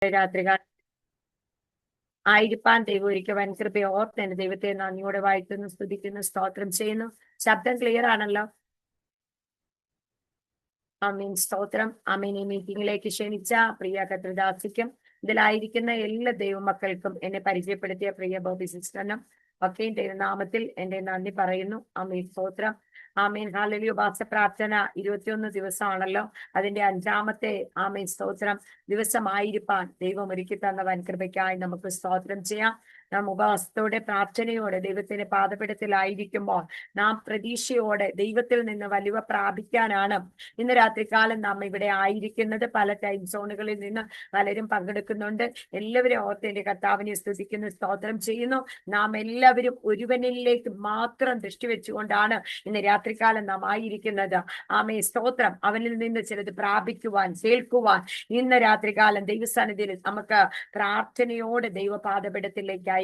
രാത്രികാലം ആയിരിക്കാൻ ദൈവം ഒരിക്കൽ വൻകൃപയെ ഓർത്ത് എന്റെ ദൈവത്തെ നന്ദിയോടെ വാഴ്ത്തുന്നു, സ്തുതിക്കുന്നു, സ്തോത്രം ചെയ്യുന്നു. ശബ്ദം ക്ലിയർ ആണല്ലോ? അമീൻ, സ്തോത്രം. അമീൻ. ഈ മീറ്റിംഗിലേക്ക് ക്ഷണിച്ച പ്രിയ കർത്തൃദാസിക്കും ഇതിലായിരിക്കുന്ന എല്ലാ ദൈവമക്കൾക്കും എന്നെ പരിചയപ്പെടുത്തിയ പ്രിയ ബോബി സിസ്റ്ററിനും ഒക്കെയും ദൈവനാമത്തിൽ എന്റെ നന്ദി പറയുന്നു. അമീൻ, സ്തോത്രം. ആമീൻ, ഹല്ലേലൂയ. ഉപവാസ പ്രാർത്ഥന 21 ദിവസമാണല്ലോ. അതിന്റെ 5-ാമത്തെ ആമീൻ സ്തോത്രം ദിവസമായിരിക്കാൻ ദൈവം ഒരുക്കി തന്ന വൻകൃപയ്ക്കായി നമുക്ക് സ്തോത്രം ചെയ്യാം. നാം ഉപവാസത്തോടെ പ്രാർത്ഥനയോടെ ദൈവത്തിന്റെ പാദപീഠത്തിലായിരിക്കുമ്പോൾ നാം പ്രതീക്ഷയോടെ ദൈവത്തിൽ നിന്ന് വലിയ പ്രാപിക്കാനാണ് ഇന്ന് രാത്രികാലം നാം ഇവിടെ ആയിരിക്കുന്നത്. പല ടൈം സോണുകളിൽ നിന്ന് പലരും പങ്കെടുക്കുന്നുണ്ട്. എല്ലാവരും ഓർത്തിന്റെ കർത്താവിനെ സ്തുതിക്കുന്നു, സ്തോത്രം ചെയ്യുന്നു. നാം എല്ലാവരും ഒരുവനിലേക്ക് മാത്രം ദൃഷ്ടി വെച്ചുകൊണ്ടാണ് ഇന്ന് രാത്രികാലം നാം ആയിരിക്കുന്നത്. ആമേ, സ്തോത്രം. അവനിൽ നിന്ന് ചിലത് പ്രാപിക്കുവാൻ, കേൾക്കുവാൻ ഇന്ന് രാത്രികാലം ദൈവസന്നിധിയിൽ നമുക്ക് പ്രാർത്ഥനയോടെ ദൈവപാദപീഠത്തിലേക്കായിരിക്കാം.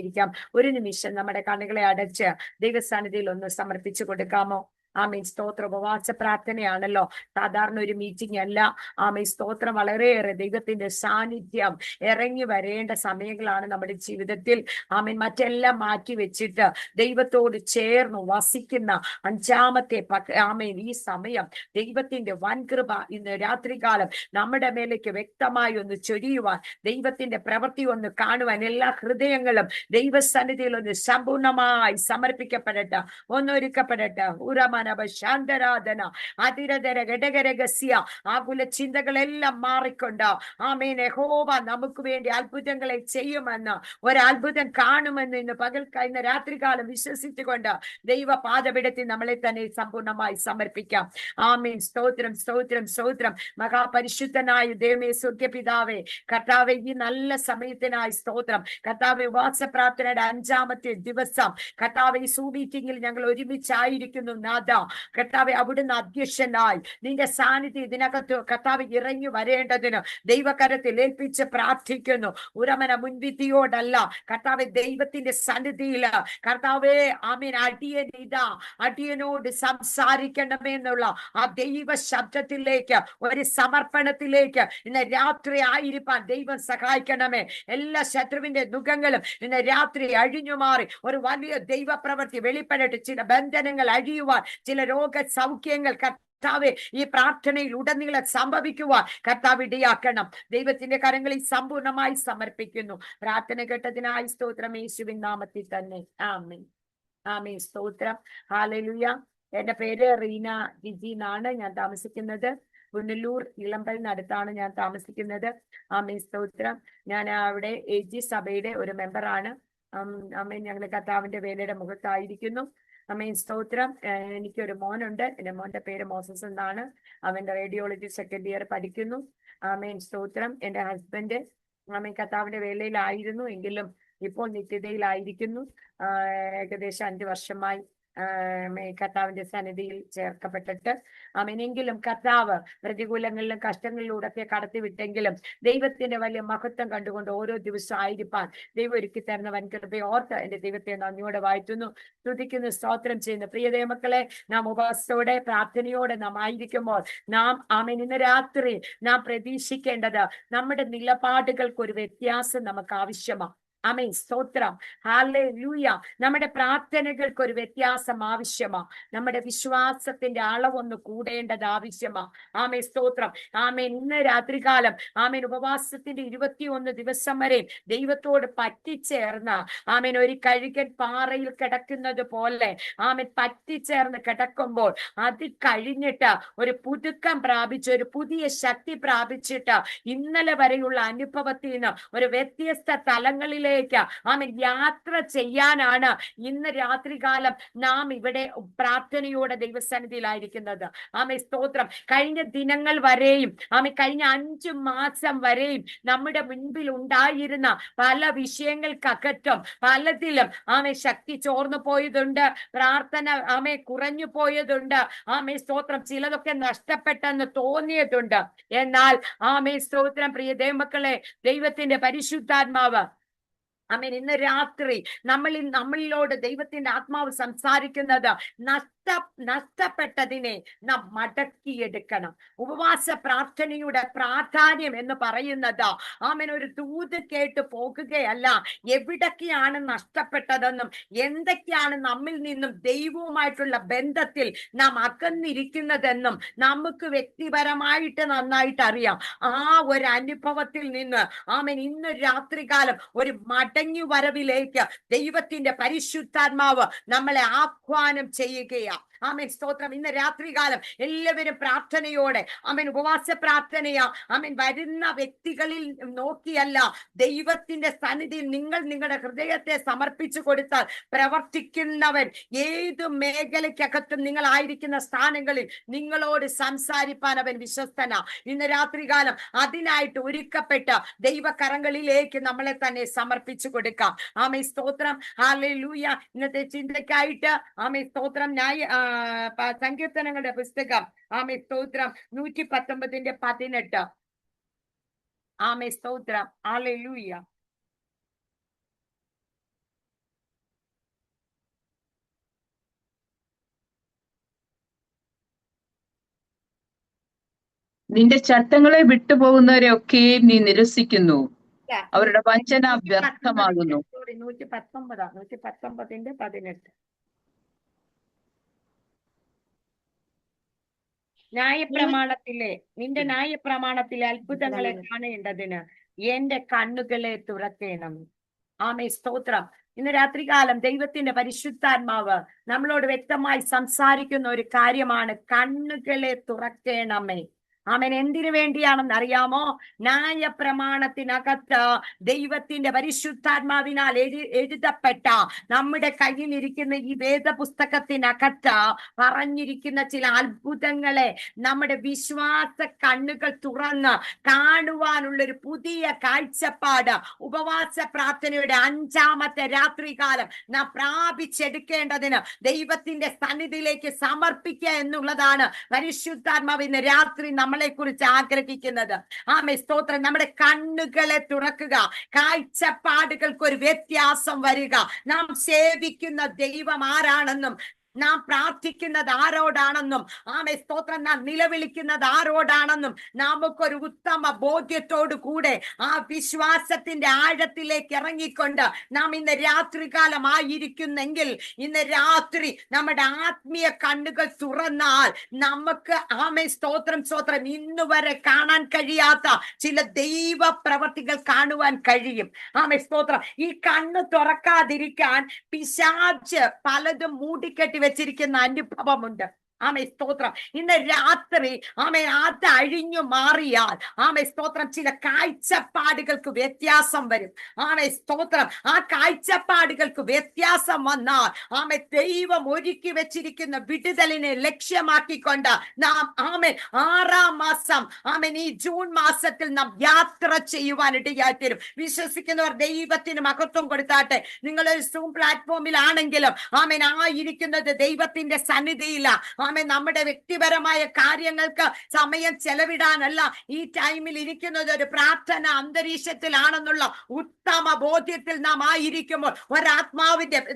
ഒരു നിമിഷം നമ്മുടെ കണ്ണുകളെ അടച്ച് ദൈവസന്നിധിയിൽ ഒന്ന് സമർപ്പിച്ചു കൊടുക്കാമോ? ആമീൻ, സ്തോത്രം. ഉപവാസ പ്രാർത്ഥനയാണല്ലോ, സാധാരണ ഒരു മീറ്റിംഗ് അല്ല. ആമീൻ, സ്തോത്രം. വളരെയേറെ ദൈവത്തിന്റെ സാന്നിധ്യം ഇറങ്ങി വരേണ്ട സമയങ്ങളാണ് നമ്മുടെ ജീവിതത്തിൽ. ആമീൻ, മറ്റെല്ലാം മാറ്റി വെച്ചിട്ട് ദൈവത്തോട് ചേർന്ന് വസിക്കുന്ന 5-ാമത്തെ ആമീൻ ഈ സമയം ദൈവത്തിന്റെ വൻകൃപ ഇന്ന് രാത്രികാലം നമ്മുടെ മേലേക്ക് വ്യക്തമായി ഒന്ന് ചൊരിയുവാൻ, ദൈവത്തിന്റെ പ്രവൃത്തി ഒന്ന് കാണുവാൻ എല്ലാ ഹൃദയങ്ങളും ദൈവസന്നിധിയിൽ ഒന്ന് സമ്പൂർണമായി സമർപ്പിക്കപ്പെടട്ടെ, ഒന്നൊരുക്കപ്പെടട്ടെ. ശാന്തരാധന അതിരതര ഘടകരഹസ്യ ആകുല ചിന്തകളെല്ലാം മാറിക്കൊണ്ട് ആമേൻ യഹോവ നമുക്ക് വേണ്ടി അത്ഭുതങ്ങളെ ചെയ്യുമെന്ന്, ഒരത്ഭുതം കാണുമെന്ന് ഇന്ന് ഇന്ന് രാത്രികാലം വിശ്വസിച്ചുകൊണ്ട് ദൈവ പാദപീഠത്തിൽ നമ്മളെ തന്നെ സമ്പൂർണമായി സമർപ്പിക്കാം. ആമേൻ, സ്തോത്രം, സ്തോത്രം, സ്തോത്രം. മഹാപരിശുദ്ധനായ ദൈവമേ, സ്വർഗ്ഗപിതാവേ, കർത്താവേ, ഈ നല്ല സമയത്തിനായി സ്തോത്രം. കർത്താവേ, ഉപവാസ പ്രാർത്ഥനയുടെ 5-ാമത്തെ ദിവസം കർത്താവേ, ഈ സൂ മീറ്റിംഗിൽ ഞങ്ങൾ ഒരുമിച്ചായിരിക്കുന്നു. നാഥ കർത്താവെ, അവിടുന്ന് അധ്യക്ഷനായി നിന്റെ സാന്നിധ്യം ഇതിനകത്ത് കർത്താവ് ഇറങ്ങി വരേണ്ടതിന് ദൈവകരത്തിൽ ഏൽപ്പിച്ച് പ്രാർത്ഥിക്കുന്നു. ഉരമന മുൻവിധിയോടല്ല കർത്താവെ, ദൈവത്തിന്റെ സന്നിധിയില് കർത്താവേ ആമീൻ അടിയനോട് സംസാരിക്കണമേ എന്നുള്ള ആ ദൈവ ശബ്ദത്തിലേക്ക്, ഒരു സമർപ്പണത്തിലേക്ക് ഇന്ന് രാത്രി ആയിരിക്കാൻ ദൈവം സഹായിക്കണമേ. എല്ലാ ശത്രുവിന്റെ മുഖങ്ങളും ഇന്ന് രാത്രി അഴിഞ്ഞു മാറി ഒരു വലിയ ദൈവ പ്രവൃത്തി വെളിപ്പെടട്ടെ. ചില ബന്ധനങ്ങൾ അഴിയുവാൻ, ചില രോഗസൗഖ്യങ്ങൾ കർത്താവേ ഈ പ്രാർത്ഥനയിൽ ഉടനീളം സംഭവിക്കുവാൻ കർത്താവ് ഇടയാക്കണം. ദൈവത്തിന്റെ കരങ്ങളിൽ സമ്പൂർണമായി സമർപ്പിക്കുന്നു. പ്രാർത്ഥന കേട്ടതിനായി സ്തോത്രം, യേശുവിൻ നാമത്തിൽ തന്നെ. ആമേൻ, ആമേൻ, സ്തോത്രം. ഹല്ലേലൂയ. എന്റെ പേര് റീന ജിജി എന്നാണ്. ഞാൻ താമസിക്കുന്നത് പുനലൂർ ഇളമ്പലിനടുത്താണ് ഞാൻ താമസിക്കുന്നത്. ആമേൻ, സ്തോത്രം. ഞാൻ അവിടെ AG സഭയുടെ ഒരു മെമ്പറാണ്. ആമേൻ, ഞങ്ങൾ കർത്താവിന്റെ വേലയുടെ മുഖത്തായിരിക്കുന്നു. ആമേൻ, സ്തോത്രം. എനിക്കൊരു മോനുണ്ട്. എന്റെ മോന്റെ പേര് മോസസ് എന്നാണ്. അവന്റെ റേഡിയോളജി 2nd ഇയർ പഠിക്കുന്നു. ആമേൻ, സ്തോത്രം. എന്റെ ഹസ്ബൻഡ് ആമേൻ കർത്താവിന്റെ വേലയിലായിരുന്നു, എങ്കിലും ഇപ്പോൾ നിത്യതയിലായിരിക്കുന്നു. ഏകദേശം 5 വർഷമായി കർത്താവിന്റെ സന്നിധിയിൽ ചേർക്കപ്പെട്ടിട്ട്. ആമേനെങ്കിലും കർത്താവ് പ്രതികൂലങ്ങളിലും കഷ്ടങ്ങളിലൂടെ ഒക്കെ കടത്തിവിട്ടെങ്കിലും ദൈവത്തിന്റെ വലിയ മഹത്വം കണ്ടുകൊണ്ട് ഓരോ ദിവസം ആയിരിക്കാൻ ദൈവം ഒരുക്കി തരുന്ന വൻകൃപയെ ഓർത്ത് എന്റെ ദൈവത്തെ നന്ദിയോടെ വാഴ്ത്തുന്നു, സ്തുതിക്കുന്നു, സ്തോത്രം ചെയ്യുന്നു. പ്രിയ ദൈവമക്കളെ, നാം ഉപവാസത്തോടെ പ്രാർത്ഥനയോടെ നാം ആയിരിക്കുമ്പോൾ നാം ആമേൻ ഇന്ന് രാത്രി നാം പ്രതീക്ഷിക്കേണ്ടത് നമ്മുടെ നിലപാടുകൾക്ക് ഒരു വ്യത്യാസം നമുക്ക് ആവശ്യമാണ്. ആമേൻ, സ്തോത്രം. ഹല്ലേലൂയ. നമ്മുടെ പ്രാർത്ഥനകൾക്ക് ഒരു വ്യത്യാസം ആവശ്യമാണ്. നമ്മുടെ വിശ്വാസത്തിന്റെ അളവൊന്ന് കൂടേണ്ടത് ആവശ്യമാണ്. ആമേൻ, സ്തോത്രം. ആമേൻ, ഇന്ന് രാത്രികാലം ആമേൻ ഉപവാസത്തിന്റെ 21 ദിവസം വരെ ദൈവത്തോട് പറ്റിച്ചേർന്ന് ആമേൻ ഒരു കഴുകൻ പാറയിൽ കിടക്കുന്നത് പോലെ ആമേൻ പറ്റിച്ചേർന്ന് കിടക്കുമ്പോൾ അത് കഴിഞ്ഞിട്ട് ഒരു പുതുക്കം പ്രാപിച്ച്, ഒരു പുതിയ ശക്തി പ്രാപിച്ചിട്ട് ഇന്നലെ വരെയുള്ള അനുഭവത്തിൽ നിന്ന് ഒരു വ്യത്യസ്ത തലങ്ങളിലെ ആമേൻ യാത്ര ചെയ്യാനാണ് ഇന്ന് രാത്രികാലം നാം ഇവിടെ പ്രാർത്ഥനയോടെ ദൈവസന്നിധിയിലായിരിക്കുന്നത്. ആമേൻ, സ്തോത്രം. കഴിഞ്ഞ ദിനങ്ങൾ വരെയും ആമേൻ കഴിഞ്ഞ 5 മാസം വരെയും നമ്മുടെ മുൻപിൽ ഉണ്ടായിരുന്ന പല വിഷയങ്ങൾക്കകറ്റും പലതിലും ആമേൻ ശക്തി ചോർന്നു പോയതുണ്ട്, പ്രാർത്ഥന ആമേൻ കുറഞ്ഞു പോയതുണ്ട്. ആമേൻ, സ്തോത്രം. ചിലതൊക്കെ നഷ്ടപ്പെട്ടെന്ന് തോന്നിയതുണ്ട്. എന്നാൽ ആമേൻ, സ്തോത്രം. പ്രിയ ദൈവമക്കളെ, ദൈവത്തിന്റെ പരിശുദ്ധാത്മാവ് ആമേൻ ഇന്ന് രാത്രി നമ്മളിലോട് ദൈവത്തിന്റെ ആത്മാവ് സംസാരിക്കുന്നത് നഷ്ടപ്പെട്ടതിനെ നാം മടക്കിയെടുക്കണം. ഉപവാസ പ്രാർത്ഥനയുടെ പ്രാധാന്യം എന്ന് പറയുന്നത് ആമേൻ ഒരു ദൂത് കേട്ട് പോകുകയല്ല, എവിടൊക്കെയാണ് നഷ്ടപ്പെട്ടതെന്നും എന്തൊക്കെയാണ് നമ്മിൽ നിന്നും ദൈവവുമായിട്ടുള്ള ബന്ധത്തിൽ നാം അകന്നിരിക്കുന്നതെന്നും നമുക്ക് വ്യക്തിപരമായിട്ട് നന്നായിട്ട് അറിയാം. ആ ഒരു അനുഭവത്തിൽ നിന്ന് ആമേൻ ഇന്ന് രാത്രികാലം ഒരു മടങ്ങി വരവിലേക്ക് ദൈവത്തിന്റെ പരിശുദ്ധാത്മാവ് നമ്മളെ ആഹ്വാനം ചെയ്യുകയാണ്. ആമേൻ സ്തോത്രം. ഇന്ന് രാത്രികാലം എല്ലാവരും പ്രാർത്ഥനയോടെ ആമേൻ ഉപവാസ പ്രാർത്ഥനയാ ആമേൻ വരുന്ന വ്യക്തികളിൽ നോക്കിയല്ല, ദൈവത്തിന്റെ സന്നിധിയിൽ നിങ്ങൾ നിങ്ങളുടെ ഹൃദയത്തെ സമർപ്പിച്ചു കൊടുത്താൽ പ്രവർത്തിക്കുന്നവൻ ഏത് മേഖലയ്ക്കകത്തും നിങ്ങൾ ആയിരിക്കുന്ന സ്ഥാനങ്ങളിൽ നിങ്ങളോട് സംസാരിപ്പാൻ അവൻ വിശ്വസ്തനാ. ഇന്ന് രാത്രികാലം അതിനായിട്ട് ഒരുക്കപ്പെട്ട ദൈവകരങ്ങളിലേക്ക് നമ്മളെ തന്നെ സമർപ്പിച്ചു കൊടുക്കാം. ആമേൻ സ്തോത്രം. ഹല്ലേലൂയ. ഇന്നത്തെ ചിന്തയ്ക്കായിട്ട് ആമേൻ സ്തോത്രം സങ്കീർത്തനങ്ങളുടെ പുസ്തകം ആമേൻ സ്തോത്രം 119:18. ആമേൻ സ്തോത്രം. ഹല്ലേലൂയ. നിന്റെ ചട്ടങ്ങളെ വിട്ടുപോകുന്നവരെ ഒക്കെയും നീ നിരസിക്കുന്നു, അവരുടെ വഞ്ചന വ്യർത്ഥമാകുന്നു. 119:18. ന്യായപ്രമാണത്തിലെ നിന്റെ ന്യായപ്രമാണത്തിലെ അത്ഭുതങ്ങളെ കാണേണ്ടതിന് എന്റെ കണ്ണുകളെ തുറക്കണം. ആമേൻ സ്തോത്രം. ഇന്ന് രാത്രികാലം ദൈവത്തിന്റെ പരിശുദ്ധാത്മാവ് നമ്മളോട് വ്യക്തമായി സംസാരിക്കുന്ന ഒരു കാര്യമാണ്, കണ്ണുകളെ തുറക്കണമേ. ആമേൻ. എന്തിനു വേണ്ടിയാണെന്ന് അറിയാമോ? ന്യായപ്രമാണത്തിനകത്ത് ദൈവത്തിന്റെ പരിശുദ്ധാത്മാവിനാൽ എഴുതപ്പെട്ട നമ്മുടെ കയ്യിൽ ഇരിക്കുന്ന ഈ വേദപുസ്തകത്തിനകത്ത് പറഞ്ഞിരിക്കുന്ന ചില അത്ഭുതങ്ങളെ നമ്മുടെ വിശ്വാസ കണ്ണുകൾ തുറന്ന് കാണുവാനുള്ളൊരു പുതിയ കാഴ്ചപ്പാട് ഉപവാസ പ്രാർത്ഥനയുടെ 5ാമത്തെ രാത്രികാലം നാം പ്രാപിച്ചെടുക്കേണ്ടതിന് ദൈവത്തിന്റെ സന്നിധിയിലേക്ക് സമർപ്പിക്കുക എന്നുള്ളതാണ് പരിശുദ്ധാത്മാവ് ഇന്ന് രാത്രി നമ്മളെ കുറിച്ച് ആഗ്രഹിക്കുന്നത്. ആമേൻ സ്തോത്രം. നമ്മുടെ കണ്ണുകളെ തുറക്കുക, കാഴ്ചപ്പാടുകൾക്ക് ഒരു വ്യത്യാസം വരിക. നാം സേവിക്കുന്ന ദൈവം ആരാണെന്നും നാം പ്രാർത്ഥിക്കുന്നത് ആരോടാണെന്നും ആമേൻ സ്തോത്രം നാം നിലവിളിക്കുന്നത് ആരോടാണെന്നും നമുക്കൊരു ഉത്തമ ബോധ്യത്തോടു കൂടെ ആ വിശ്വാസത്തിന്റെ ആഴത്തിലേക്ക് ഇറങ്ങിക്കൊണ്ട് നാം ഇന്ന് രാത്രികാലമായിരിക്കുന്നെങ്കിൽ, ഇന്ന് രാത്രി നമ്മുടെ ആത്മീയ കണ്ണുകൾ തുറന്നാൽ നമുക്ക് ആമേൻ സ്തോത്രം ഇന്ന് വരെ കാണാൻ കഴിയാത്ത ചില ദൈവ പ്രവർത്തികൾ കാണുവാൻ കഴിയും. ആമേൻ സ്തോത്രം. ഈ കണ്ണ് തുറക്കാതിരിക്കാൻ പിശാച് പലതും മൂടിക്കെട്ടി വെച്ചിരിക്കുന്ന അനുഭവമുണ്ട്. ആമേൻ സ്തോത്രം. ഇന്ന് രാത്രി ആമേൻ അത് അഴിഞ്ഞു മാറിയാൽ ആമേൻ സ്തോത്രം ചില കാഴ്ചപ്പാടുകൾക്ക് വ്യത്യാസം വരും. ആമേൻ സ്തോത്രം. ആ കാഴ്ചപ്പാടുകൾക്ക് വ്യത്യാസം വന്നാൽ ആമേൻ ദൈവം ഒരുക്കി വെച്ചിരിക്കുന്ന വിടുതലിനെ ലക്ഷ്യമാക്കിക്കൊണ്ട് നാം ആമേൻ 6ാം മാസം ആമേൻ ഈ ജൂൺ മാസത്തിൽ നാം യാത്ര ചെയ്യുവാൻ ഇടയായി തീരും. വിശ്വസിക്കുന്നവർ ദൈവത്തിന് മഹത്വം കൊടുത്താട്ടെ. നിങ്ങളൊരു സൂം പ്ലാറ്റ്ഫോമിലാണെങ്കിലും ആമേൻ ആയിരിക്കുന്നത് ദൈവത്തിന്റെ സന്നിധിയില്ല. ആമേൻ നമ്മുടെ വ്യക്തിപരമായ കാര്യങ്ങൾക്ക് സമയം ചെലവിടാനല്ല ഈ ടൈമിൽ ഇരിക്കുന്നത്, ഒരു പ്രാർത്ഥന അന്തരീക്ഷത്തിലാണെന്നുള്ള ഉത്തമ ബോധ്യത്തിൽ നാം ആയിരിക്കുമ്പോൾ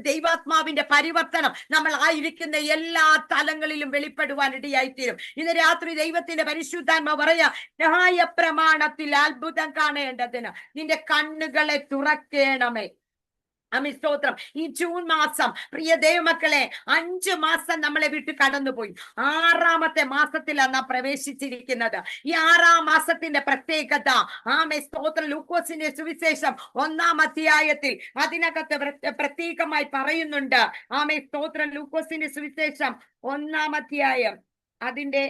ദൈവാത്മാവിന്റെ പരിവർത്തനം നമ്മൾ ആയിരിക്കുന്ന എല്ലാ തലങ്ങളിലും വെളിപ്പെടുവാൻ ഇടയായിത്തീരും. ഇന്ന് രാത്രി ദൈവത്തിന്റെ പരിശുദ്ധാത്മാവ് പറയാ, ന്യായപ്രമാണത്തിൽ അത്ഭുതം കാണേണ്ടതിന് നിന്റെ കണ്ണുകളെ തുറക്കണമേ. ആമേൻ സ്തോത്രം. ഈ ജൂൺ മാസം പ്രിയ ദൈവമക്കളെ 5 മാസം നമ്മളെ വിട്ട് കടന്നുപോയി. 6ാമത്തെ മാസത്തിലാണ് നാം പ്രവേശിച്ചിരിക്കുന്നത്. ഈ 6ാം മാസത്തിന്റെ പ്രത്യേകത ആമേൻ സ്തോത്രം ലൂക്കോസിന്റെ സുവിശേഷം 1-ാം അധ്യായത്തിൽ അതിനകത്ത് പ്രത്യേകമായി പറയുന്നുണ്ട്. ആമേൻ സ്തോത്രം ലൂക്കോസിന്റെ സുവിശേഷം 1-ാം അധ്യായം അതിന്റെ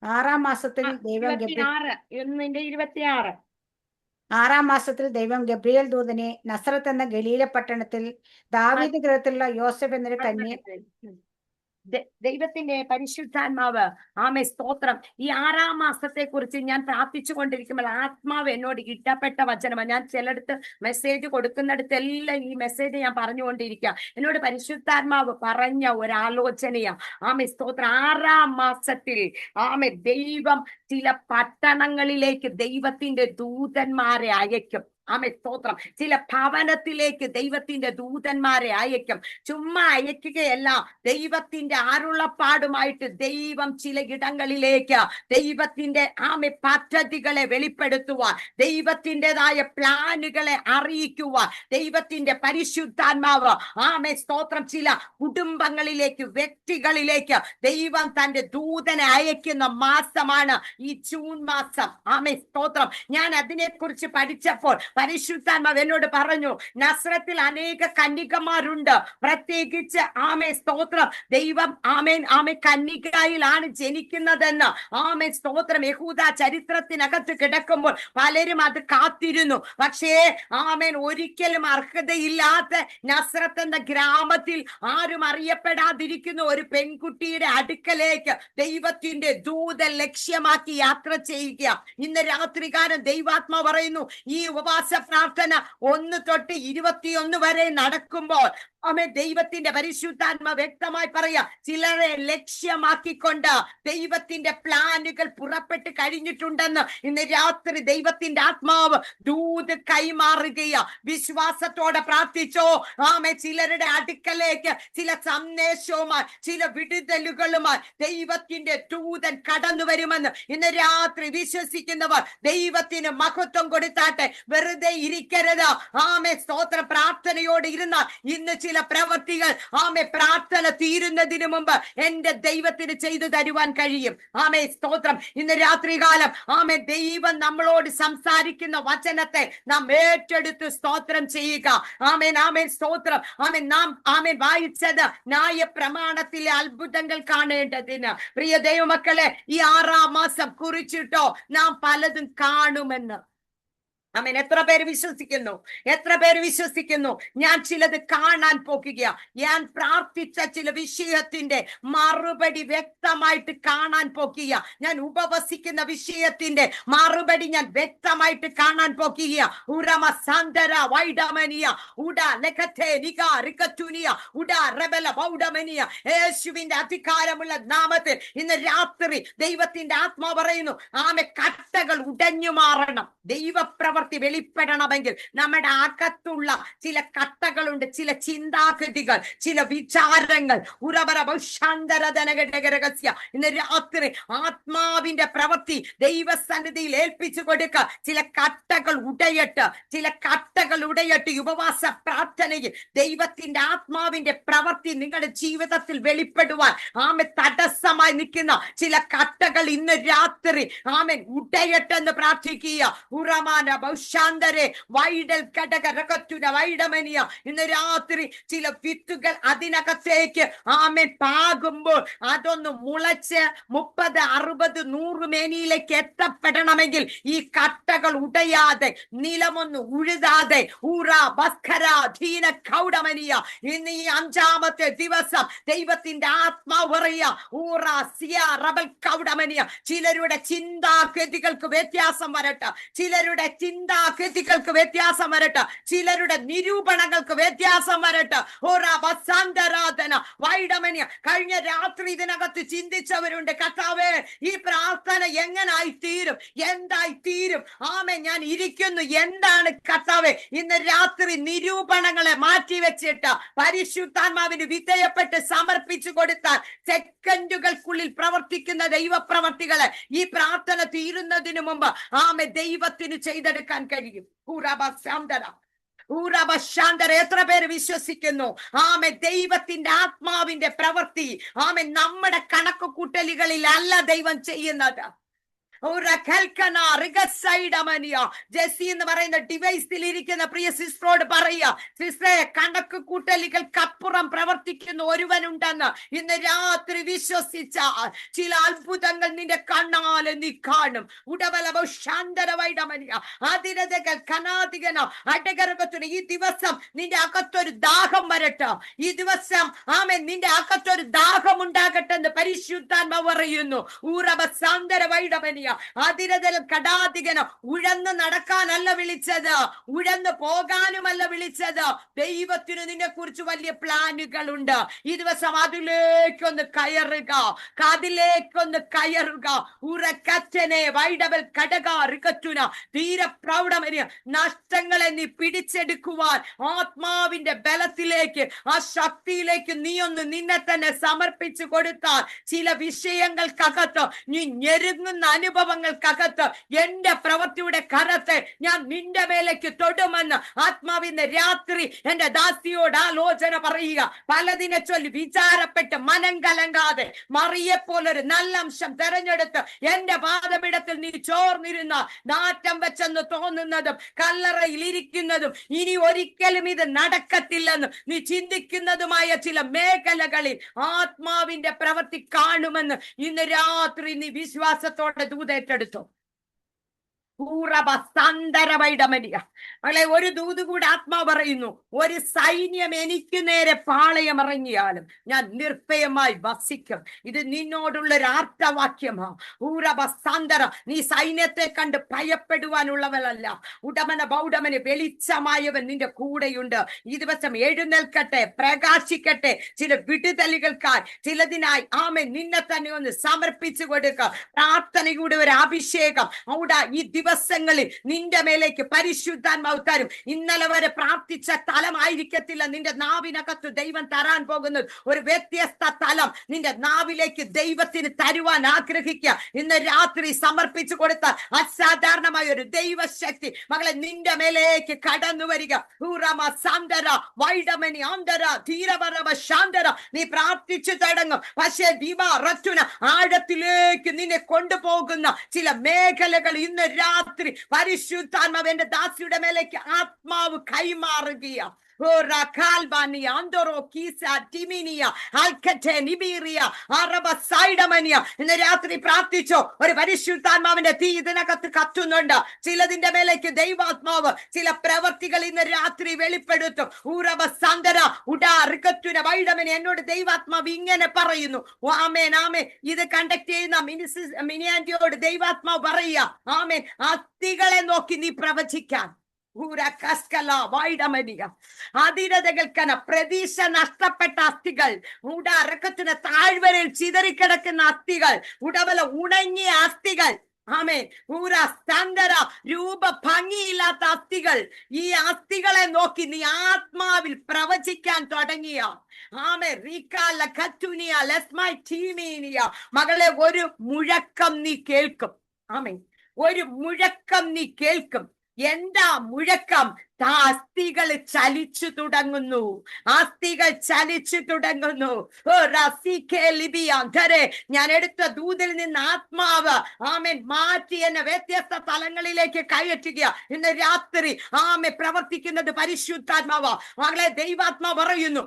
ആറാം മാസത്തിൽ ദൈവം 6 ഗബ്രിയേൽ ദൂതനെ നസറത്ത് എന്ന ഗലീല പട്ടണത്തിൽ ദാവീദ് ഗൃഹത്തിലുള്ള യോസഫ് എന്നൊരു കന്യ ദൈവത്തിന്റെ പരിശുദ്ധാത്മാവ് സ്തോത്രം ഈ 6-ാം മാസത്തെ കുറിച്ച് ഞാൻ പ്രാർത്ഥിച്ചു കൊണ്ടിരിക്കുമ്പോൾ ആത്മാവ് എന്നോട് ഇട്ടപ്പെട്ട വചനമാണ്. ഞാൻ ചിലടത്ത് മെസ്സേജ് കൊടുക്കുന്നിടത്തെല്ലാം ഈ മെസ്സേജ് ഞാൻ പറഞ്ഞുകൊണ്ടിരിക്കുക. എന്നോട് പരിശുദ്ധാത്മാവ് പറഞ്ഞ ഒരാലോചനയാ. സ്തോത്രം 6-ാം മാസത്തിൽ ദൈവം ചില പട്ടണങ്ങളിലേക്ക് ദൈവത്തിന്റെ ദൂതന്മാരെ അയക്കും. സ്തോത്രം. ചില ഭവനത്തിലേക്ക് ദൈവത്തിന്റെ ദൂതന്മാരെ അയക്കും. ചുമ്മാ അയക്കുകയല്ല, ദൈവത്തിന്റെ അരുളപ്പാടുമായിട്ട് ദൈവം ചില ഇടങ്ങളിലേക്ക് ദൈവത്തിന്റെ പദ്ധതികളെ വെളിപ്പെടുത്തുവാൻ, ദൈവത്തിൻ്റെതായ പ്ലാനുകളെ അറിയിക്കുവാൻ ദൈവത്തിന്റെ പരിശുദ്ധാത്മാവ് സ്തോത്രം ചില കുടുംബങ്ങളിലേക്ക്, വ്യക്തികളിലേക്ക് ദൈവം തന്റെ ദൂതനെ അയക്കുന്ന മാസമാണ് ഈ ജൂൺ മാസം. സ്തോത്രം. ഞാൻ അതിനെക്കുറിച്ച് പഠിച്ചപ്പോൾ പരിശുദ്ധാത്മാവ് എന്നോട് പറഞ്ഞു, നസ്രത്തിൽ അനേക കന്യകമാരുണ്ട്, പ്രത്യേകിച്ച് സ്തോത്രം ദൈവം കന്യകയിലാണ് ജനിക്കുന്നതെന്ന് സ്തോത്രം യഹൂദ ചരിത്രത്തിനകത്ത് കിടക്കുമ്പോൾ പലരും അത് കാത്തിരുന്നു. പക്ഷേ ഒരിക്കലും അർഹതയില്ലാത്ത നസ്രത്ത് എന്ന ഗ്രാമത്തിൽ ആരും അറിയപ്പെടാതിരിക്കുന്ന ഒരു പെൺകുട്ടിയുടെ അടുക്കലേക്ക് ദൈവത്തിന്റെ ദൂതൻ ലക്ഷ്യമാക്കി യാത്ര ചെയ്യുക. ഇന്ന് രാത്രികാലം ദൈവാത്മാ പറയുന്നു, ഈ ഉപവാസ പ്രാർത്ഥന 1 തൊട്ട് 21 വരെ നടക്കുമ്പോൾ ദൈവത്തിന്റെ പരിശുദ്ധാത്മ വ്യക്തമായി പറയാ, ചിലരെ ലക്ഷ്യമാക്കിക്കൊണ്ട് ദൈവത്തിന്റെ പ്ലാനുകൾ പുറപ്പെട്ട് കഴിഞ്ഞിട്ടുണ്ടെന്ന് ഇന്ന് രാത്രി ദൈവത്തിന്റെ ആത്മാവ് ദൂത് കൈമാറുകയാ. വിശ്വാസത്തോടെ പ്രാർത്ഥിച്ചോ. ചിലരുടെ അടുക്കലേക്ക് ചില സന്ദേശവുമായി, ചില വിടുതലുകളുമായി ദൈവത്തിന്റെ ദൂതൻ കടന്നു വരുമെന്ന് ഇന്ന് രാത്രി വിശ്വസിക്കുന്നവർ ദൈവത്തിന് മഹത്വം കൊടുത്താട്ടെ. വെറുതെ ഇരിക്കരുത്. സ്തോത്ര. പ്രാർത്ഥനയോട് ഇരുന്നാൽ ഇന്ന് ചില പ്രവൃത്തികൾ പ്രാർത്ഥന തീരുന്നതിന് മുമ്പ് എന്റെ ദൈവത്തിന് ചെയ്തു തരുവാൻ കഴിയും. സ്തോത്രം. ഇന്ന് രാത്രികാലം ദൈവം നമ്മളോട് സംസാരിക്കുന്ന വചനത്തെ നാം ഏറ്റെടുത്ത് സ്തോത്രം ചെയ്യുക. സ്തോത്രം. നാം വായിച്ചത് ന്യായ പ്രമാണത്തിലെ അത്ഭുതങ്ങൾ കാണേണ്ടതിന്. പ്രിയ ദൈവമക്കളെ, ഈ 6-ാം മാസം കുറിച്ചിട്ടോ നാം പലതും കാണുമെന്ന്. എത്ര പേര് വിശ്വസിക്കുന്നു? എത്ര പേര് വിശ്വസിക്കുന്നു? ഞാൻ ചിലത് കാണാൻ പോകുക. ഞാൻ പ്രാർത്ഥിച്ച ചില വിഷയത്തിന്റെ മറുപടി വ്യക്തമായിട്ട് കാണാൻ പോകുക. ഞാൻ ഉപവസിക്കുന്ന വിഷയത്തിന്റെ മറുപടി ഞാൻ വ്യക്തമായിട്ട് കാണാൻ പോകുക. ഉറമ സന്തര വൈഡമനിയ ഉട ലഖത്തെ നിക റികതുനിയ ഉട റബല വൗഡമനിയ. യേശുവിന്റെ അധികാരമുള്ള നാമത്തിൽ ഇന്ന് രാത്രി ദൈവത്തിന്റെ ആത്മാവ് പറയുന്നു, കട്ടകൾ ഉടഞ്ഞു മാറണം. ദൈവപ്രവർത്തി വെളിപ്പെടണമെങ്കിൽ നമ്മുടെ അകത്തുള്ള ചില കട്ടകളുണ്ട്, ചില ചിന്താഗതികൾ, ചില വിചാരങ്ങൾ. ഇന്ന് രാത്രി ആത്മാവിന്റെ പ്രവൃത്തി ദൈവസന്നിധിയിൽ ഏൽപ്പിച്ചു കൊടുക്കുക. ചില കട്ടകൾ ഉടയട്ട്, ചില കട്ടകൾ ഉടയട്ട്. ഉപവാസ പ്രാർത്ഥനയിൽ ദൈവത്തിന്റെ ആത്മാവിന്റെ പ്രവൃത്തി നിങ്ങളുടെ ജീവിതത്തിൽ വെളിപ്പെടുവാൻ തടസ്സമായി നിൽക്കുന്ന ചില കട്ടകൾ ഇന്ന് രാത്രി ഉടയട്ടെന്ന് പ്രാർത്ഥിക്കുക. ഇന്ന് രാത്രി ചില വിത്തുകൾ അതിനകത്തേക്ക് പാകുമ്പോൾ അതൊന്ന് മുളച്ച് 30, 60, 100 മേനിയിലേക്ക് എത്തപ്പെടണമെങ്കിൽ ഈ കട്ടകൾ ഉടയാതെ, നിലമൊന്ന് ഉഴുതാതെ ഇന്ന് ഈ 5-ാമത്തെ ദിവസം ദൈവത്തിന്റെ ആത്മാവ് പറയാ, ചിലരുടെ ചിന്താഗതികൾക്ക് വ്യത്യാസം വരട്ടെ, ചിലരുടെ ചിന്താഗതികൾക്ക് വ്യത്യാസം വരട്ടെ, ചിലരുടെ നിരൂപണങ്ങൾക്ക് വ്യത്യാസം വരട്ടെ. കഴിഞ്ഞ രാത്രി ഇതിനകത്ത് ചിന്തിച്ചവരുണ്ട്, കർത്താവേ ഈ പ്രാർത്ഥന എങ്ങനായി തീരും, എന്തായി തീരും? ഞാൻ ഇരിക്കുന്നു, എന്താണ് കർത്താവേ? ഇന്ന് രാത്രി നിരൂപണങ്ങളെ മാറ്റിവെച്ചിട്ട് പരിശുദ്ധാത്മാവിന് വിധേയപ്പെട്ട് സമർപ്പിച്ചു കൊടുത്താൽ സെക്കൻഡുകൾക്കുള്ളിൽ പ്രവർത്തിക്കുന്ന ദൈവപ്രവർത്തികളെ ഈ പ്രാർത്ഥന തീരുന്നതിന് മുമ്പ് ദൈവത്തിന് ചെയ്തെടുക്കാൻ കഴിയും. എത്ര പേര് വിശ്വസിക്കുന്നു? ദൈവത്തിന്റെ ആത്മാവിന്റെ പ്രവൃത്തി നമ്മുടെ കണക്കുകൂട്ടലുകളിൽ അല്ല ദൈവം ചെയ്യുന്നത്. ജെസ്സി എന്ന് പറയുന്ന ഡിവൈസിൽ ഇരിക്കുന്ന പ്രിയ സിസ്റ്ററോട് പറയുക, സിസ്റ്ററെ, കണക്ക് കൂട്ടലുകൾക്കപ്പുറം പ്രവർത്തിക്കുന്ന ഒരുവനുണ്ടെന്ന് ഇന്ന് രാത്രി വിശ്വസിച്ച ചില അത്ഭുതങ്ങൾ നിന്റെ കണ്ണാലെ നീ കാണും. ഈ ദിവസം നിന്റെ അകത്തൊരു ദാഹം വരട്ടെ. ഈ ദിവസം ആമേൻ നിന്റെ അകത്തൊരു ദാഹം ഉണ്ടാകട്ടെ എന്ന് പരിശുദ്ധാത്മാവ് പറയുന്നു. ഉഴന്ന് നടക്കാനല്ല വിളിച്ചത്, ഉഴന്ന് പോകാനുമല്ല വിളിച്ചത്. ദൈവത്തിന് നിന്നെ കുറിച്ച് വലിയ പ്ലാനുകളുണ്ട്. ഈ ദിവസം അതിലേക്കൊന്ന് കയറുക, അതിലേക്കൊന്ന് കയറുക. ഉറക്കറ്റനെ വൈഡവൽ കടകാറുകറ്റുന ധീരപ്രൗഢമനിയ നഷ്ടങ്ങളെ നീ പിടിച്ചെടുക്കുവാൻ ആത്മാവിന്റെ ബലത്തിലേക്ക്, ആ ശക്തിയിലേക്ക് നീ ഒന്ന് നിന്നെ തന്നെ സമർപ്പിച്ചു കൊടുത്താൽ ചില വിഷയങ്ങൾക്കകത്ത്, നീ ഞെരുങ്ങുന്ന അനുഭവങ്ങൾക്കകത്ത് എന്റെ പ്രവൃത്തിയുടെ കരത്തെ ഞാൻ നിന്റെ മേലേക്ക് തൊടുമെന്ന് ആത്മാവിന്റെ രാത്രി എന്റെ ദാസിയോട് ആലോചന പറയുക. പലതിനെ ചൊല്ലി വിചാരപ്പെട്ട് മനം കലങ്കാതെ മറിയെപ്പോലൊരു നല്ല അംശം തെരഞ്ഞെടുത്ത് എന്റെ പാദപീഠത്തിൽ നീ ചോർന്നിരുന്ന നാറ്റം വെച്ചെന്ന് തോന്നുന്നതും കല്ലറയിൽ ഇരിക്കുന്നതും ഇനി ഒരിക്കലും ഇത് നടക്കത്തില്ലെന്ന് നീ ചിന്തിക്കുന്നതുമായ ചില മേഖലകളിൽ ആത്മാവിന്റെ പ്രവൃത്തി കാണുമെന്ന് ഇന്ന് രാത്രി നീ വിശ്വാസത്തോടെ ദൂതേറ്റെടുത്തു. ഒരു ദൂത് കൂടെ ആത്മാവ് പറയുന്നു, ഒരു സൈന്യം എനിക്ക് നേരെ പാളയം ഇറങ്ങിയാലും ഞാൻ നിർഭയമായി വസിക്കും. ഇത് നിന്നോടുള്ളൊരു ആർത്തവാക്യമാ. നീ സൈന്യത്തെ കണ്ട് ഭയപ്പെടുവാനുള്ളവരല്ല. ഉടമന ബൗഡമന് വെളിച്ചമായവൻ നിന്റെ കൂടെയുണ്ട്. ഈ ദിവസം എഴുന്നേൽക്കട്ടെ, പ്രകാശിക്കട്ടെ. ചില വിടുതലുകൾക്കായി, ചിലതിനായി ആമേൻ നിന്നെ തന്നെ ഒന്ന് സമർപ്പിച്ചു കൊടുക്കുക. പ്രാർത്ഥനയുടെ ഒരു അഭിഷേകം അവിടെ ഈ ദിവസങ്ങളിൽ നിന്റെ മേലേക്ക് പരിശുദ്ധാത്മാവ് തരും. ഇന്നലെ വരെ പ്രാർത്ഥിച്ച തലമായിരിക്കത്തില്ല നിന്റെ നാവിനകത്ത് ദൈവം തരാൻ പോകുന്നത്. ഒരു വ്യത്യസ്ത തലം നിന്റെ നാവിലേക്ക് ദൈവത്തിന് തരുവാൻ ആഗ്രഹിക്കുക. ഇന്ന് രാത്രി സമർപ്പിച്ചു കൊടുത്ത അസാധാരണമായ ഒരു ദൈവശക്തി മകളെ നിന്റെ മേലേക്ക് കടന്നു വരിക. നീ പ്രാർത്ഥിച്ചു തുടങ്ങും. പക്ഷേ ആഴത്തിലേക്ക് നിന്നെ കൊണ്ടുപോകുന്ന ചില മേഖലകൾ ഇന്ന് രാത്രി പരിശുദ്ധാത്മാവ് എന്റെ ദാസിയുടെ മേലേക്ക് ആത്മാവ് കൈമാറുകയാ. ഇന്ന് രാത്രി പ്രാർത്ഥിച്ചോ, ഒരു പരിശുദ്ധാത്മാവിന്റെ തീ ഇതിനകത്ത് കത്തുന്നുണ്ട്. ചിലതിന്റെ മേലേക്ക് ദൈവാത്മാവ് ചില പ്രവർത്തികൾ ഇന്ന് രാത്രി വെളിപ്പെടുത്തും. എന്നോട് ദൈവാത്മാവ് ഇങ്ങനെ പറയുന്നു. ആമേൻ ആമേൻ. ഇത് കണ്ടക്ട് ചെയ്യുന്ന മിനിയാന്റിയോട് ദൈവാത്മാവ് പറയുക, ആമേൻ, അസ്ഥികളെ നോക്കി നീ പ്രവചിക്കാൻ. പ്രതീക്ഷ നഷ്ടപ്പെട്ട അസ്ഥികൾ, അറക്കത്തിന് താഴ്വരയിൽ ചിതറിക്കിടക്കുന്ന അസ്ഥികൾ, ഉടവല ഉണങ്ങിയ അസ്ഥികൾ, ആമേൻ, രൂപ ഭംഗിയില്ലാത്ത അസ്ഥികൾ. ഈ അസ്ഥികളെ നോക്കി നീ ആത്മാവിൽ പ്രവചിക്കാൻ തുടങ്ങിയ മകളെ ഒരു മുഴക്കം നീ കേൾക്കും. ആമേൻ, ഒരു മുഴക്കം നീ കേൾക്കും. എന്താ മുഴക്കം? അസ്ഥികൾ ചലിച്ചു തുടങ്ങുന്നു, അസ്ഥികൾ ചലിച്ചു തുടങ്ങുന്നു. ഞാൻ എടുത്ത ദൂതിൽ നിന്ന് ആത്മാവ് ആമേൻ മാറ്റി എന്നെ വ്യത്യസ്ത തലങ്ങളിലേക്ക് കയറ്റുക. ഇന്ന് രാത്രി ആമേ പ്രവർത്തിക്കുന്നത് പരിശുദ്ധാത്മാവ്. മകളെ ദൈവാത്മാവ് പറയുന്നു,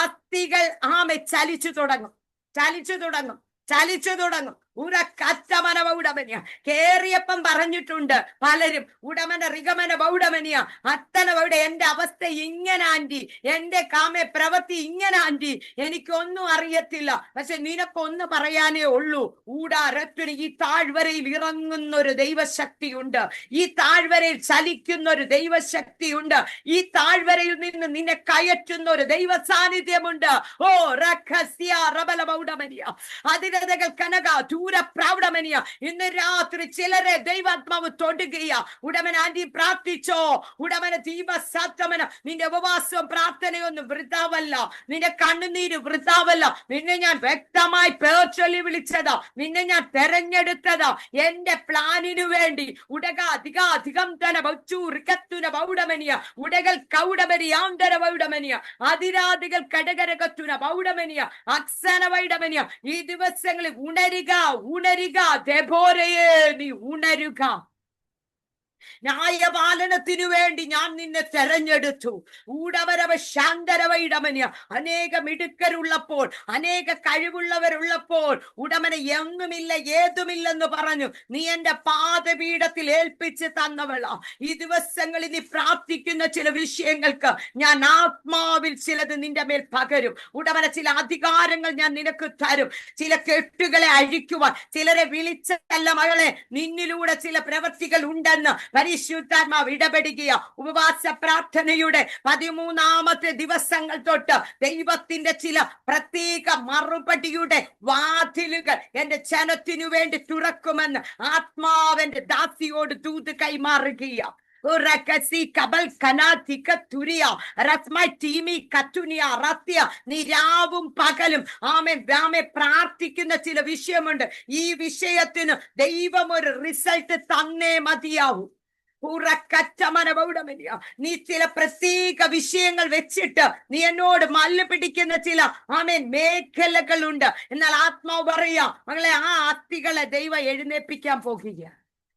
അസ്ഥികൾ ആമേ ചലിച്ചു തുടങ്ങും, ചലിച്ചു തുടങ്ങും, ചലിച്ചു തുടങ്ങും. ഉറക്കറ്റമന ബൗഡമനിയ കേറിയപ്പം പറഞ്ഞിട്ടുണ്ട് പലരും, ഉടമന റിഗമന ബൗഡമനിയ അത്തന ബൗഡ. എന്റെ അവസ്ഥ ഇങ്ങനെ ആന്റി, എന്റെ കാമെ പ്രവൃത്തി ഇങ്ങനെ ആന്റി, എനിക്കൊന്നും അറിയത്തില്ല. പക്ഷെ നിനക്കൊന്ന് പറയാനേ ഉള്ളൂ. ഊടാരത്തിന് ഈ താഴ്വരയിൽ ഇറങ്ങുന്ന ഒരു ദൈവശക്തിയുണ്ട്, ഈ താഴ്വരയിൽ ചലിക്കുന്ന ഒരു ദൈവശക്തിയുണ്ട്, ഈ താഴ്വരയിൽ നിന്ന് നിന്നെ കയറ്റുന്ന ഒരു ദൈവ സാന്നിധ്യമുണ്ട്. ഓ രഹസ്യ റബല ബൗഡമനിയ അതിരതകൾ കനക പ്രാവണമനിയ. ഇന്ന് രാത്രി ചിലരെ ദൈവാത്മാവ് തൊടുകയ. ഉടമൻ ആന്റി പ്രാർത്ഥിച്ചോ, ഉടമന ദീപസാത്തമന. നിന്റെ ഉപവാസവും പ്രാർത്ഥനയൊന്നും വൃഥാവല്ല, നിന്റെ കണ്ണുനീര് വൃഥാവല്ല. നിന്നെ ഞാൻ വ്യക്തമായി പേർ ചൊല്ലി വിളിച്ചതാ, നിന്നെ ഞാൻ തെരഞ്ഞെടുത്തതാ എന്റെ പ്ലാനിനു വേണ്ടി. ഉടക അധിക അധികം തന ബൗടമനിയ ഉടകൾ കൗടമനിയാന്തര ബൗഡമനിയ അതിരാദികൾ കടകരകത്തുന ബൗഡമനിയ അക്സന വൈഡമനിയ. ഈ ദിവസങ്ങളിൽ ഉണരുക, ഉണരുക ദെബോരയെ, നീ ഉണരുക. ന്യായപാലനത്തിനു വേണ്ടി ഞാൻ നിന്നെ തെരഞ്ഞെടുത്തു. ഊടവരവ ശാന്തരവയിടമനിയ. അനേക മിടുക്കരുള്ളപ്പോൾ, അനേക കഴിവുള്ളവരുള്ളപ്പോൾ ഉടമനെ എങ്ങുമില്ല ഏതുമില്ലെന്ന് പറഞ്ഞു നീ എന്റെ പാദപീഠത്തിൽ ഏൽപ്പിച്ച് തന്നവള. ഈ ദിവസങ്ങളിൽ നീ പ്രാർത്ഥിക്കുന്ന ചില വിഷയങ്ങൾക്ക് ഞാൻ ആത്മാവിൽ ചിലത് നിന്റെ മേൽ പകരും. ഉടമനെ ചില അധികാരങ്ങൾ ഞാൻ നിനക്ക് തരും. ചില കെട്ടുകളെ അഴിക്കുവാൻ ചിലരെ വിളിച്ചല്ല മകളെ, നിന്നിലൂടെ ചില പ്രവൃത്തികൾ ഉണ്ടെന്ന് പരിശുദ്ധാത്മാവ് ഇടപെടുകയ. ഉപവാസ പ്രാർത്ഥനയുടെ 13ാമത്തെ ദിവസങ്ങൾ തൊട്ട് ദൈവത്തിന്റെ ചില പ്രത്യേക മറുപടിയുടെ വാതിലുകൾ എന്റെ ജനത്തിനു വേണ്ടി തുറക്കുമെന്ന് ആത്മാവെന്റെ ദാസിയോട് ദൂത് കൈമാറുകയ. നീ രാവും പകലും പ്രാർത്ഥിക്കുന്ന ചില വിഷയമുണ്ട്. ഈ വിഷയത്തിന് ദൈവം ഒരു റിസൾട്ട് തന്നേ മതിയാവൂ. നീ ചില പ്രത്യേക വിഷയങ്ങൾ വെച്ചിട്ട് നീ എന്നോട് മല്ല് പിടിക്കുന്ന ചില മേഖലകളുണ്ട്. എന്നാൽ ആത്മാവ് പറയാ മകളെ, ആ അസ്ഥികളെ ദൈവം എഴുന്നേൽപ്പിക്കാൻ പോകുക.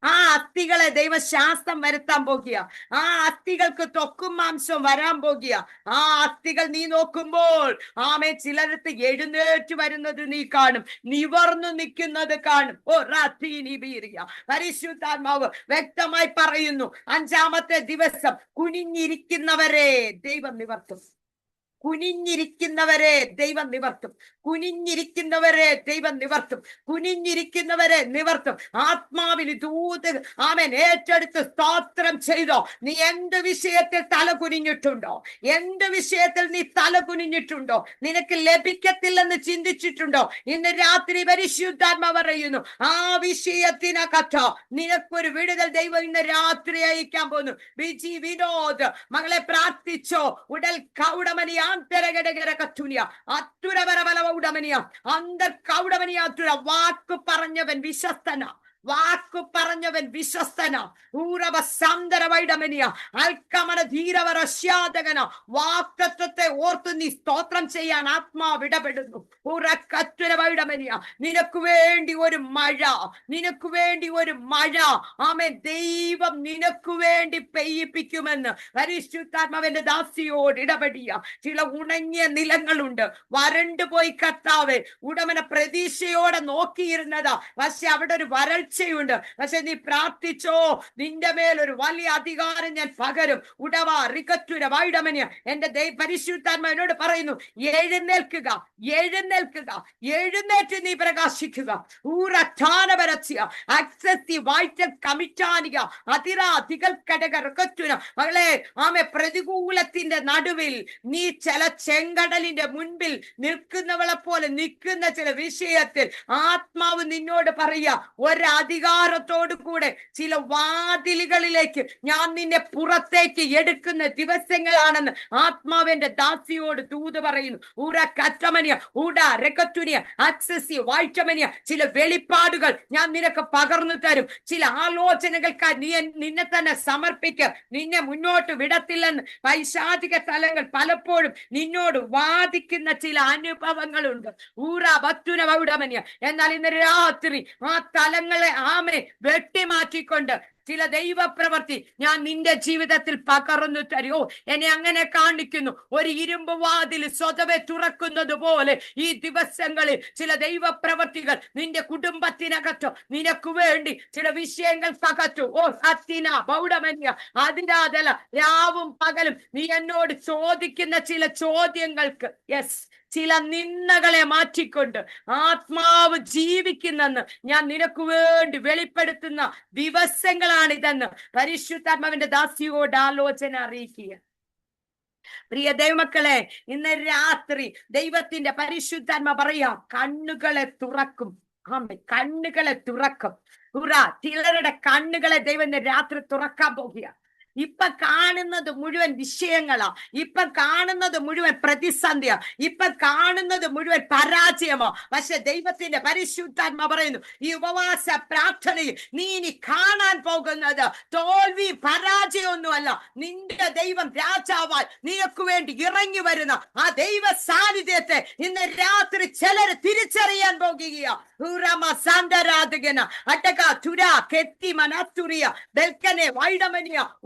ആ അസ്ഥികളെ ദൈവശാസ്ത്രം വരുത്താൻ പോകുക. ആ അസ്ഥികൾക്ക് ത്വക്കും മാംസവും വരാൻ പോകുക. ആ അസ്ഥികൾ നീ നോക്കുമ്പോൾ ചിലരത്ത് എഴുന്നേറ്റ് വരുന്നത് നീ കാണും, നിവർന്നു നിൽക്കുന്നത് കാണും. പരിശുദ്ധാത്മാവ് വ്യക്തമായി പറയുന്നു, 5ാമത്തെ ദിവസം കുനിഞ്ഞിരിക്കുന്നവരെ ദൈവം നിവർത്തും. കുനിഞ്ഞിരിക്കുന്നവരെ ദൈവം നിവർത്തും. കുനിഞ്ഞിരിക്കുന്നവരെ ദൈവം നിവർത്തും. കുനിഞ്ഞിരിക്കുന്നവരെ നിവർത്തും. ആത്മാവിൽ ദൂത് ഏറ്റെടുത്ത് സ്തോത്രം ചെയ്തോ. നീ എന്ത് വിഷയത്തിൽ തല കുനിഞ്ഞിട്ടുണ്ടോ? എന്ത് വിഷയത്തിൽ നീ തല കുനിഞ്ഞിട്ടുണ്ടോ? നിനക്ക് ലഭിക്കത്തില്ലെന്ന് ചിന്തിച്ചിട്ടുണ്ടോ? ഇന്ന് രാത്രി പരിശുദ്ധാത്മാ പറയുന്നു, ആ വിഷയത്തിനകത്ത് നിനക്കൊരു വിടുതൽ ദൈവം ഇന്ന് രാത്രി അയക്കാൻ പോകുന്നു. വിജി വിനോദ് മകളെ പ്രാർത്ഥിച്ചോ. ഉടൽ കൗടമനിയ വാക്ക് പറഞ്ഞവൻ വിശ്വസ്തന. വാക്കു പറഞ്ഞവൻ വിശ്വസ്തന. വാക്തത്വത്തെ ഓർത്ത് നീ സ്തോത്രം ചെയ്യാൻ ആത്മാവ് ഇടപെടുന്നു. നിനക്ക് വേണ്ടി ഒരു മഴ, നിനക്ക് വേണ്ടി ഒരു മഴ ദൈവം നിനക്ക് വേണ്ടി പെയ്യിപ്പിക്കുമെന്ന് പരിശുദ്ധാത്മാവിന്റെ ദാസിയോട് ഇടപെടിയ. ചില ഉണങ്ങിയ നിലങ്ങളുണ്ട്, വരണ്ടുപോയി കർത്താവേ. ഉടമനെ പ്രതീക്ഷയോടെ നോക്കിയിരുന്നതാ, പക്ഷെ അവിടെ ഒരു വരൾച്ച ണ്ട്. പക്ഷെ നീ പ്രാർത്ഥിച്ചോ, നിന്റെ മേൽ ഒരു വലിയ അധികാരം ഞാൻ പകരും. എന്റെ പരിശുദ്ധാത്മാ എന്നോട് പറയുന്നു, എഴുന്നേൽക്കുക, എഴുന്നേൽക്കുക, എഴുന്നേറ്റ് നീ പ്രകാശിക്കുക. പ്രതികൂലത്തിന്റെ നടുവിൽ നീ ചില ചെങ്കടലിന്റെ മുൻപിൽ നിൽക്കുന്നവളെ പോലെ നിൽക്കുന്ന ചില വിഷയത്തിൽ ആത്മാവ് നിന്നോട് പറയുക, അധികാരത്തോടു കൂടെ ചില വാതിലുകളിലേക്ക് ഞാൻ നിന്നെ പുറത്തേക്ക് എടുക്കുന്ന ദിവസങ്ങളാണെന്ന് ആത്മാവിന്റെ ദാസിയോട് ദൂത് പറയുന്നു. ചില വെളിപ്പാടുകൾ ഞാൻ നിനക്ക് പകർന്നു തരും. ചില ആലോചനകൾക്കായി നീ നിന്നെ തന്നെ സമർപ്പിക്കുക. നിന്നെ മുന്നോട്ട് വിടത്തില്ലെന്ന് പൈശാചിക തലങ്ങൾ പലപ്പോഴും നിന്നോട് വാദിക്കുന്ന ചില അനുഭവങ്ങളുണ്ട്. എന്നാൽ ഇന്ന് രാത്രി ആ തലങ്ങളെ വെട്ടിമാറ്റിക്കൊണ്ട് ചില ദൈവപ്രവൃത്തി ഞാൻ നിന്റെ ജീവിതത്തിൽ പകർന്നു തരുമോ? എന്നെ അങ്ങനെ കാണിക്കുന്നു. ഒരു ഇരുമ്പ് വാതിൽ സ്വതവേ തുറക്കുന്നത് പോലെ ഈ ദിവസങ്ങളിൽ ചില ദൈവപ്രവൃത്തികൾ നിന്റെ കുടുംബത്തിനകത്തോ നിനക്ക് വേണ്ടി ചില വിഷയങ്ങൾക്കകത്തു അതിനാതല രാവും പകലും നീ എന്നോട് ചോദിക്കുന്ന ചില ചോദ്യങ്ങൾക്ക് ചില നിന്ദകളെ മാറ്റിക്കൊണ്ട് ആത്മാവ് ജീവിക്കുന്നെന്ന് ഞാൻ നിനക്ക് വേണ്ടി വെളിപ്പെടുത്തുന്ന ദിവസങ്ങളാണിതെന്ന് പരിശുദ്ധാത്മാവിന്റെ ദാസിയോട് ആലോചന അറിയിക്കുക. പ്രിയ ദൈവമക്കളെ, ഇന്ന് രാത്രി ദൈവത്തിന്റെ പരിശുദ്ധാത്മ പറയാ, കണ്ണുകളെ തുറക്കും. കണ്ണുകളെ തുറക്കും. ചിലരുടെ കണ്ണുകളെ ദൈവം രാത്രി തുറക്കാൻ പോകുക. ഇപ്പൊ കാണുന്നത് മുഴുവൻ വിഷയങ്ങളാ, ഇപ്പൊ കാണുന്നത് മുഴുവൻ പ്രതിസന്ധിയാ, ഇപ്പൊ കാണുന്നത് മുഴുവൻ പരാജയമോ. പക്ഷെ ദൈവത്തിന്റെ പരിശുദ്ധാത്മ പറയുന്നു, ഈ ഉപവാസ പ്രാർത്ഥനയിൽ നീ ഇനി കാണാൻ പോകുന്നത് തോൽവി പരാജയമൊന്നുമല്ല. നിന്റെ ദൈവം രാജാവായി നിനക്ക് വേണ്ടി ഇറങ്ങി വരുന്ന ആ ദൈവ സാന്നിധ്യത്തെ ഇന്ന് രാത്രി ചിലർ തിരിച്ചറിയാൻ പോകുകയാ.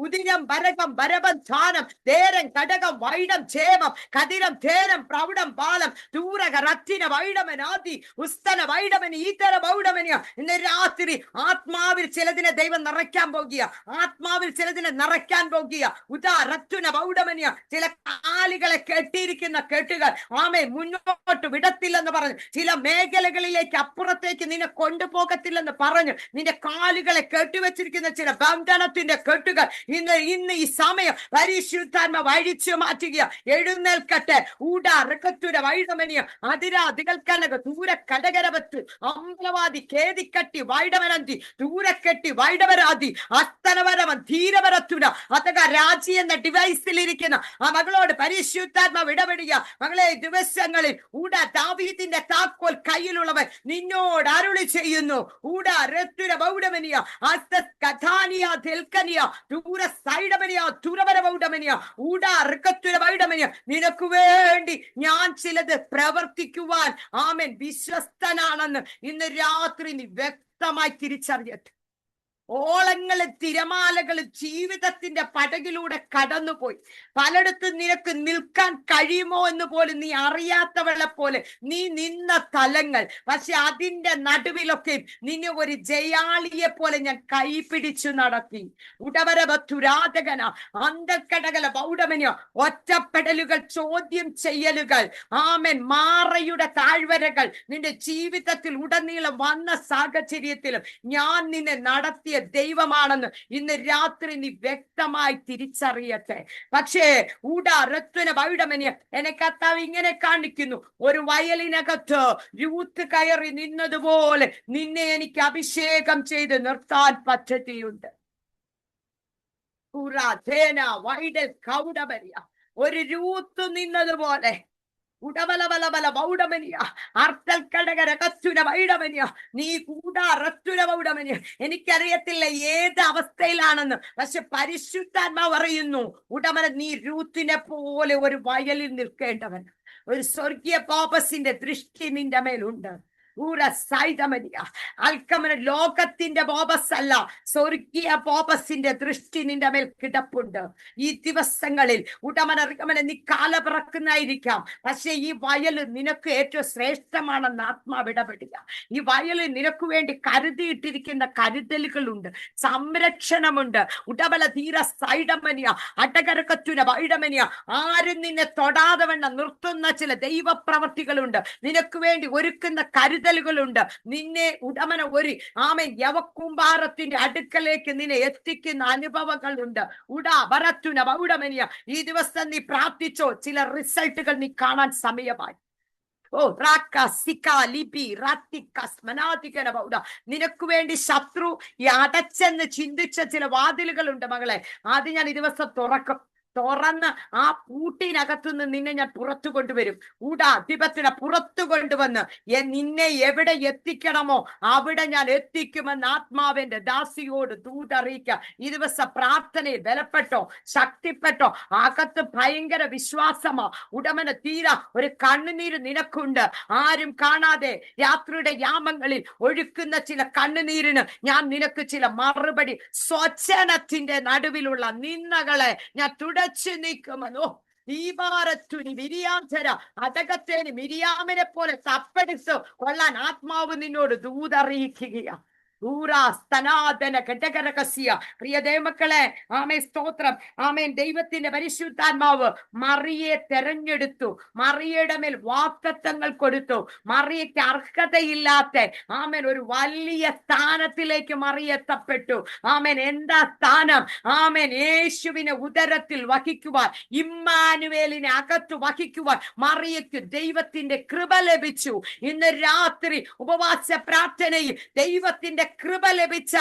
ഉദിരം ഭരകം ഭരവം ധാനം ധേരം കടകം വൈഡം ക്ഷേമം കതിരം ധേരം പ്രൗഢം പാലം ദൂരക രത്തിന വൈഡമനാദി ഉസ്തന വൈഡമനി ഈതര വൗഡമനിയ. ഇന്ന് രാത്രി ആത്മാവിൽ ചിലതിനെ ദൈവം നിറയ്ക്കാൻ പോകുക, ആത്മാവിൽ ചിലതിനെ നിറയ്ക്കാൻ പോകുക. ഉദാ രത്തുന വൗഡമനിയ. ചില കാലുകളെ കെട്ടിയിരിക്കുന്ന കെട്ടുകൾ ആമേ മുന്നോട്ട് വിടത്തില്ലെന്ന് പറഞ്ഞു, ചില മേഖലകളിലേക്ക് അപ്പുറത്തേക്ക് നിന്നെ കൊണ്ടുപോകത്തില്ലെന്ന് പറഞ്ഞു, നിന്റെ കാലുകളെ കെട്ടിവെച്ചിരിക്കുന്ന ചില ബന്ധനത്തിന്റെ കെട്ടുകൾ ഇന്ന് ഈ സമയം പരിശുദ്ധാത്മ വഴിച്ചു മാറ്റുക. എഴുന്നേൽക്കട്ടെ. ഊടാ റക്കത്തുര വൈഡമനിയ അതിരാ ദികൽക്കനക ദൂര കടകരവത്ത് അമ്പലവാദി കേതിക്കട്ടി വൈഡമനന്തി ദൂരക്കെട്ടി വൈഡവരാതി അസ്തനവരവൻ ധീരവരത്തുന. അതക രാജി എന്ന ഡിവൈസിൽ ഇരിക്കുന്ന ആ മകളോട് പരിശുദ്ധാത്മ ഇടപെടുക. മകളെ, ദിവസങ്ങളിൽ ഊടാ ദാവീദിന്റെ താക്കോൽ കയ്യിലുള്ളവൻ നിന്നോട് അരുളി ചെയ്യുന്നു. ഊടാ രത്തുര ബൗഡമനിയ കഥാനിയ തെൽക്കനിയ ദൂര സൈഡമനിയ തുരവര ബൗഡമനിയ ഊടാ ഋക്കത്തുര ബൗഡമനിയ. നിനക്ക് വേണ്ടി ഞാൻ ചിലത് പ്രവർത്തിക്കുവാൻ ആമേൻ വിശ്വസ്തനാണെന്ന് ഇന്ന് രാത്രി നീ വ്യക്തമായി തിരിച്ചറിയട്ടെ. ഓളങ്ങളും തിരമാലകളും ജീവിതത്തിന്റെ പടകിലൂടെ കടന്നുപോയി. പലയിടത്തും നിനക്ക് നിൽക്കാൻ കഴിയുമോ എന്ന് പോലും നീ അറിയാത്തവളെ പോലെ നീ നിന്ന തലങ്ങൾ. പക്ഷെ അതിന്റെ നടുവിലൊക്കെ നിന്നെ ഒരു ജയാളിയെ പോലെ ഞാൻ കൈപിടിച്ചു നടത്തി. ഉടവരവത്തുരാതകന അന്തക്കടകല ബൗഡമനിയോ ഒറ്റപ്പെടലുകൾ, ചോദ്യം ചെയ്യലുകൾ, ആമൻ മാറയുടെ താഴ്വരകൾ നിന്റെ ജീവിതത്തിൽ ഉടനീളം വന്ന സാഹചര്യത്തിലും ഞാൻ നിന്നെ നടത്തിയ ദൈവമാണെന്ന് ഇന്ന് രാത്രി നീ വ്യക്തമായി തിരിച്ചറിയട്ടെ. പക്ഷേ ഊടാ രത്വന വൈഡമനിയ എന്നെ കർത്താവ് ഇങ്ങനെ കാണിക്കുന്നു. ഒരു വയലിനകത്ത് രൂത്ത് കയറി നിന്നതുപോലെ നിന്നെ എനിക്ക് അഭിഷേകം ചെയ്ത് നിർത്താൻ പദ്ധതിയുണ്ട്. ഒരു രൂത്ത് നിന്നതുപോലെ ഉടവലവലവല ബൗഡമനിയ അർത്തൽ കടകര കത്തുന വൈഡമനിയ നീ കൂടാ റത്തുന ബൗഡമനിയ. എനിക്കറിയത്തില്ല ഏത് അവസ്ഥയിലാണെന്ന്, പക്ഷെ പരിശുദ്ധാത്മാവ് പറയുന്നു ഉടമന നീ രൂത്തിനെ പോലെ ഒരു വയലിൽ നിൽക്കേണ്ടവൻ. ഒരു സ്വർഗീയ പോപ്പസിന്റെ ദൃഷ്ടി നിന്റെ മേലുണ്ട്. ലോകത്തിന്റെ പോപ്പസ് അല്ല, സ്വർഗീയ പോപ്പസിന്റെ ദൃഷ്ടി നിന്റെ മേൽ കിടപ്പുണ്ട്. ഈ ദിവസങ്ങളിൽ ഉടമന നീ കാല പിറക്കുന്നായിരിക്കാം, പക്ഷെ ഈ വയൽ നിനക്ക് ഏറ്റവും ശ്രേഷ്ഠമാണെന്ന് ആത്മാവ് ഇടപെടുക. ഈ വയലിൽ നിനക്ക് വേണ്ടി കരുതിയിട്ടിരിക്കുന്ന കരുതലുകളുണ്ട്, സംരക്ഷണമുണ്ട്. ഉടമല ധീര സൈഡമനിയ അടകരക്കത്തുന വൈഡമനിയ. ആരും നിന്നെ തൊടാതെ വണ്ണം നിർത്തുന്ന ചില ദൈവപ്രവർത്തികളുണ്ട്. നിനക്ക് വേണ്ടി ഒരുക്കുന്ന കരുതലുകളുണ്ട്. നിന്നെ ഉടമന ഒരു യവക്കുംഭാരത്തിന്റെ അടുക്കലേക്ക് നിന്നെ എത്തിക്കുന്ന അനുഭവങ്ങളുണ്ട്. വരത്തുന ബൗഡമനിയ. ഈ ദിവസം നീ പ്രാർത്ഥിച്ചോ, ചില റിസൾട്ടുകൾ നീ കാണാൻ സമയമായി. നിനക്ക് വേണ്ടി ശത്രു അടച്ചെന്ന് ചിന്തിച്ച ചില വാതിലുകളുണ്ട് മകളെ. അത് ഞാൻ ഈ ദിവസം തുറന്ന് ആ കൂട്ടിനകത്തുനിന്ന് നിന്നെ ഞാൻ പുറത്തു കൊണ്ടുവരും. അധിപത്തിനെ പുറത്തു കൊണ്ടുവന്ന് നിന്നെ എവിടെ എത്തിക്കണമോ അവിടെ ഞാൻ എത്തിക്കുമെന്ന് ആത്മാവിന്റെ ദാസിയോട് ദൂതറിയിക്ക. ഈ ദിവസം പ്രാർത്ഥനയിൽ ബലപ്പെട്ടോ, ശക്തിപ്പെട്ടോ. അകത്ത് ഭയങ്കര വിശ്വാസമോ. ഉടമന തീര ഒരു കണ്ണുനീര് നിനക്കുണ്ട്. ആരും കാണാതെ രാത്രിയുടെ യാമങ്ങളിൽ ഒഴുക്കുന്ന ചില കണ്ണുനീരിന് ഞാൻ നിനക്ക് ചില മറുപടി, സ്വച്ഛനത്തിന്റെ നടുവിലുള്ള നിന്ദകളെ ഞാൻ തുടച്ചു നീക്കുമെന്നോ. ദീപാരത്തുനി മിരിയാംധര അതകത്തേന് മിരിയാമിനെ പോലെ തപ്പെടുത്തു കൊള്ളാൻ ആത്മാവ് നിന്നോട് ദൂതറിയിക്കുകയാ. പ്രിയ ദൈവമക്കളെ, ആമേ സ്തോത്രം, ആമേൻ. ദൈവത്തിന്റെ പരിശുദ്ധാത്മാവ് മറിയെ തെരഞ്ഞെടുത്തു, മറിയയുടെ മേൽ വാഗ്ദത്തങ്ങൾ കൊടുത്തു. മറിയയ്ക്ക് അർഹതയില്ലാത്ത ആമേൻ ഒരു വലിയ സ്ഥാനത്തിലേക്ക് മറിയെത്തപ്പെട്ടു. ആമേൻ. എന്താ സ്ഥാനം? ആമേൻ. യേശുവിനെ ഉദരത്തിൽ വഹിക്കുവാൻ, ഇമ്മാനുവേലിനെ അകത്തു വഹിക്കുവാൻ മറിയയ്ക്ക് ദൈവത്തിന്റെ കൃപ ലഭിച്ചു. ഇന്ന് രാത്രി ഉപവാസ പ്രാർത്ഥനയിൽ ദൈവത്തിന്റെ കൃപ ലഭിച്ച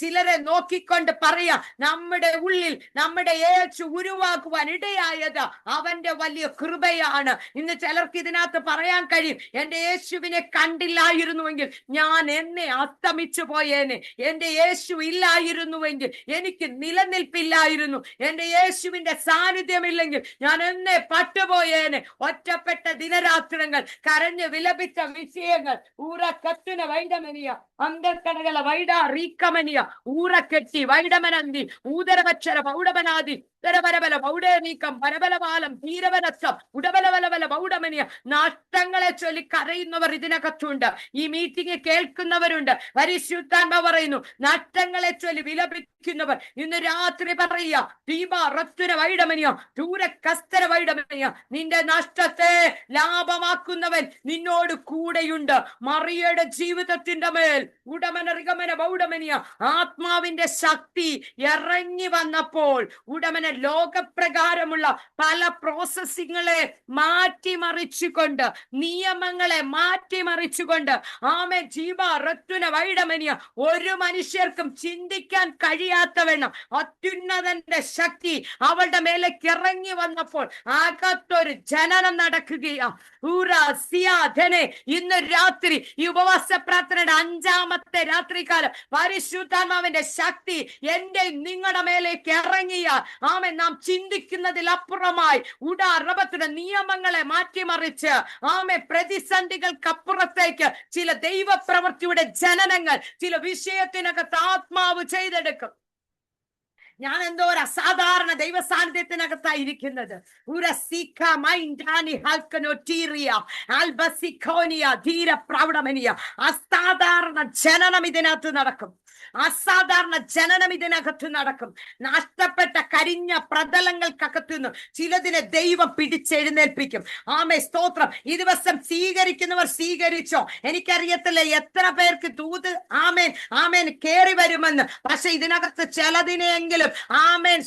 ചിലരെ നോക്കിക്കൊണ്ട് പറയാ, നമ്മുടെ ഉള്ളിൽ നമ്മുടെ യേശു ഉരുവാക്കുവാൻ ഇടയായത് അവന്റെ വലിയ കൃപയാണ്. ഇന്ന് ചിലർക്ക് ഇതിനകത്ത് പറയാൻ കഴിയും, എന്റെ യേശുവിനെ കണ്ടില്ലായിരുന്നുവെങ്കിൽ ഞാൻ എന്നെ അസ്തമിച്ചു പോയേനെ, എന്റെ യേശു ഇല്ലായിരുന്നുവെങ്കിൽ എനിക്ക് നിലനിൽപ്പില്ലായിരുന്നു, എന്റെ യേശുവിന്റെ സാന്നിധ്യമില്ലെങ്കിൽ ഞാൻ എന്നെ പട്ടുപോയേനെ. ഒറ്റപ്പെട്ട ദിനരാത്രങ്ങൾ, കരഞ്ഞ് വിലപിച്ച വിഷയങ്ങൾ, ഊറക്കത്തുന വൈഡമനിയ അന്തർക്കടകല വൈഡ റീക്കമനിയ ഊറക്കെട്ടി വൈഡമനന്തി ഊദരവക്ഷര പൗഡമനാദി ഉത്തരപരബല പൗഡേ നീക്കം പരബലപാലം തീരവനത്വം ഉടബലബലബല പൗഡമനിയ. നഷ്ടങ്ങളെ ചൊല്ലി കരയുന്നവർ ഇതിനകത്തുണ്ട്, ഈ മീറ്റിംഗ് കേൾക്കുന്നവരുണ്ട്. പരിശുദ്ധാത്മാവ് പറയുന്നു, നഷ്ടങ്ങളെ ചൊല്ലി വിലപിക്കുന്നവർ ഇന്ന് രാത്രി പറയുക, ദീപ റത്തുന വൈഡമനിയ ദൂര കസ്തര വൈഡമനിയ, നിന്റെ നഷ്ടത്തെ ലാഭമാക്കുന്നവൻ നിന്നോട് കൂടെയുണ്ട്. മറിയയുടെ ജീവിതത്തിന്റെ മേൽ ഉടമന ബൗഡമനിയ ആത്മാവിന്റെ ശക്തി ഇറങ്ങി വന്നപ്പോൾ ഉടമന ലോകപ്രകാരമുള്ള പല പ്രോസസ്സിങ്ങളെ മാറ്റിമറിച്ചുകൊണ്ട്, നിയമങ്ങളെ മാറ്റിമറിച്ചുകൊണ്ട് ജീവ റത്തുന വൈഡമനിയ ഒരു മനുഷ്യർക്കും ചിന്തിക്കാൻ കഴിയാത്തവണ്ണം അത്യുന്നതന്റെ ശക്തി അവളുടെ മേലേക്ക് ഇറങ്ങി വന്നപ്പോൾ അകത്തൊരു ജനനം നടക്കുകയാ. ഇന്ന് രാത്രി ഈ ഉപവാസ പ്രാർത്ഥനയുടെ 5ാമത്തെ രാത്രികാലം പരിശുദ്ധാത്മാവിന്റെ ശക്തി എന്റെ നിങ്ങളുടെ മേലേക്ക് ഇറങ്ങിയ നാം ചിന്തിക്കുന്നതിൽ അപ്പുറമായി ഉടാറബത്തിന്റെ നിയമങ്ങളെ മാറ്റിമറിച്ച് പ്രതിസന്ധികൾക്കപ്പുറത്തേക്ക് ചില ദൈവപ്രവൃത്തിയുടെ ജനനങ്ങൾ ചില വിഷയത്തിനകത്ത് ആത്മാവ് ചെയ്തെടുക്കും. ഞാൻ എന്തോ ഒരു അസാധാരണ ദൈവ സാന്നിധ്യത്തിനകത്തായിരിക്കുന്നത്. അസാധാരണ ജനനം ഇതിനകത്ത് നടക്കും, അസാധാരണ ജനനം ഇതിനകത്ത് നടക്കും. നഷ്ടപ്പെട്ട കരിഞ്ഞ പ്രതലങ്ങൾക്കകത്തുനിന്ന് ചിലതിനെ ദൈവം പിടിച്ചെഴുന്നേൽപ്പിക്കും. സ്തോത്രം. ഈ ദിവസം സ്വീകരിക്കുന്നവർ സ്വീകരിച്ചോ? എനിക്കറിയത്തില്ല എത്ര പേർക്ക് ദൂത് കേറി വരുമെന്ന്. പക്ഷെ ഇതിനകത്ത് ചിലതിനെങ്കിലും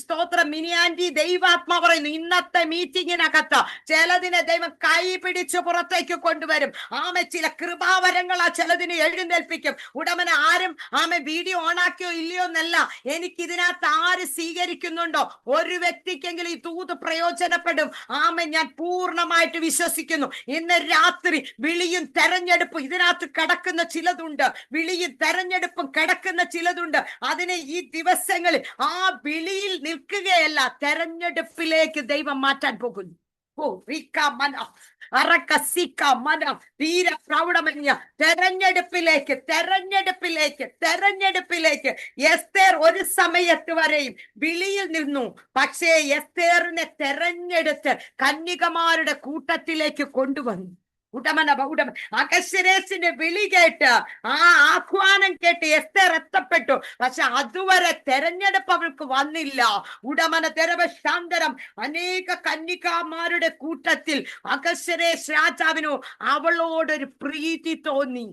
സ്തോത്രം. മിനിയാൻറ്റി ദൈവാത്മാ പറയുന്നു, ഇന്നത്തെ മീറ്റിങ്ങിനകത്ത് ചിലതിനെ ദൈവം കൈ പിടിച്ച് പുറത്തേക്ക് കൊണ്ടുവരും. ചില കൃപാവരങ്ങളാ ചിലതിനെ എഴുന്നേൽപ്പിക്കും. ഉടമന ആരും വീഡിയോ ഓണാക്കിയോ ഇല്ലയോ എന്നല്ല, എനിക്ക് ഇതിനകത്ത് ആര് സ്വീകരിക്കുന്നുണ്ടോ ഒരു വ്യക്തിക്കെങ്കിലും ഈ ദൂത് പ്രയോജനപ്പെടും. ഞാൻ പൂർണ്ണമായിട്ട് വിശ്വസിക്കുന്നു. ഇന്ന് രാത്രി വിളിയും തെരഞ്ഞെടുപ്പും ഇതിനകത്ത് കിടക്കുന്ന ചിലതുണ്ട്, വിളിയും തെരഞ്ഞെടുപ്പും കിടക്കുന്ന ചിലതുണ്ട്. അതിനെ ഈ ദിവസങ്ങളിൽ ആ വിളിയിൽ നിൽക്കുകയല്ല, തെരഞ്ഞെടുപ്പിലേക്ക് ദൈവം മാറ്റാൻ പോകുന്നു. തെരഞ്ഞെടുപ്പിലേക്ക് എസ്തേർ ഒരു സമയത്ത് വരെയും വിളിയിൽ നിന്നു. പക്ഷേ എസ്തേറിനെ തെരഞ്ഞെടുത്ത് കന്യകമാരുടെ കൂട്ടത്തിലേക്ക് കൊണ്ടുവന്നു. അഹശ്വേരോശിന്റെ വിളി കേട്ട് ആഹ്വാനം കേട്ട് എസ്തേർ എത്തപ്പെട്ടു. പക്ഷെ അതുവരെ തെരഞ്ഞെടുപ്പ് അവൾക്ക് വന്നില്ല. തെരവശാന്തരം അനേക കന്യകമാരുടെ കൂട്ടത്തിൽ അഹശ്വേരോശ് രാജാവിനു അവളോടൊരു പ്രീതി തോന്നി.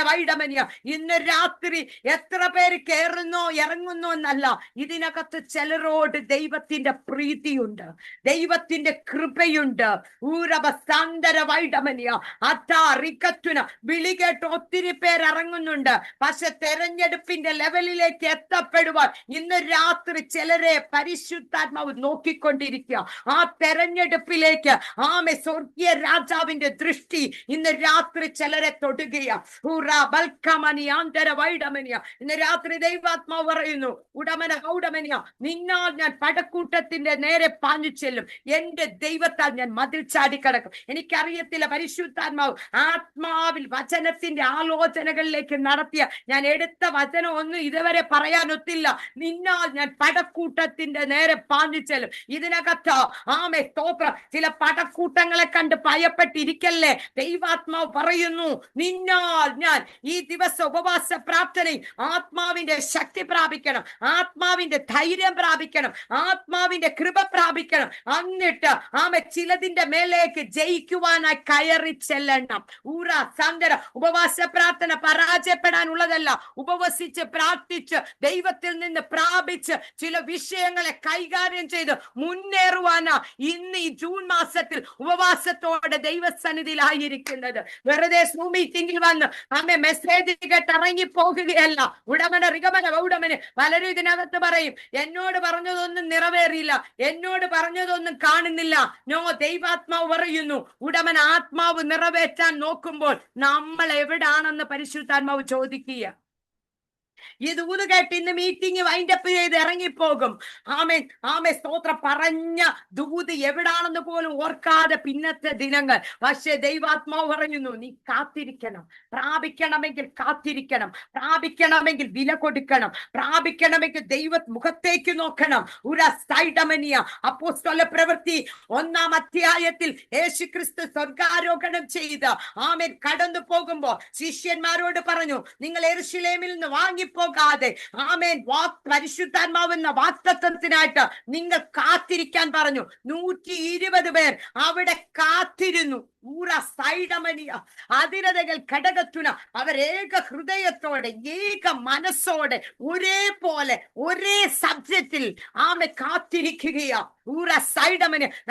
വൈഡമനിയ. ഇന്ന് രാത്രി എത്ര പേര് കേറുന്നോ ഇറങ്ങുന്നോ എന്നല്ല, ഇതിനകത്ത് ചിലരോട് ദൈവത്തിന്റെ പ്രീതിയുണ്ട്, ദൈവത്തിന്റെ കൃപയുണ്ട്. വിളി കേട്ട് ഒത്തിരി പേർ ഇറങ്ങുന്നുണ്ട്. പക്ഷെ തെരഞ്ഞെടുപ്പിന്റെ ലെവലിലേക്ക് എത്തപ്പെടുവാൻ ഇന്ന് രാത്രി ചിലരെ പരിശുദ്ധാത്മാവ് നോക്കിക്കൊണ്ടിരിക്കുക. ആ തെരഞ്ഞെടുപ്പിലേക്ക് സ്വർഗീയ രാജാവിന്റെ ദൃഷ്ടി ഇന്ന് രാത്രി ചിലരെ തൊടുകയാണ്. ഇന്ന് രാത്രി ദൈവാത്മാവ് പറയുന്നു, നിന്നാൽ ഞാൻ പടക്കൂട്ടത്തിന്റെ നേരെ പാഞ്ഞു ചെല്ലും, എന്റെ ദൈവത്താൽ ഞാൻ മതിൽ ചാടിക്കടക്കും. എനിക്കറിയത്തില്ല, പരിശുദ്ധാത്മാവ് ആത്മാവിൽ വചനത്തിന്റെ ആലോചനകളിലേക്ക് നടത്തിയ ഞാൻ എടുത്ത വചനം ഒന്നും ഇതുവരെ പറയാനൊത്തില്ല. നിന്നാൽ ഞാൻ പടക്കൂട്ടത്തിന്റെ നേരെ പാഞ്ഞു ചെല്ലും. ഇതിനകത്ത് സ്തോത്രം. ചില പടക്കൂട്ടങ്ങളെ കണ്ട് ഭയപ്പെട്ടിരിക്കല്ലേ. ദൈവാത്മാവ് പറയുന്നു, നിന്നാൽ ഞാൻ ഈ ദിവസം ഉപവാസ പ്രാർത്ഥനയും ആത്മാവിന്റെ ശക്തി പ്രാപിക്കണം, ആത്മാവിന്റെ ധൈര്യം പ്രാപിക്കണം, ആത്മാവിന്റെ കൃപ പ്രാപിക്കണം. എന്നിട്ട് ചിലതിന്റെ മേലേക്ക് ജയിക്കുവാനായി ധൈര്യമായി കയറി ചെല്ലണം. സങ്കര ഉപവാസ പ്രാർത്ഥന പരാജയപ്പെടാനുള്ളതല്ല. ഉപവസിച്ച് പ്രാർത്ഥിച്ച് ദൈവത്തിൽ നിന്ന് പ്രാപിച്ച് ചില വിഷയങ്ങളെ കൈകാര്യം ചെയ്ത് മുന്നേറുവാനാ ഇന്ന് ഈ ജൂൺ മാസത്തിൽ ഉപവാസത്തോടെ ദൈവസന്നിധിയിലായിരിക്കുന്നത്. വെറുതെ സൂം മീറ്റിംഗിൽ വന്ന് അമ്മ മെസ്സേജ് കേട്ട് ഇറങ്ങി പോകുകയല്ല. ഉടമന റിഗമന ഉടമന് പലരും ഇതിനകത്ത് പറയും, എന്നോട് പറഞ്ഞതൊന്നും നിറവേറിയില്ല, എന്നോട് പറഞ്ഞതൊന്നും കാണുന്നില്ല. നോ, ദൈവാത്മാവ് പറയുന്നു, ഉടമന ആത്മാവ് നിറവേറ്റാൻ നോക്കുമ്പോൾ നമ്മൾ എവിടാണെന്ന് പരിശുദ്ധാത്മാവ് ചോദിക്കുക. ഈ ദൂത് കേട്ട് ഇന്ന് മീറ്റിംഗ് വൈൻഡപ്പ് ചെയ്ത് ഇറങ്ങിപ്പോകും. ആമേൻ ആമേ സ്തോത്രം. പറഞ്ഞ ദൂത് എവിടാണെന്ന് പോലും ഓർക്കാതെ പിന്നത്തെ ദിനങ്ങൾ. പക്ഷെ ദൈവാത്മാവ് പറയുന്നു, നീ കാത്തിരിക്കണം. പ്രാപിക്കണമെങ്കിൽ കാത്തിരിക്കണം, പ്രാപിക്കണമെങ്കിൽ വില കൊടുക്കണം, പ്രാപിക്കണമെങ്കിൽ ദൈവ മുഖത്തേക്ക് നോക്കണം. അപ്പോസ്തല പ്രവൃത്തി 1-ാം അധ്യായത്തിൽ യേശുക്രിസ്തു സ്വർഗാരോഹണം ചെയ്ത് ആമേൻ കടന്നു പോകുമ്പോ ശിഷ്യന്മാരോട് പറഞ്ഞു, നിങ്ങൾ യെരൂശലേമിൽ നിന്ന് വാങ്ങിപ്പോകാതെ ആമേൻ പരിശുദ്ധാത്മാവെന്ന വാഗ്ദത്തത്തിനായിട്ട് നിങ്ങൾ കാത്തിരിക്കാൻ പറഞ്ഞു. 120 പേർ അവിടെ കാത്തിരുന്നു. അതിരതകൾ ഘടകത്തുന അവർ ഏക ഹൃദയത്തോടെ ഏക മനസ്സോടെ ഒരേപോലെ ഒരേ സബ്ജക്റ്റിൽ ആമെ കാത്തിരിക്കുകയാ.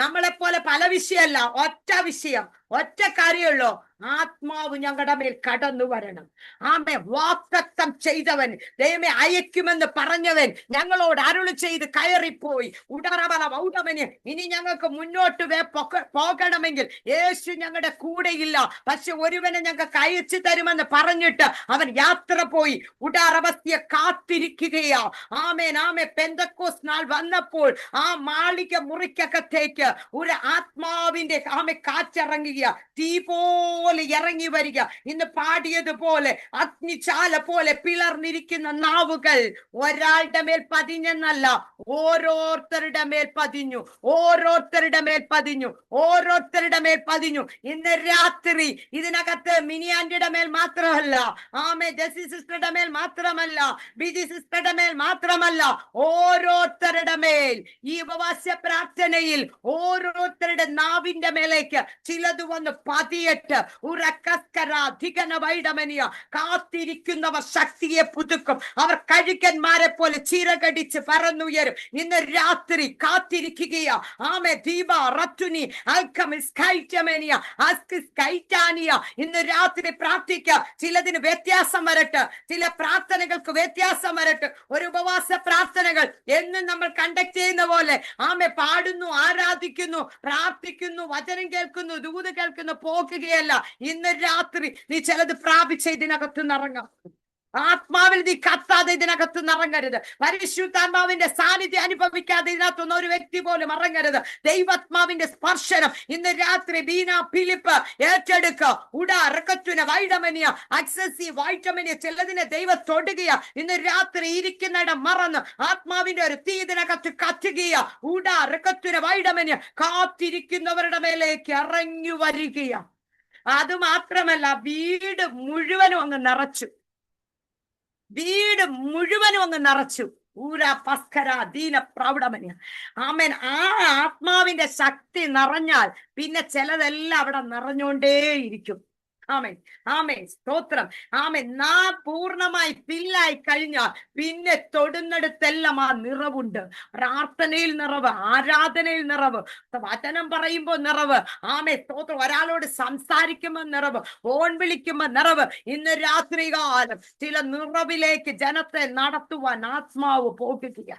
നമ്മളെ പോലെ പല വിഷയമല്ല, ഒറ്റ വിഷയം, ഒറ്റ കാര്യമുള്ളൂ. ആത്മാവ് ഞങ്ങളുടെ മേൽ കടന്നു വരണം. ആമേ വാഗ്ദത്തം ചെയ്തവൻ, ദൈവമേ അയക്കുമെന്ന് പറഞ്ഞവൻ ഞങ്ങളോട് അരുളി ചെയ്ത് കയറിപ്പോയി. ഉടമന് ഇനി ഞങ്ങൾക്ക് മുന്നോട്ട് പോകണമെങ്കിൽ യേശു ഞങ്ങളുടെ കൂടെയില്ല, പക്ഷെ ഒരുവനെ ഞങ്ങൾക്ക് അയച്ചു തരുമെന്ന് പറഞ്ഞിട്ട് അവൻ യാത്ര പോയി. ഉടാറവസ്ഥയെ കാത്തിരിക്കുകയാ. ആമേൻ ആമേ. പെന്തക്കോസ് നാൾ വന്നപ്പോൾ ആ മാളിക മുറിക്കകത്തേക്ക് ഒരു ആത്മാവിന്റെ ആമെ കാറ്റിറങ്ങുക, തീ പോലെ ഇറങ്ങി വരിക. ഇന്ന് പാടിയതുപോലെ അഗ്നിചാല പോലെ പിളർന്നിരിക്കുന്ന നാവുകൾ ഒരാളുടെ മേൽ പതിഞ്ഞെന്നല്ല, ഓരോരുത്തരുടെ മേൽ പതിഞ്ഞു, ഓരോരുത്തരുടെ മേൽ പതിഞ്ഞു, ഓരോരുത്തരുടെ മേൽ പതിഞ്ഞു. ഇന്ന് രാത്രി ഇതിനകത്ത് മിനിയാന്റിയുടെ മേൽ മാത്രമല്ല, ആമേ ജെസി സിസ്റ്ററുടെ മേൽ മാത്രമല്ല, ബിജി സിസ്റ്ററുടെ മേൽ മാത്രമല്ല, ഓരോരുത്തരുടെ മേൽ ഈ ഉപവാസ പ്രാർത്ഥനയിൽ ഓരോരുത്തരുടെ നാവിന്റെ മേലേക്ക് ചിലത് വന്ന് പതിയിട്ട് കാത്തിരിക്കുന്നവർ ശക്തിയെ പുതുക്കും. അവർ കഴുകന്മാരെ പോലെ ചിറകടിച്ച് പറന്നുയരും. ഇന്ന് രാത്രി കാത്തിരിക്കുകയാ. ആമേ ദീപ റത്തുനി ഇന്ന് രാത്രി പ്രാർത്ഥിക്കുക. ചിലതിന് വ്യത്യാസം വരട്ടെ, ചില പ്രാർത്ഥനകൾക്ക് വ്യത്യാസം വരട്ടെ. ഒരു ഉപവാസ പ്രാർത്ഥനകൾ എന്നും നമ്മൾ കണ്ടക്ട് ചെയ്യുന്ന പോലെ ആമേ പാടുന്നു, ആരാധിക്കുന്നു, പ്രാർത്ഥിക്കുന്നു, വചനം കേൾക്കുന്നു, ദൂത് കേൾക്കുന്നു, പോകുകയല്ല. ഇന്ന് രാത്രി നീ ചിലത് പ്രാപിച്ച ഇതിനകത്ത് നിറങ്ങാം. ആത്മാവിൽ നീ കത്താതെ ഇതിനകത്ത് നിറങ്ങരുത്. പരിശുദ്ധാത്മാവിന്റെ സാന്നിധ്യം അനുഭവിക്കാതെ ഇതിനകത്തൊന്നും ഒരു വ്യക്തി പോലും ഇറങ്ങരുത്. ദൈവാത്മാവിന്റെ സ്പർശനം ഇന്ന് രാത്രി ബീന ഫിലിപ്പ് ഏറ്റെടുക്കുക. ഉടറക്കറ്റുന വൈഡമനിയ അക്സസി വൈറ്റമിനിയ ചിലതിനെ ദൈവം തൊടുകയ. ഇന്ന് രാത്രി ഇരിക്കുന്നിടം മറന്ന് ആത്മാവിന്റെ ഒരു തീ ഇതിനകത്ത് കത്തുകയ. ഉടറക്കറ്റുന വൈഡമനിയ കാത്തിരിക്കുന്നവരുടെ മേലേക്ക് ഇറങ്ങി വരികയ. അത് മാത്രമല്ല, വീട് മുഴുവനും അങ്ങ് നിറച്ചു, വീട് മുഴുവനും അങ്ങ് നിറച്ചു. ആമേൻ. ആ ആത്മാവിന്റെ ശക്തി നിറഞ്ഞാൽ പിന്നെ ചിലതെല്ലാം അവിടെ നിറഞ്ഞോണ്ടേയിരിക്കും. ആമേൻ ആമേൻ സ്തോത്രം. ആമേൻ. നാം പൂർണ്ണമായി ഫില്ലായി കഴിഞ്ഞാൽ പിന്നെ തൊടുന്നിടത്തെല്ലാം ആ നിറവുണ്ട്. പ്രാർത്ഥനയിൽ നിറവ്, ആരാധനയിൽ നിറവ്, വചനം പറയുമ്പോ നിറവ്. ആമേൻ സ്തോത്രം. ഒരാളോട് സംസാരിക്കുമ്പോ നിറവ്, ഫോൺ വിളിക്കുമ്പോ നിറവ്. ഇന്ന് രാത്രികാലം ചില നിറവിലേക്ക് ജനത്തെ നടത്തുവാൻ ആത്മാവ് പോകുക.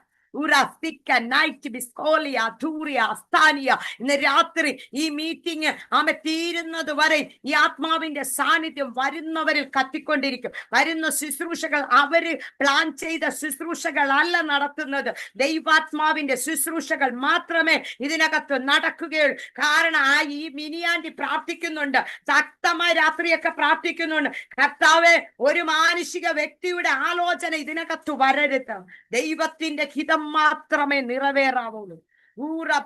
ഇന്ന് രാത്രി ഈ മീറ്റിംഗ് ആമെ തീരുന്നത് വരെ ഈ ആത്മാവിന്റെ സാന്നിധ്യം വരുന്നവരിൽ കത്തിക്കൊണ്ടിരിക്കും. വരുന്ന ശുശ്രൂഷകൾ അവര് പ്ലാൻ ചെയ്ത ശുശ്രൂഷകൾ അല്ല നടത്തുന്നത്, ദൈവാത്മാവിന്റെ ശുശ്രൂഷകൾ മാത്രമേ ഇതിനകത്ത് നടക്കുകയുള്ളൂ. കാരണം ഈ മിനിയാണ്ടി പ്രാർത്ഥിക്കുന്നുണ്ട്, ശക്തമായി രാത്രിയൊക്കെ പ്രാർത്ഥിക്കുന്നുണ്ട്. കർത്താവേ, ഒരു മാനുഷിക വ്യക്തിയുടെ ആലോചന ഇതിനകത്ത് വരരുത്, ദൈവത്തിന്റെ ഹിതം മാത്രമേ നിറവേറാവുള്ളൂ.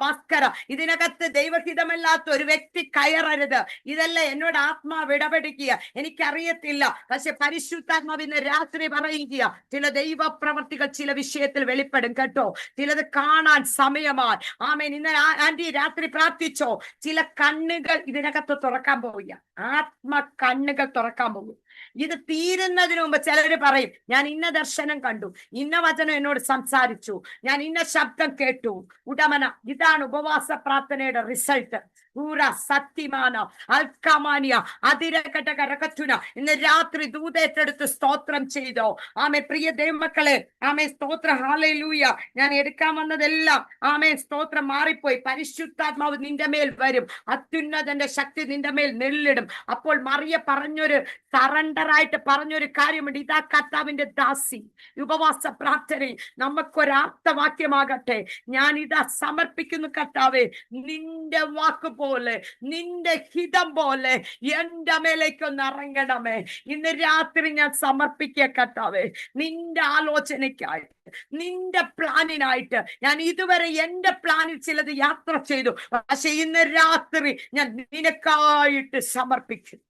ഭാസ്കര, ഇതിനകത്ത് ദൈവഹിതമല്ലാത്ത ഒരു വ്യക്തി കയറരുത്. ഇതല്ല എന്നോട് ആത്മാവ് ഇടപെടിക്കുക. എനിക്കറിയത്തില്ല, പക്ഷെ പരിശുദ്ധാത്മാവ് ഇന്ന് രാത്രി പറയുക, ചില ദൈവപ്രവർത്തികൾ ചില വിഷയത്തിൽ വെളിപ്പെടും കേട്ടോ. ചിലത് കാണാൻ സമയമായി. ആമേൻ. ഇന്ന് ആന്റി രാത്രി പ്രാർത്ഥിച്ചോ, ചില കണ്ണുകൾ ഇതിനകത്ത് തുറക്കാൻ പോവുക. ആത്മ കണ്ണുകൾ തുറക്കാൻ പോകും. ഇത് തീരുന്നതിന് മുമ്പ് ചിലര് പറയും, ഞാൻ ഇന്ന ദർശനം കണ്ടു, ഇന്ന വചനം എന്നോട് സംസാരിച്ചു, ഞാൻ ഇന്ന ശബ്ദം കേട്ടു. ഉടമന, ഇതാണ് ഉപവാസ പ്രാർത്ഥനയുടെ റിസൾട്ട്. സത്യമാന അൽക്കമാനിയ അതിരകട കരകത്തുന. ഇന്ന് രാത്രി ദൂതേറ്റെടുത്ത് സ്തോത്രം ചെയ്തോ. ആമേ പ്രിയ ദൈവമക്കളെ, ആമേ സ്തോത്രം. ഹല്ലേലൂയ. ഞാൻ എടുക്കാൻ വന്നതെല്ലാം ആമേ സ്തോത്രം മാറിപ്പോയി. പരിശുദ്ധാത്മാവ് നിന്റെ മേൽ വരും. അത്യുന്നതന്റെ ശക്തി നിന്റെ മേൽ നെല്ലിടും. അപ്പോൾ മറിയ പറഞ്ഞൊരു സറണ്ടറായിട്ട് പറഞ്ഞൊരു കാര്യമുണ്ട്. ഇതാ കർത്താവിന്റെ ദാസി. ഉപവാസ പ്രാർത്ഥനയിൽ നമുക്കൊരാപ്തവാക്യമാകട്ടെ. ഞാൻ ഇതാ സമർപ്പിക്കുന്നു കർത്താവേ, നിന്റെ വാക്ക് പോലെ, നിന്റെ ഹിതം പോലെ എന്റെ മേലേക്കൊന്ന് ഇറങ്ങണമേ. ഇന്ന് രാത്രി ഞാൻ സമർപ്പിക്കുക കർത്താവേ, നിന്റെ ആലോചനയ്ക്കായിട്ട്, നിന്റെ പ്ലാനിനായിട്ട്. ഞാൻ ഇതുവരെ എന്റെ പ്ലാനിൽ ചിലത് യാത്ര ചെയ്തു, പക്ഷെ ഇന്ന് രാത്രി ഞാൻ നിനക്കായിട്ട് സമർപ്പിക്കും.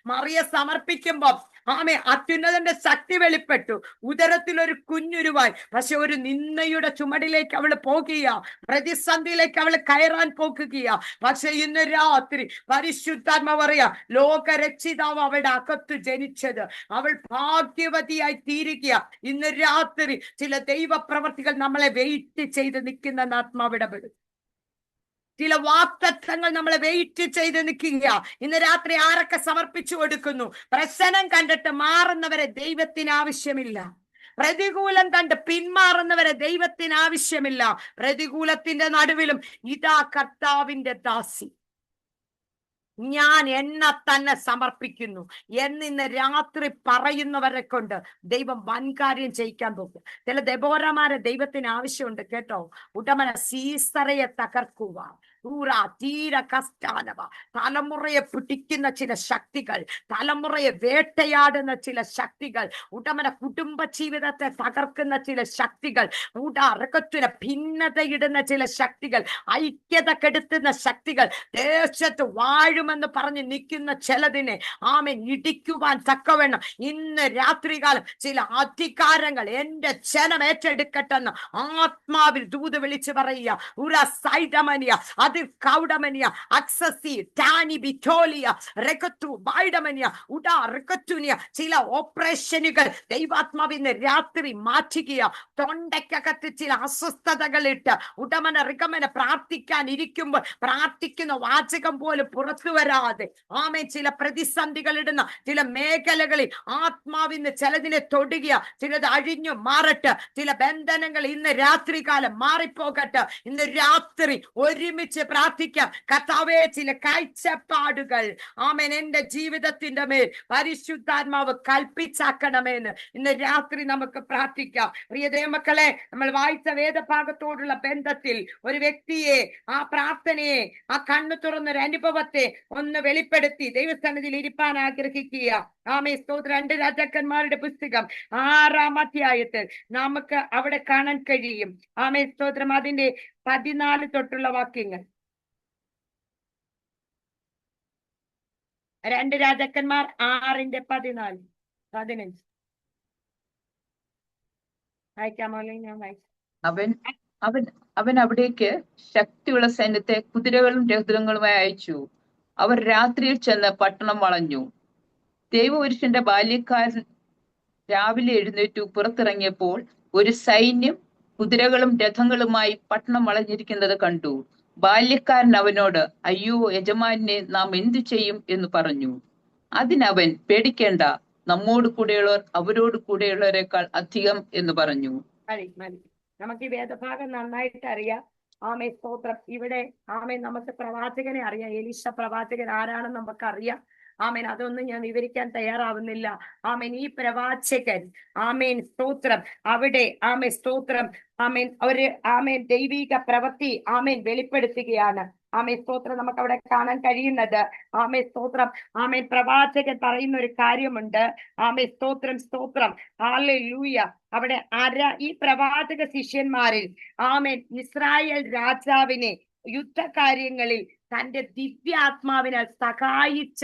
മറിയ സമർപ്പിക്കുമ്പോ ആമേ അത്യുന്നതന്റെ ശക്തി വെളിപ്പെട്ടു. ഉദരത്തിൽ ഒരു കുഞ്ഞുരുവായി. പക്ഷെ ഒരു നിന്നയുടെ ചുമടിലേക്ക് അവള് പോകുക, പ്രതിസന്ധിയിലേക്ക് അവള് കയറാൻ പോകുക. പക്ഷെ ഇന്ന് രാത്രി പരിശുദ്ധാത്മ പറയാ, ലോകരക്ഷിതാവ് അവളുടെ അകത്ത് ജനിച്ചത്. അവൾ ഭാഗ്യവതിയായി തീരുക. ഇന്ന് രാത്രി ചില ദൈവപ്രവർത്തികൾ നമ്മളെ വെയിറ്റ് ചെയ്ത് നിൽക്കുന്ന ആത്മാവിടപെടും. ചില വാക്തത്വങ്ങൾ നമ്മളെ വെയിറ്റ് ചെയ്ത് നിൽക്കുക. ഇന്ന് രാത്രി ആരൊക്കെ സമർപ്പിച്ചു കൊടുക്കുന്നു? പ്രശ്നം കണ്ടിട്ട് മാറുന്നവരെ ദൈവത്തിന് ആവശ്യമില്ല. പ്രതികൂലം കണ്ട് പിന്മാറുന്നവരെ ദൈവത്തിന് ആവശ്യമില്ല. പ്രതികൂലത്തിന്റെ നടുവിലും ഇതാ കർത്താവിന്റെ ദാസി, ഞാൻ എന്നെ തന്നെ സമർപ്പിക്കുന്നു എന്നിന്ന് രാത്രി പറയുന്നവരെ കൊണ്ട് ദൈവം വൻകാര്യം ചെയ്യിക്കാൻ പോകും. ചില ദെബോരമാരെ ദൈവത്തിന് ആവശ്യമുണ്ട് കേട്ടോ. ഉടമന സീസറയെ തകർക്കുക, തീര കഷ്ടാനവ, തലമുറയെ പിടിക്കുന്ന ചില ശക്തികൾ, തലമുറയെ വേട്ടയാടുന്ന ചില ശക്തികൾ, ഉടമന കുടുംബ ജീവിതത്തെ തകർക്കുന്ന ചില ശക്തികൾ, ഉടറക്കത്തിന് ഭിന്നതയിടുന്ന ചില ശക്തികൾ, ഐക്യത കെടുത്തുന്ന ശക്തികൾ, ദേശത്ത് വാഴുമെന്ന് പറഞ്ഞ് നിൽക്കുന്ന ചിലതിനെ ആമേൻ ഇടിക്കുവാൻ തക്കവണ്ണം ഇന്ന് രാത്രികാലം ചില അധികാരങ്ങൾ എന്റെ ജനം ഏറ്റെടുക്കട്ടെന്ന് ആത്മാവിൽ ദൂത് വിളിച്ചു പറയുക. ഉര സൈഡമനിയ, അതിൽ കൗഡമനിയ, അക്സസി ടാനി ബിറ്റോലിയ റെക്കത്തു ബൈഡമനിയ ഉഡാ റെക്കത്തുനിയ. ചില ഓപ്പറേഷനുകൾ ദൈവാത്മാവിന്ന് രാത്രി മാറ്റുക. തൊണ്ടയ്ക്കകത്ത് ചില അസ്വസ്ഥതകൾ ഇട്ട് ഉടമന റികമന പ്രാർത്ഥിക്കാൻ ഇരിക്കുമ്പോൾ പ്രാർത്ഥിക്കുന്ന വാചകം പോലും പുറത്തു വരാതെ ആമേൻ ചില പ്രതിസന്ധികൾ ഇടുന്ന ചില മേഖലകളിൽ ആത്മാവിന്ന് ചിലതിനെ തൊടുക. ചിലത് അഴിഞ്ഞു മാറട്ടെ. ചില ബന്ധനങ്ങൾ ഇന്ന് രാത്രികാലം മാറിപ്പോകട്ടെ. ഇന്ന് രാത്രി ഒരുമിച്ച് പ്രാർത്ഥിക്കാം. കർത്താവേ, ചില കാഴ്ചപ്പാടുകൾ ആമേൻ എന്റെ ജീവിതത്തിന്റെ മേൽ പരിശുദ്ധാത്മാവ് കൽപ്പിച്ചാക്കണമെന്ന് ഇന്ന് രാത്രി നമുക്ക് പ്രാർത്ഥിക്കാം. പ്രിയ ദൈവമക്കളെ, നമ്മൾ വായിച്ച വേദഭാഗത്തോടുള്ള ബന്ധത്തിൽ ഒരു വ്യക്തിയെ, ആ പ്രാർത്ഥനയെ, ആ കണ്ണു തുറന്നൊരു അനുഭവത്തെ ഒന്ന് വെളിപ്പെടുത്തി ദൈവസന്നിധിയിൽ ഇരിപ്പാൻ ആഗ്രഹിക്കുക. ആമേ സ്തോത്രം. 2 രാജാക്കന്മാരുടെ പുസ്തകം 6-ാം അധ്യായത്തിൽ നമുക്ക് അവിടെ കാണാൻ കഴിയും. ആമേ സ്തോത്രം. അതിന്റെ 14 തൊട്ടുള്ള വാക്യങ്ങൾ. 2 രാജാക്കന്മാർ 6-ന്റെ 14, 15 വായിക്കാമോ? ഞാൻ വായിക്കാം. അവൻ അവിടേക്ക് ശക്തിയുള്ള സൈന്യത്തെ കുതിരകളും രഥങ്ങളുമായി അയച്ചു. അവർ രാത്രിയിൽ ചെന്ന് പട്ടണം വളഞ്ഞു. ദൈവപുരുഷന്റെ ബാല്യക്കാരൻ രാവിലെ എഴുന്നേറ്റു പുറത്തിറങ്ങിയപ്പോൾ ഒരു സൈന്യം കുതിരകളും രഥങ്ങളുമായി പട്ടണം വളഞ്ഞിരിക്കുന്നത് കണ്ടു. ബാല്യക്കാരൻ അവനോട്, അയ്യോ യജമാനെ, നാം എന്തു ചെയ്യും എന്ന് പറഞ്ഞു. അതിനവൻ, പേടിക്കേണ്ട, നമ്മോട് കൂടെയുള്ളവർ അവരോട് കൂടെയുള്ളവരെക്കാൾ അധികം എന്ന് പറഞ്ഞു. നമുക്ക് ഈ വേദഭാഗം നന്നായിട്ട് അറിയാം. ആമേ സ്തോത്രം. ഇവിടെ ആമേ നമുക്ക് പ്രവാചകനെ അറിയാം. എലീശ പ്രവാചകൻ ആരാണെന്ന് നമുക്കറിയാം. ആമേൻ, അതൊന്നും ഞാൻ വിവരിക്കാൻ തയ്യാറാവുന്നില്ല. ആമേൻ, ഈ പ്രവാചകൻ, ആമേൻ സ്തോത്രം, അവിടെ ആമേൻ സ്തോത്രം, ആമേൻ ഒരു ആമേൻ ദൈവിക പ്രവൃത്തി ആമേൻ വെളിപ്പെടുത്തുകയാണ്. ആമേൻ സ്തോത്രം, നമുക്ക് അവിടെ കാണാൻ കഴിയുന്നത്, ആമേൻ സ്തോത്രം, ആമേൻ പ്രവാചകൻ പറയുന്ന ഒരു കാര്യമുണ്ട്. ആമേൻ സ്തോത്രം, സ്തോത്രം, ഹല്ലേലൂയ. അവിടെ ഈ പ്രവാചക ശിഷ്യന്മാരിൽ ആമേൻ ഇസ്രായേൽ രാജാവിനെ യുദ്ധകാര്യങ്ങളിൽ തന്റെ ദിവ്യാത്മാവിനാൽ സഹായിച്ച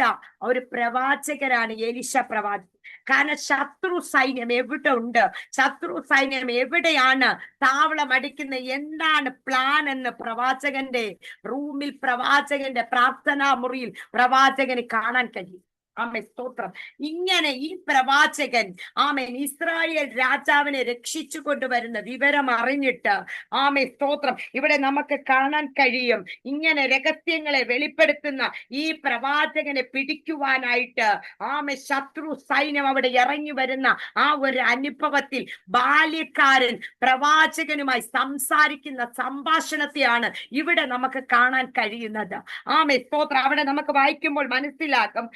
ഒരു പ്രവാചകനാണ് എലീശ പ്രവാചകൻ. കാരണം ശത്രു സൈന്യം എവിടെ ഉണ്ട്, ശത്രു സൈന്യം എവിടെയാണ് താവളം അടിക്കുന്ന, എന്താണ് പ്ലാൻ എന്ന് പ്രവാചകന്റെ റൂമിൽ, പ്രവാചകന്റെ പ്രാർത്ഥനാ മുറിയിൽ പ്രവാചകന് കാണാൻ കഴിയും. ആമേൻ സ്തോത്രം. ഇങ്ങനെ ഈ പ്രവാചകൻ ആമേൻ ഇസ്രായേൽ രാജാവിനെ രക്ഷിച്ചു കൊണ്ടുവരുന്ന വിവരം അറിഞ്ഞിട്ട്, ആമേൻ സ്തോത്രം, ഇവിടെ നമുക്ക് കാണാൻ കഴിയും, ഇങ്ങനെ രഹസ്യങ്ങളെ വെളിപ്പെടുത്തുന്ന ഈ പ്രവാചകനെ പിടിക്കുവാനായിട്ട് ആമേൻ ശത്രു സൈന്യം അവിടെ ഇറങ്ങി വരുന്ന ആ ഒരു അനുഭവത്തിൽ ബാല്യക്കാരൻ പ്രവാചകനുമായി സംസാരിക്കുന്ന സംഭാഷണത്തെയാണ് ഇവിടെ നമുക്ക് കാണാൻ കഴിയുന്നത്. ആമേൻ സ്തോത്രം. അവിടെ നമുക്ക് വായിക്കുമ്പോൾ മനസ്സിലാക്കും,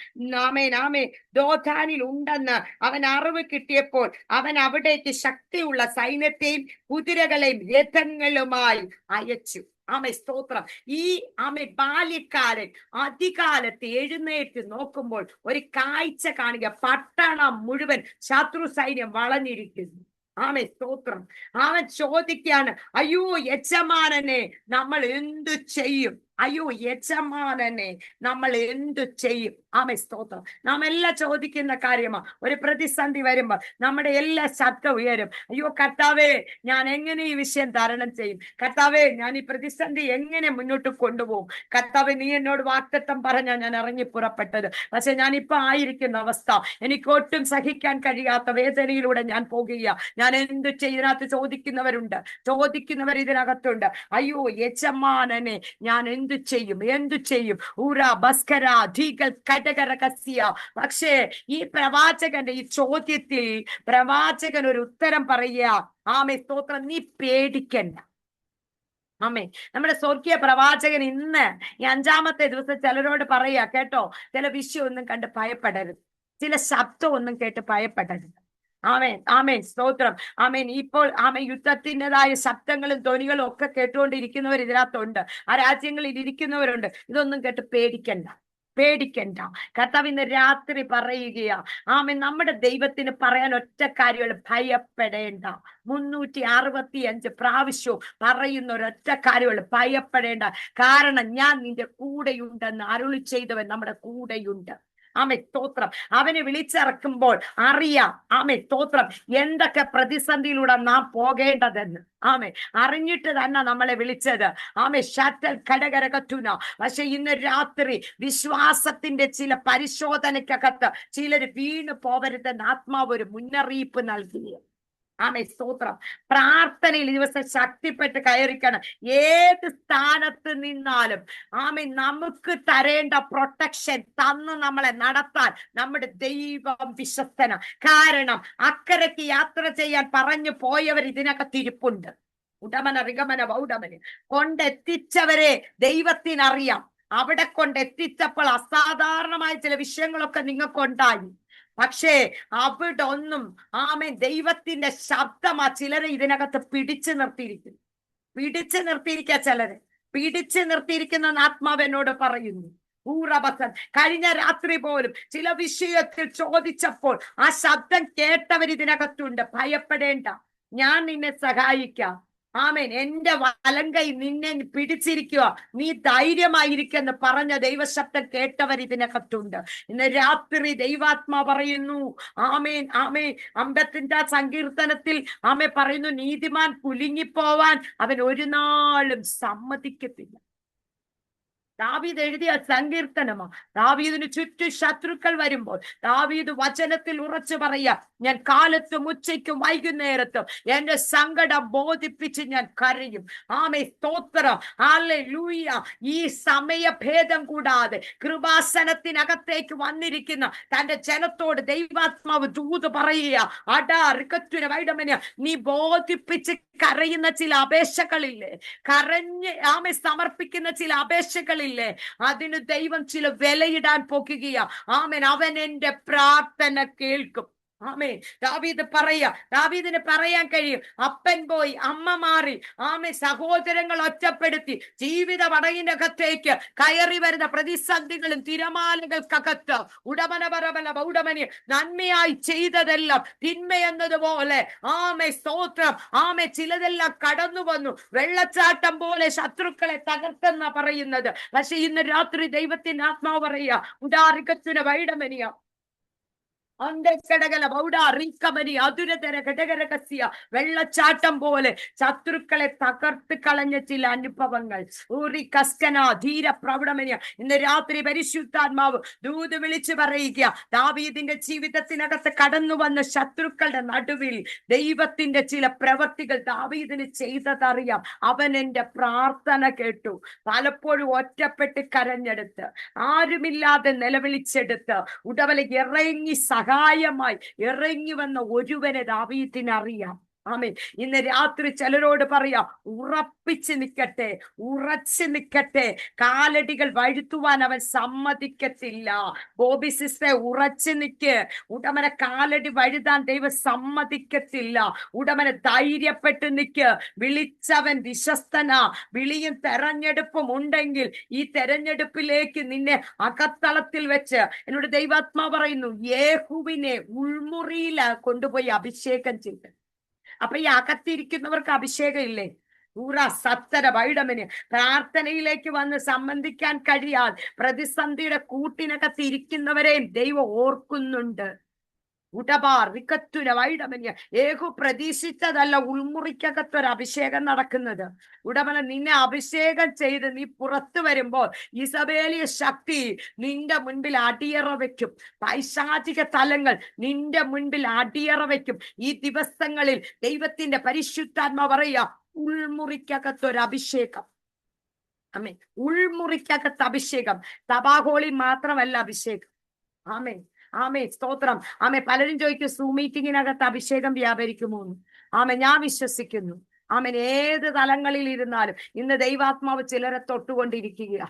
ആമേൻ ആമേൻ ദോഥാനിൽ ഉണ്ടെന്ന് അവൻ അറിവ് കിട്ടിയപ്പോൾ അവൻ അവിടേക്ക് ശക്തിയുള്ള സൈന്യത്തെയും കുതിരകളെയും രഥങ്ങളുമായി അയച്ചു. ആമേൻ സ്തോത്രം. ഈ ആമേൻ ബാല്യക്കാരൻ അധികാലത്ത് എഴുന്നേറ്റ് നോക്കുമ്പോൾ ഒരു കാഴ്ച കാണുക, പട്ടണം മുഴുവൻ ശത്രു സൈന്യം വളഞ്ഞിരിക്കുന്നു. ആമേൻ സ്തോത്രം. അവൻ ചോദിക്കാണ്, അയ്യോ യജമാനനെ നമ്മൾ എന്തു ചെയ്യും, അയ്യോ യജമാനനെ നമ്മൾ എന്തു ചെയ്യും. ആമേൻ സ്തോത്രം. നാം എല്ലാം ചോദിക്കുന്ന കാര്യമാ. ഒരു പ്രതിസന്ധി വരുമ്പോൾ നമ്മുടെ എല്ലാ ശബ്ദം ഉയരും, അയ്യോ കർത്താവേ ഞാൻ എങ്ങനെ ഈ വിഷയം തരണം ചെയ്യും, കർത്താവേ ഞാൻ ഈ പ്രതിസന്ധി എങ്ങനെ മുന്നോട്ട് കൊണ്ടുപോകും, കർത്താവേ നീ എന്നോട് വാഗ്ദത്തം പറഞ്ഞാ ഞാൻ ഇറങ്ങി പുറപ്പെട്ടത്, പക്ഷെ ഞാൻ ഇപ്പൊ ആയിരിക്കുന്ന അവസ്ഥ എനിക്ക് ഒട്ടും സഹിക്കാൻ കഴിയാത്ത വേദനയിലൂടെ ഞാൻ പോകുക, ഞാൻ എന്തു ചെയ്തിനകത്ത് ചോദിക്കുന്നവർ ഇതിനകത്തുണ്ട്. അയ്യോ യജമാനനെ ഞാൻ എന്തു ചെയ്യും, എന്തു ചെയ്യും. ഊര ബസ്കര ധീകൽ കടകരകസ്യ. പക്ഷേ ഈ പ്രവാചകന്റെ ഈ ചോദ്യത്തിൽ പ്രവാചകൻ ഒരു ഉത്തരം പറയുക. ആമേൻ സ്തോത്രം. നീ പേടിക്കണ്ട. ആമേൻ. നമ്മുടെ സ്വർഗീയ പ്രവാചകൻ ഇന്ന് ഈ 5-ാമത്തെ ദിവസം ചിലരോട് പറയാ, കേട്ടോ, ചില വിഷയം ഒന്നും കണ്ട് ഭയപ്പെടരുത്, ചില ശബ്ദം ഒന്നും കേട്ട് ഭയപ്പെടരുത്. ആമേൻ ആമേൻ സ്തോത്രം. ആമേൻ. ഇപ്പോൾ ആമേൻ യുദ്ധത്തിൻ്റെതായ ശബ്ദങ്ങളും ധ്വനികളും ഒക്കെ കേട്ടുകൊണ്ടിരിക്കുന്നവർ ഇതിനകത്തുണ്ട്, ആ രാജ്യങ്ങളിൽ ഇരിക്കുന്നവരുണ്ട്. ഇതൊന്നും കേട്ട് പേടിക്കണ്ട. കർത്താവ് ഇന്ന് രാത്രി പറയുകയാ, ആമേൻ, നമ്മുടെ ദൈവത്തിന് പറയാൻ ഒറ്റ കാര്യങ്ങൾ, ഭയപ്പെടേണ്ട. 365 പ്രാവശ്യവും പറയുന്ന ഒരൊറ്റ കാര്യങ്ങൾ, ഭയപ്പെടേണ്ട. കാരണം ഞാൻ നിന്റെ കൂടെയുണ്ടെന്ന് അരുളി ചെയ്തവൻ നമ്മുടെ കൂടെയുണ്ട്. ആമേൻ സ്തോത്രം. അവനെ വിളിച്ചിറക്കുമ്പോൾ അറിയാം, ആമേൻ സ്തോത്രം, എന്തൊക്കെ പ്രതിസന്ധിയിലൂടെ നാം പോകേണ്ടതെന്ന്. ആമേൻ. അറിഞ്ഞിട്ട് തന്നെ നമ്മളെ വിളിച്ചത്. ആമേൻ. ഷാറ്റൽ കടകരകറ്റുന. പക്ഷെ ഇന്ന് രാത്രി വിശ്വാസത്തിന്റെ ചില പരിശോധനയ്ക്കകത്ത് ചിലർ വീണ് പോവരുതെന്ന് ആത്മാവ് ഒരു മുന്നറിയിപ്പ് നൽകിയ. ആമേൻ സ്തോത്രം. പ്രാർത്ഥനയിൽ ദിവസം ശക്തിപ്പെട്ട് കയറിക്കണം. ഏത് സ്ഥാനത്ത് നിന്നാലും ആമേൻ നമുക്ക് തരേണ്ട പ്രൊട്ടക്ഷൻ തന്ന് നമ്മളെ നടത്താൻ നമ്മുടെ ദൈവം വിശ്വസ്തന. കാരണം അക്കരയ്ക്ക് യാത്ര ചെയ്യാൻ പറഞ്ഞു പോയവർ ഇതിനകത്തിരിപ്പുണ്ട്. ഉടമന റിഗമന വൗഡമന കൊണ്ടെത്തിച്ചവരെ ദൈവത്തിനറിയാം. അവിടെ കൊണ്ടെത്തിച്ചപ്പോൾ അസാധാരണമായ ചില വിഷയങ്ങളൊക്കെ നിങ്ങൾക്കുണ്ടായി. പക്ഷേ അവിടെ ഒന്നും ആമേൻ ദൈവത്തിന്റെ ശബ്ദമാ ചിലരെ ഇതിനകത്ത് പിടിച്ചു നിർത്തിയിരിക്കുക. ചിലരെ പിടിച്ചു നിർത്തിയിരിക്കുന്ന ആത്മാവ് എന്നോട് പറയുന്നു. ഊറബസൻ. കഴിഞ്ഞ രാത്രി പോലും ചില വിഷയത്തിൽ ചോദിച്ചപ്പോൾ ആ ശബ്ദം കേട്ടവർ ഇതിനകത്തുണ്ട്. ഭയപ്പെടേണ്ട, ഞാൻ നിന്നെ സഹായിക്കാം. ആമേൻ. എന്റെ വലങ്കൈ നിന്നെ പിടിച്ചിരിക്കുക, നീ ധൈര്യമായിരിക്കെന്ന് പറഞ്ഞ ദൈവശബ്ദം കേട്ടവർ ഇതിനകത്തുണ്ട്. ഇന്ന് രാത്രി ദൈവാത്മാ പറയുന്നു, ആമേൻ ആമേൻ. 55 സങ്കീർത്തനത്തിൽ ആമേൻ പറയുന്നു, നീതിമാൻ കുലുങ്ങിപ്പോവാൻ അവൻ ഒരു നാളും സമ്മതിക്കത്തില്ല. ദാവീദ് എഴുതിയ സങ്കീർത്തനമാ. ദാവീദിന് ചുറ്റും ശത്രുക്കൾ വരുമ്പോൾ ദാവീദ് വചനത്തിൽ ഉറച്ചു പറയാ, ഞാൻ കാലത്തും ഉച്ചയ്ക്കും വൈകുന്നേരത്തും എന്റെ സങ്കടം ബോധിപ്പിച്ച് ഞാൻ കരയും. ആമേൻ സ്തോത്രം. ഹല്ലേലൂയ. ഈ സമയഭേദം കൂടാതെ കൃപാസനത്തിനകത്തേക്ക് വന്നിരിക്കുന്ന തന്റെ ജനത്തോട് ദൈവാത്മാവ് ദൂത് പറയുക, അടാ റിക്കറ്റുന വൈഡമന, നീ ബോധിപ്പിച്ച് കരയുന്ന ചില അപേക്ഷകളില്ലേ, കരഞ്ഞ് ആമേൻ സമർപ്പിക്കുന്ന ചില അപേക്ഷകളില്ലേ, പ്രാർത്ഥനകളില്ലേ, അതിന് ദൈവം ചില വിലയിടാൻ പോകുകയാ. ആമേൻ. അവൻ എന്റെ പ്രാർത്ഥന കേൾക്കും. ആമേൻ. ദാവീദിന് പറയാൻ കഴിയും, അപ്പൻ പോയി, അമ്മ മാറി, ആമേ സഹോദരങ്ങൾ ഒറ്റപ്പെടുത്തി, ജീവിത വടയിനകത്തേക്ക് കയറി വരുന്ന പ്രതിസന്ധികളും തിരമാലകൾക്കകത്ത് ഉടമനി നന്മയായി ചെയ്തതെല്ലാം തിന്മ എന്നതുപോലെ, ആമേ സ്തോത്രം, ആമേ ചിലതെല്ലാം കടന്നു വന്നു, വെള്ളച്ചാട്ടം പോലെ ശത്രുക്കളെ തകർത്തെന്നാ പറയുന്നത്. പക്ഷെ ഇന്ന് രാത്രി ദൈവത്തിന്റെ ആത്മാവ് പറയാ, ഉദാരിക്കത്തിന് വൈഡമനിയ വെള്ളച്ചാട്ടം പോലെ ശത്രുക്കളെ തകർത്ത് കളഞ്ഞ ചില അനുഭവങ്ങൾ. ധീര പ്രൗഢമനിയ ഇന്ന് രാത്രി പരിശുദ്ധാത്മാവ് ദൂത് വിളിച്ചു പറയുക, ദാവീദിന്റെ ജീവിതത്തിനകത്ത് കടന്നു വന്ന ശത്രുക്കളുടെ നടുവിൽ ദൈവത്തിന്റെ ചില പ്രവൃത്തികൾ ദാവീദിന് ചെയ്തതറിയാം. അവൻ എന്റെ പ്രാർത്ഥന കേട്ടു. പലപ്പോഴും ഒറ്റപ്പെട്ട് കരഞ്ഞെടുത്ത്, ആരുമില്ലാതെ നിലവിളിച്ചെടുത്ത് ഉടവല ഇറങ്ങി സഹായമായി ഇറങ്ങി വന്ന ഒരുവനെ ദാവീദിനറിയാം. ആമേൻ. ഇന്ന് രാത്രി ചിലരോട് പറയാം, ഉറപ്പിച്ച് നിൽക്കട്ടെ, ഉറച്ചു നിൽക്കട്ടെ. കാലടികൾ വഴുത്തുവാൻ അവൻ സമ്മതിക്കത്തില്ല. ബോബി സിസ്റ്ററെ ഉറച്ചു നിൽക്ക്. ഉടമനെ കാലടി വഴുതാൻ ദൈവം സമ്മതിക്കത്തില്ല. ഉടമനെ ധൈര്യപ്പെട്ട് നിൽക്ക്. വിളിച്ചവൻ വിശ്വസ്തനാ. വിളിയും തെരഞ്ഞെടുപ്പും ഉണ്ടെങ്കിൽ ഈ തെരഞ്ഞെടുപ്പിലേക്ക് നിന്നെ അകത്തളത്തിൽ വെച്ച് എന്നോട് ദൈവാത്മാ പറയുന്നു, യേഹൂവിനെ ഉൾമുറിയിൽ കൊണ്ടുപോയി അഭിഷേകം ചെയ്ത്. അപ്പൊ ഈ അകത്തിരിക്കുന്നവർക്ക് അഭിഷേകം ഇല്ലേ? സത്തര വൈഡമന് പ്രാർത്ഥനയിലേക്ക് വന്ന് സംബന്ധിക്കാൻ കഴിയാൽ പ്രതിസന്ധിയുടെ കൂട്ടിനകത്ത് ഇരിക്കുന്നവരെയും ദൈവം ഓർക്കുന്നുണ്ട്. ഏഹു പ്രതീക്ഷിച്ചതല്ല ഉൾമുറിക്കകത്തൊരു അഭിഷേകം നടക്കുന്നത്. ഉടമന നിന്നെ അഭിഷേകം ചെയ്ത് നീ പുറത്തു വരുമ്പോൾ ഇസബേലിയ ശക്തി നിന്റെ മുൻപിൽ അടിയറ വെക്കും. പൈശാചിക തലങ്ങൾ നിന്റെ മുൻപിൽ അടിയറ വെക്കും. ഈ ദിവസങ്ങളിൽ ദൈവത്തിന്റെ പരിശുദ്ധാത്മാ പറയുക, ഉൾമുറിക്കകത്തൊരു അഭിഷേകം. ആമേൻ. ഉൾമുറിക്കകത്ത് അഭിഷേകം. തബാഹോളി മാത്രമല്ല അഭിഷേകം. ആമേൻ. ആമേ സ്തോത്രം. ആമേ. പലരും ചോദിക്കും, സൂം മീറ്റിങ്ങിനകത്ത് അഭിഷേകം വ്യാപരിക്കുമോ? ആമേ, ഞാൻ വിശ്വസിക്കുന്നു. ആമേൻ. ഏത് തലങ്ങളിൽ ഇരുന്നാലും ഇന്ന് ദൈവാത്മാവ് ചിലരെ തൊട്ടുകൊണ്ടിരിക്കുക.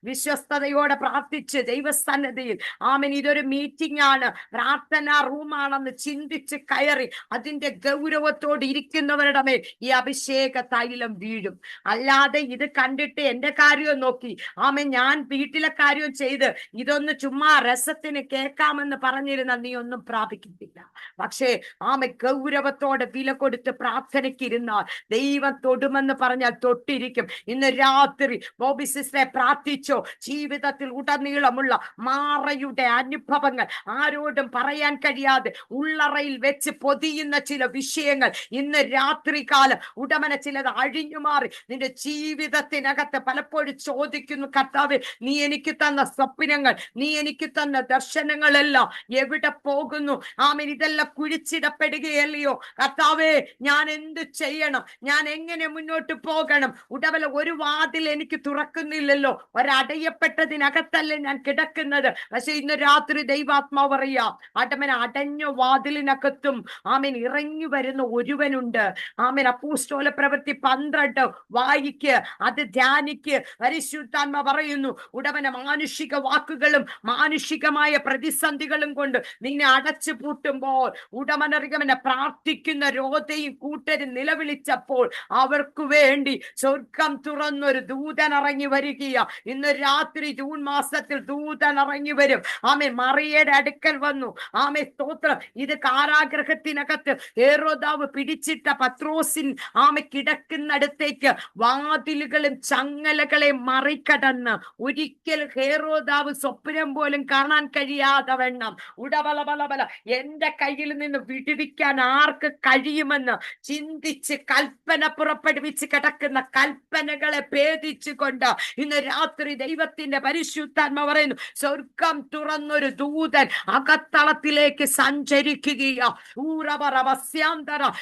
വിശ്വസ്തയോടെ പ്രാർത്ഥിച്ച് ദൈവസന്നിധിയിൽ, ആമേൻ, ഇതൊരു മീറ്റിംഗ് ആണ്, പ്രാർത്ഥനാ റൂമാണെന്ന് ചിന്തിച്ച് കയറി അതിന്റെ ഗൗരവത്തോട് ഇരിക്കുന്നവരുടെ മേൽ ഈ അഭിഷേക തൈലം വീഴും. അല്ലാതെ ഇത് കണ്ടിട്ട് എന്റെ കാര്യം നോക്കി, ആമേൻ, ഞാൻ വീട്ടിലെ കാര്യം ചെയ്ത് ഇതൊന്ന് ചുമ്മാ രസത്തിന് കേൾക്കാമെന്ന് പറഞ്ഞിരുന്ന നീ ഒന്നും പ്രാപിക്കത്തില്ല. പക്ഷേ ആമേ, ഗൗരവത്തോടെ വില കൊടുത്ത് പ്രാർത്ഥനയ്ക്കിരുന്നാൽ ദൈവം തൊടുമെന്ന് പറഞ്ഞാൽ തൊട്ടിരിക്കും. ഇന്ന് രാത്രി ബോബി സിസ്റ്ററെ പ്രാർത്ഥിച്ചോ. ജീവിതത്തിൽ ഉടനീളമുള്ള മാറയുടെ അനുഭവങ്ങൾ ആരോടും പറയാൻ കഴിയാതെ ഉള്ളറയിൽ വെച്ച് പൊതിയുന്ന ചില വിഷയങ്ങൾ ഇന്ന് രാത്രി കാലം ഉടമന ചിലത് അഴിഞ്ഞു മാറി നിന്റെ ജീവിതത്തിനകത്ത് പലപ്പോഴും ചോദിക്കുന്നു, കർത്താവേ, നീ എനിക്ക് തന്ന സ്വപ്നങ്ങൾ, നീ എനിക്ക് തന്ന ദർശനങ്ങളെല്ലാം എവിടെ പോകുന്നു? ആമേൻ. ഇതെല്ലാം കുഴിച്ചിടപ്പെടുകയല്ലയോ കർത്താവേ? ഞാൻ എന്ത് ചെയ്യണം? ഞാൻ എങ്ങനെ മുന്നോട്ട് പോകണം? ഉടവല ഒരു വാതിൽ എനിക്ക് തുറക്കുന്നില്ലല്ലോ. ഒരടയപ്പെട്ടതിനകത്തല്ലേ ഞാൻ കിടക്കുന്നത്. പക്ഷെ ഇന്ന് രാത്രി ദൈവാത്മാവ് പറയാ, അടമന അടഞ്ഞ വാതിലിനകത്തും ആമേൻ ഇറങ്ങി വരുന്ന ഒരുവനുണ്ട്. ആമേൻ. അപ്പോസ്തല പ്രവൃത്തി 12 വായിക്ക്, അത് ധ്യാനിക്ക്. പരിശുദ്ധാത്മ പറയുന്നു, ഉടമന മാനുഷിക വാക്കുകളും മാനുഷികമായ പ്രതിസന്ധികളും കൊണ്ട് നിന്നെ അടച്ചു പൂട്ടുമ്പോൾ ഉടമനറികമനെ പ്രാർത്ഥിക്കുന്ന രോധയും കൂട്ടരും നിലവിളിച്ചപ്പോൾ അവർക്ക് വേണ്ടി സ്വർഗം തുറന്നൊരു ദൂതൻ ഇറങ്ങി വരികയാ. ഇന്ന് രാത്രി ജൂൺ മാസത്തിൽ ദൂതൻ ഇറങ്ങി വരും. ആമേ. മറിയയുടെ അടുക്കൽ വന്നു. ആമേ സ്തോത്രം. ഇത് കാരാഗ്രഹത്തിനകത്ത് ഹേരോദാവ് പിടിച്ചിട്ട പത്രോസിൻ ആമേ കിടക്കുന്നിടത്തേക്ക് വാതിലുകളും ചങ്ങലകളെ മറികടന്ന് ഒരിക്കൽ ഹേരോദാവ് സ്വപ്നം പോലും കാണാൻ കഴിയാതെ വണ്ണം ഉടവളബലബല എന്റെ കയ്യിൽ നിന്ന് വിടുവിക്കാൻ ആർക്ക് കഴിയുമെന്ന് ചിന്തിച്ച് കൽപ്പന പുറപ്പെടുവിച്ച് കിടക്കുന്ന കൽപ്പനകളെ ഭേദിച്ചുകൊണ്ട് ഇന്ന് രാത്രി ദൈവത്തിന്റെ പരിശുദ്ധാത്മ പറയുന്നു, സ്വർഗം തുറന്നൊരു ദൂതൻ അകത്തളത്തിലേക്ക് സഞ്ചരിക്കുകയാ.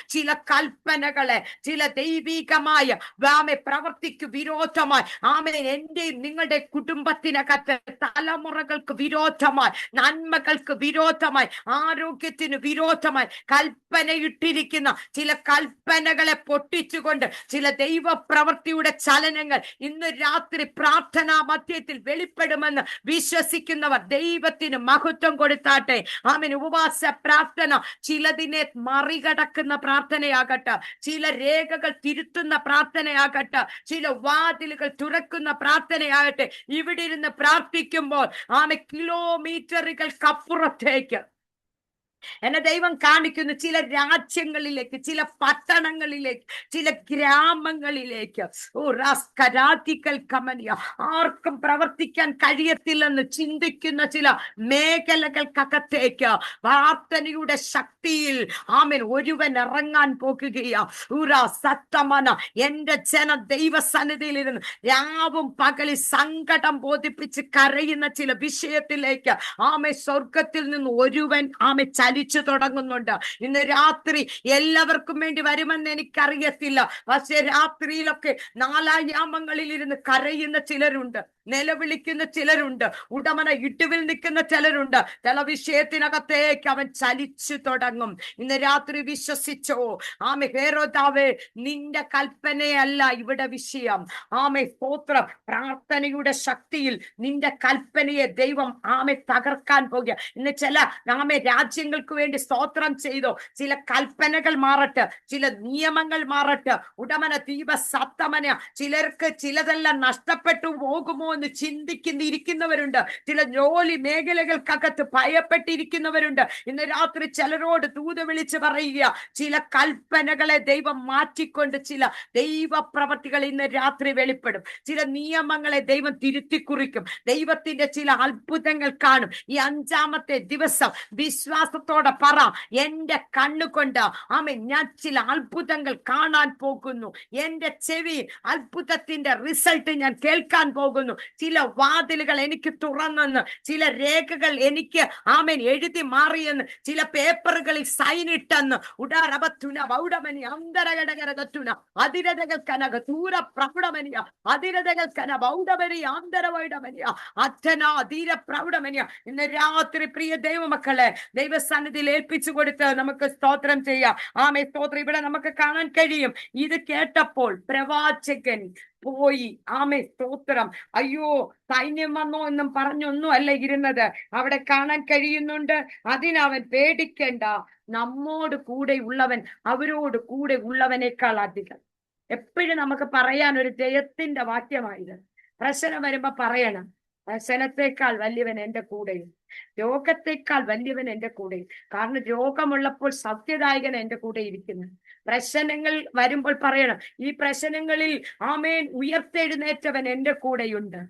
ചില കൽപ്പനകളെ, ചില ദൈവികമായ പ്രവൃത്തിക്ക് വിരോധമായി, ആമേൻ, എന്റെയും നിങ്ങളുടെ കുടുംബത്തിനകത്ത് തലമുറകൾക്ക് വിരോധമായി, നന്മകൾക്ക് വിരോധമായി, ആരോഗ്യത്തിന് വിരോധമായി കൽപ്പനയിട്ടിരിക്കുന്ന ചില കൽപ്പനകളെ പൊട്ടിച്ചുകൊണ്ട് ചില ദൈവ പ്രവൃത്തിയുടെ ചലനങ്ങൾ കാര്യങ്ങൾ ഇന്ന് രാത്രി പ്രാർത്ഥനാ മധ്യത്തിൽ വെളിപ്പെടുമെന്ന് വിശ്വസിക്കുന്നവർ ദൈവത്തിന് മഹത്വം കൊടുത്താട്ടെ. ആമേൻ. ഉപവാസ പ്രാർത്ഥന ചിലതിനെ മറികടക്കുന്ന പ്രാർത്ഥനയാകട്ടെ, ചില രേഖകൾ തിരുത്തുന്ന പ്രാർത്ഥനയാകട്ടെ, ചില വാതിലുകൾ തുറക്കുന്ന പ്രാർത്ഥനയാകട്ടെ. ഇവിടെ ഇരുന്ന് പ്രാർത്ഥിക്കുമ്പോൾ കിലോമീറ്ററുകൾക്കപ്പുറത്തേക്ക് എന്നെ ദൈവം കാണിക്കുന്നു. ചില രാജ്യങ്ങളിലേക്ക്, ചില പട്ടണങ്ങളിലേക്ക്, ചില ഗ്രാമങ്ങളിലേക്ക്. ആർക്കും പ്രവർത്തിക്കാൻ കഴിയത്തില്ലെന്ന് ചിന്തിക്കുന്ന ചില മേഖലകൾക്കകത്തേക്ക് പ്രാർത്ഥനയുടെ ശക്തിയിൽ ആമേൻ ഒരുവൻ ഇറങ്ങാൻ പോകുകയാ. സത്തമന എന്റെ ജന ദൈവസന്നിധിയിലിരുന്ന് രാവും പകലിൽ സങ്കടം ബോധിപ്പിച്ച് കരയുന്ന ചില വിഷയത്തിലേക്ക് സ്വർഗത്തിൽ നിന്ന് ഒരുവൻ ചലിച്ചു തുടങ്ങുന്നുണ്ട്. ഇന്ന് രാത്രി എല്ലാവർക്കും വേണ്ടി വരുമെന്ന് എനിക്കറിയത്തില്ല. പക്ഷെ രാത്രിയിലൊക്കെ നാലായാമങ്ങളിൽ ഇരുന്ന് കരയുന്ന ചിലരുണ്ട്, നിലവിളിക്കുന്ന ചിലരുണ്ട്, ഉടമന ഇട്ടുവിൽ നിൽക്കുന്ന ചിലരുണ്ട്. ചില വിഷയത്തിനകത്തേക്ക് അവൻ ചലിച്ചു തുടങ്ങും. ഇന്ന് രാത്രി വിശ്വസിച്ചോ? ഹേരോദാവേ, നിന്റെ കൽപ്പനയല്ല ഇവിടെ വിഷയം. സ്തോത്രം. പ്രാർത്ഥനയുടെ ശക്തിയിൽ നിന്റെ കൽപ്പനയെ ദൈവം തകർക്കാൻ പോകുക. ഇന്ന് ചില രാജ്യങ്ങൾക്ക് വേണ്ടി സ്തോത്രം ചെയ്തോ. ചില കൽപ്പനകൾ മാറട്ടെ, ചില നിയമങ്ങൾ മാറട്ടെ. ഉടമന ദീപ സത്തമന ചിലർക്ക് ചിലതെല്ലാം നഷ്ടപ്പെട്ടു പോകുമോ എന്ന് ചിന്തിക്കുന്നിരിക്കുന്നവരുണ്ട്. ചില ജോലി മേഖലകൾക്കകത്ത് ഭയപ്പെട്ടിരിക്കുന്നവരുണ്ട്. ഇന്ന് രാത്രി ചിലരോട് ദൂത് വിളിച്ച് പറയുക, ചില കൽപ്പനകളെ ദൈവം മാറ്റിക്കൊണ്ട് ചില ദൈവ പ്രവർത്തികൾ ഇന്ന് രാത്രി വെളിപ്പെടും. ചില നിയമങ്ങളെ ദൈവം തിരുത്തി കുറിക്കും. ദൈവത്തിന്റെ ചില അത്ഭുതങ്ങൾ കാണും. ഈ 5-ാമത്തെ ദിവസം വിശ്വാസത്തോടെ പറ, എന്റെ കണ്ണുകൊണ്ട് ഞാൻ ചില അത്ഭുതങ്ങൾ കാണാൻ പോകുന്നു. എന്റെ ചെവി അത്ഭുതത്തിന്റെ റിസൾട്ട് ഞാൻ കേൾക്കാൻ പോകുന്നു. ചില വാതിലുകൾ എനിക്ക് തുറന്നെന്ന്, ചില രേഖകൾ എനിക്ക് എഴുതി മാറിയെന്ന്, ചില പേപ്പറുകളിൽ സൈൻ ഇട്ടെന്ന്. ഉടാരബത്തുന വൗഡമനി അന്തരഘടകരകത്തുന അതിരതകൾ കനക ദൂര പ്രൗഢമനിയ അതിരതകൾ കന വൗഡമനി ആന്തരവൈഡമനിയ അച്ഛന ധീര പ്രൗഢമനിയ. ഇന്ന് രാത്രി പ്രിയ ദൈവമക്കളെ ദൈവസന്നിധിയിൽ ഏൽപ്പിച്ചു കൊടുത്ത് നമുക്ക് സ്തോത്രം ചെയ്യാം. സ്തോത്രം. ഇവിടെ നമുക്ക് കാണാൻ കഴിയും, ഇത് കേട്ടപ്പോൾ പ്രവാചകൻ പോയി. സ്തോത്രം. അയ്യോ, സൈന്യം വന്നോ എന്നും പറഞ്ഞൊന്നും അല്ല ഇരുന്നത്. അവിടെ കാണാൻ കഴിയുന്നുണ്ട്, അതിനവൻ പേടിക്കേണ്ട, നമ്മോട് കൂടെ ഉള്ളവൻ അവരോട് കൂടെ ഉള്ളവനേക്കാൾ അധികം. എപ്പോഴും നമുക്ക് പറയാൻ ഒരു ജയത്തിന്റെ വാക്യമായത്. പ്രശ്നം വരുമ്പോ പറയണം, പ്രശ്നത്തെക്കാൾ വലിയവൻ എന്റെ കൂടെയും, രോഗത്തെക്കാൾ വലിയവൻ എന്റെ കൂടെയും. കാരണം രോഗമുള്ളപ്പോൾ സത്യദായകൻ എന്റെ കൂടെ ഇരിക്കുന്നു. പ്രശ്നങ്ങൾ വരുമ്പോൾ പറയണം, ഈ പ്രശ്നങ്ങളിൽ ഉയർത്തെഴുന്നേറ്റവൻ എന്റെ കൂടെയുണ്ട്.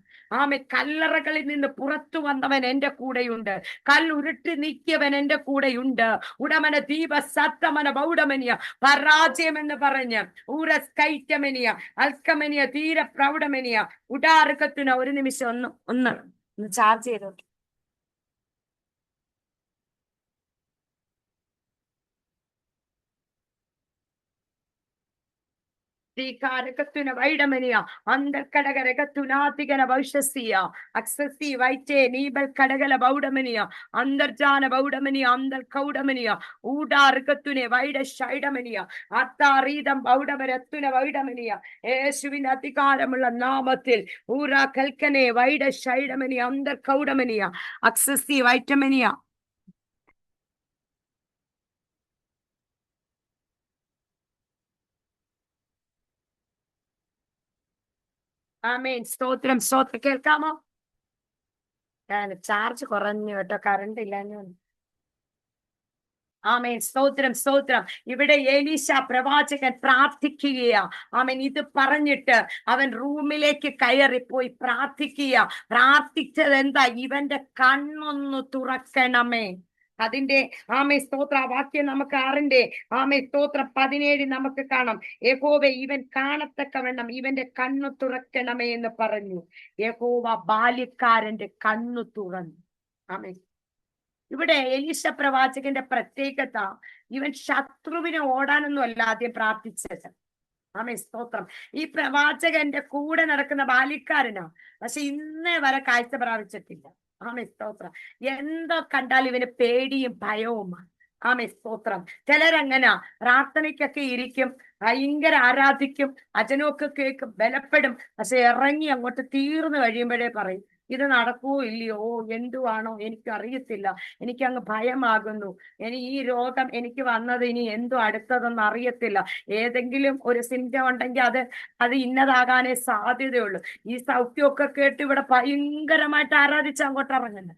കല്ലറകളിൽ നിന്ന് പുറത്തു വന്നവൻ എന്റെ കൂടെയുണ്ട്. കല്ലുരുട്ടി നീക്കിയവൻ എന്റെ കൂടെയുണ്ട്. ഉടമന ദീപ സത്തമന ബൗഡമനിയ പരാജയം എന്ന് പറഞ്ഞ് ഊരസ് കൈറ്റമനിയ അൽക്കമനിയ തീര പ്രൗഢമനിയ ഉടാർക്കത്തിന്. ഒരു നിമിഷം ഒന്ന് ചാർജ് ചെയ്തോട്ടെ. വൈഡമനിയ അന്തർക്കടകരകത്തുനാതികന ഭവിഷ്യസിയ അക്സസി വൈറ്റേ നീബൽ കടകല ബൗഡമനിയ അന്തർജാന ബൗഡമനിയ അന്തർ കൗഡമനിയ ഊടാർക്കത്തുനെ വൈഡ ഷൈഡമനിയ അത്താറീതം ബൗഡമരത്തുന വൈഡമനിയ. യേശുവിന്റെ അധികാരമുള്ള നാമത്തിൽ ഊരാ കൽക്കനെ വൈഡ ഷൈഡമനിയ അന്തർ കൗഡമനിയ അക്സസി വൈറ്റമനിയ. സ്തോത്രം. സ്തോത്രം. കേൾക്കാമോ? ചാർജ് കുറഞ്ഞു കേട്ടോ, കറണ്ട് ഇല്ലാഞ്ഞു. സ്തോത്രം. സ്തോത്രം. ഇവിടെ എലീശ പ്രവാചകൻ പ്രാർത്ഥിക്കുകയാ. ഇത് പറഞ്ഞിട്ട് അവൻ റൂമിലേക്ക് കയറിപ്പോയി പ്രാർത്ഥിക്കുക. പ്രാർത്ഥിച്ചത് എന്താ? ഇവന്റെ കണ്ണൊന്ന് തുറക്കണമേ. അതിന്റെ സ്തോത്ര വാക്യം നമുക്ക് 6-ന്റെ സ്തോത്രം 17 നമുക്ക് കാണാം. യഹോവേ, ഇവൻ കാണത്തക്കവണ്ണം ഇവന്റെ കണ്ണു തുറക്കണമേ എന്ന് പറഞ്ഞു. യഹോവ ബാല്യക്കാരന്റെ കണ്ണു തുറന്നു. ഇവിടെ എലീശ പ്രവാചകന്റെ പ്രത്യേകത, ഇവൻ ശത്രുവിനെ ഓടാനൊന്നും അല്ല ആദ്യം പ്രാർത്ഥിച്ചത്. സ്തോത്രം. ഈ പ്രവാചകന്റെ കൂടെ നടക്കുന്ന ബാല്യക്കാരനാ, പക്ഷെ ഇന്നേ വരെ കാഴ്ച പ്രാപിച്ചിട്ടില്ല. സ്തോത്രം. എന്തോ കണ്ടാൽ ഇവന് പേടിയും ഭയവുമാണ്. ആമേ സ്തോത്രം. ചിലരങ്ങനെ പ്രാർത്ഥനയ്ക്കൊക്കെ ഇരിക്കും, ഭയങ്കര ആരാധിക്കും, അച്ഛനൊക്കെ കേൾക്കും, ബലപ്പെടും. പക്ഷെ ഇറങ്ങി അങ്ങോട്ട് തീർന്നു കഴിയുമ്പോഴേ പറയും, ഇത് നടക്കുവോ ഇല്ലയോ, എന്തുവാണോ എനിക്കറിയത്തില്ല, എനിക്ക് അങ്ങ് ഭയമാകുന്നു, ഈ രോഗം എനിക്ക് വന്നത് ഇനി എന്തോ അടുത്തതെന്ന് അറിയത്തില്ല. ഏതെങ്കിലും ഒരു സിംറ്റം ഉണ്ടെങ്കിൽ അത് ഇന്നതാകാനേ സാധ്യതയുള്ളൂ. ഈ സൗഖ്യമൊക്കെ കേട്ട് ഇവിടെ ഭയങ്കരമായിട്ട് ആരാധിച്ച് അങ്ങോട്ട് ഇറങ്ങുന്നു.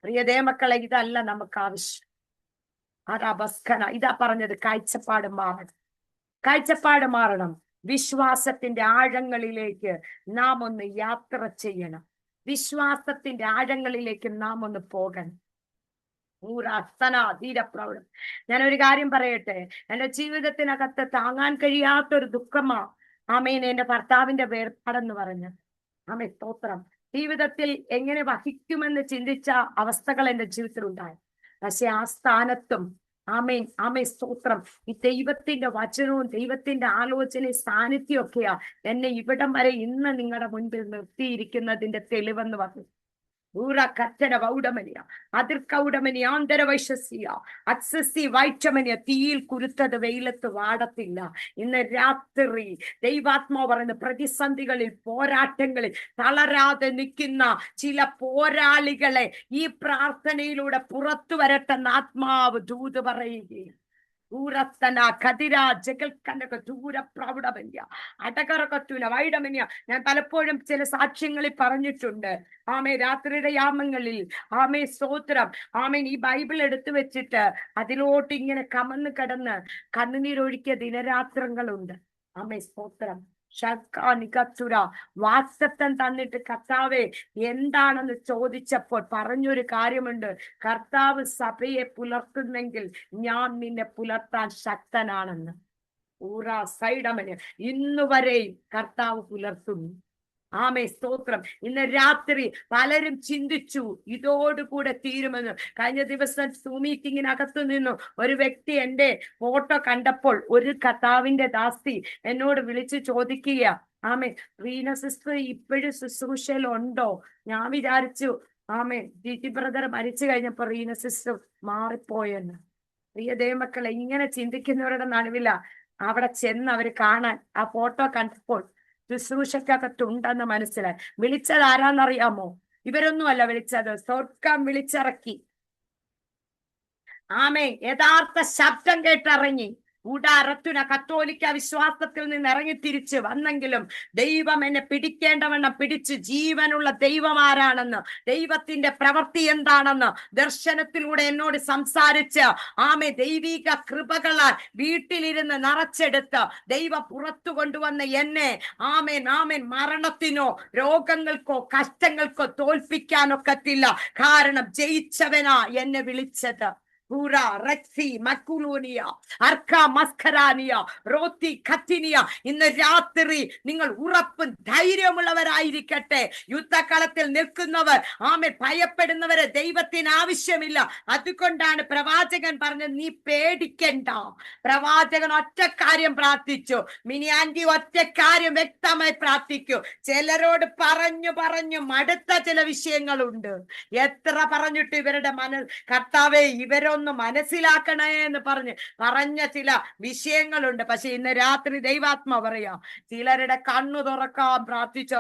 പ്രിയതേ മക്കളെ, ഇതല്ല നമുക്ക് ആവശ്യം. ഇതാ പറഞ്ഞത്, കാഴ്ചപ്പാട് മാറണം. കാഴ്ചപ്പാട് മാറണം. വിശ്വാസത്തിന്റെ ആഴങ്ങളിലേക്ക് നാം ഒന്ന് യാത്ര ചെയ്യണം. വിശ്വാസത്തിന്റെ ആഴങ്ങളിലേക്ക് നാം ഒന്ന് പോകണം. ധീരപ്രൗഢം. ഞാൻ ഒരു കാര്യം പറയട്ടെ, എന്റെ ജീവിതത്തിനകത്ത് താങ്ങാൻ കഴിയാത്തൊരു ദുഃഖമാ ആമേൻ എന്റെ ഭർത്താവിന്റെ വേർപാടെന്ന് പറഞ്ഞത്. ആമേ സ്തോത്രം. ജീവിതത്തിൽ എങ്ങനെ വഹിക്കുമെന്ന് ചിന്തിച്ച അവസ്ഥകൾ എന്റെ ജീവിതത്തിൽ ഉണ്ടായി. പക്ഷെ ആ സ്ഥാനത്തും ആമേൻ ആമേ സ്തോത്രം, ഈ ദൈവത്തിന്റെ വചനവും ദൈവത്തിന്റെ ആലോചനയും സാന്നിധ്യമൊക്കെയാ എന്നെ ഇവിടം വരെ ഇന്ന് നിങ്ങളുടെ മുൻപിൽ നിർത്തിയിരിക്കുന്നതിന്റെ തെളിവെന്ന് പറഞ്ഞു. തീയിൽ കുരുത്തത് വെയിലത്ത് വാടത്തില്ല. ഇന്ന് രാത്രി ദൈവാത്മാവ് പറയുന്ന പ്രതിസന്ധികളിൽ, പോരാട്ടങ്ങളിൽ തളരാതെ നിൽക്കുന്ന ചില പോരാളികളെ ഈ പ്രാർത്ഥനയിലൂടെ പുറത്തു വരട്ടെന്ന് ആത്മാവ് ദൂത് പറയുകയാണ്. ഞാൻ പലപ്പോഴും ചില സാക്ഷ്യങ്ങളിൽ പറഞ്ഞിട്ടുണ്ട്. ആമേ രാത്രിയുടെ യാമങ്ങളിൽ ആമേ സ്തോത്രം, ആമേൻ ഈ ബൈബിൾ എടുത്തു വെച്ചിട്ട് അതിലോട്ട് ഇങ്ങനെ കമന്ന് കിടന്ന് കണ്ണുനീരൊഴുക്കിയ ദിനരാത്രങ്ങളുണ്ട്. ആമേ സ്തോത്രം. വാക്തത്വം തന്നിട്ട് കർത്താവെ എന്താണെന്ന് ചോദിച്ചപ്പോൾ പറഞ്ഞൊരു കാര്യമുണ്ട്, കർത്താവ് സഭയെ പുലർത്തുന്നെങ്കിൽ ഞാൻ നിന്നെ പുലർത്താൻ ശക്തനാണെന്ന്. ഇന്നുവരെയും കർത്താവ് പുലർത്തുന്നു. ആമേ സ്തോത്രം. ഇന്ന് രാത്രി പലരും ചിന്തിച്ചു ഇതോടുകൂടെ തീരുമെന്ന്. കഴിഞ്ഞ ദിവസം സൂം മീറ്റിങ്ങിനകത്തു നിന്നും ഒരു വ്യക്തി എന്റെ ഫോട്ടോ കണ്ടപ്പോൾ ഒരു കർത്താവിന്റെ ദാസി എന്നോട് വിളിച്ചു ചോദിക്കുക, ആമേ റീന സിസ്റ്റർ ഇപ്പോഴും ശുശ്രൂഷയിൽ ഉണ്ടോ? ഞാൻ വിചാരിച്ചു ആമേ ജിറ്റി ബ്രദർ മരിച്ചു കഴിഞ്ഞപ്പോ റീന സിസ്റ്റർ മാറിപ്പോയെന്ന്. പ്രിയ ദൈവമക്കളെ, ഇങ്ങനെ ചിന്തിക്കുന്നവരുടെ നടുവില അവിടെ ചെന്ന് അവര് കാണാൻ ആ ഫോട്ടോ കണ്ടപ്പോൾ ശുശ്രൂഷക്കകത്തുണ്ടെന്ന് മനസ്സിലായി. വിളിച്ചത് ആരാന്നറിയാമോ? ഇവരൊന്നുമല്ല വിളിച്ചത്, സ്വർഗം വിളിച്ചിറക്കി. ആമേ യഥാർത്ഥ ശബ്ദം കേട്ടിറങ്ങി. ഉടാറത്തുന കത്തോലിക്ക വിശ്വാസത്തിൽ നിന്ന് ഇറങ്ങി തിരിച്ച് വന്നെങ്കിലും ദൈവം എന്നെ പിടിക്കേണ്ടവണ്ണം പിടിച്ച്, ജീവനുള്ള ദൈവം ആരാണെന്ന്, ദൈവത്തിന്റെ പ്രവൃത്തി എന്താണെന്ന് ദർശനത്തിലൂടെ എന്നോട് സംസാരിച്ച് ആമേ ദൈവിക കൃപകളാൽ വീട്ടിലിരുന്ന് നിറച്ചെടുത്ത് ദൈവം പുറത്തു കൊണ്ടുവന്ന എന്നെ ആമേൻ ആമേൻ മരണത്തിനോ രോഗങ്ങൾക്കോ കഷ്ടങ്ങൾക്കോ തോൽപ്പിക്കാനൊക്കത്തില്ല. കാരണം ജയിച്ചവനാ എന്നെ വിളിച്ചത്. ഇന്ന് രാത്രി നിങ്ങൾ ഉറപ്പും ധൈര്യമുള്ളവരായിരിക്കട്ടെ. യുദ്ധകളത്തിൽ നിൽക്കുന്നവർ ആമേ ഭയപ്പെടുന്നവരെ ദൈവത്തിന് ആവശ്യമില്ല. അതുകൊണ്ടാണ് പ്രവാചകൻ പറഞ്ഞത്, നീ പേടിക്കണ്ട. പ്രവാചകൻ ഒറ്റ കാര്യം പ്രാർത്ഥിച്ചു, മിനി ആന്റി ഒറ്റ കാര്യം വ്യക്തമായി പ്രാർത്ഥിക്കൂ. ചിലരോട് പറഞ്ഞു മടുത്ത ചില വിഷയങ്ങളുണ്ട്. എത്ര പറഞ്ഞിട്ട് ഇവരുടെ കർത്താവേ ഇവരൊന്ന് മനസ്സിലാക്കണേ എന്ന് പറഞ്ഞ ചില വിഷയങ്ങളുണ്ട്. പക്ഷെ ഇന്ന് രാത്രി ദൈവാത്മാ പറയാം, ചിലരുടെ കണ്ണു തുറക്കാൻ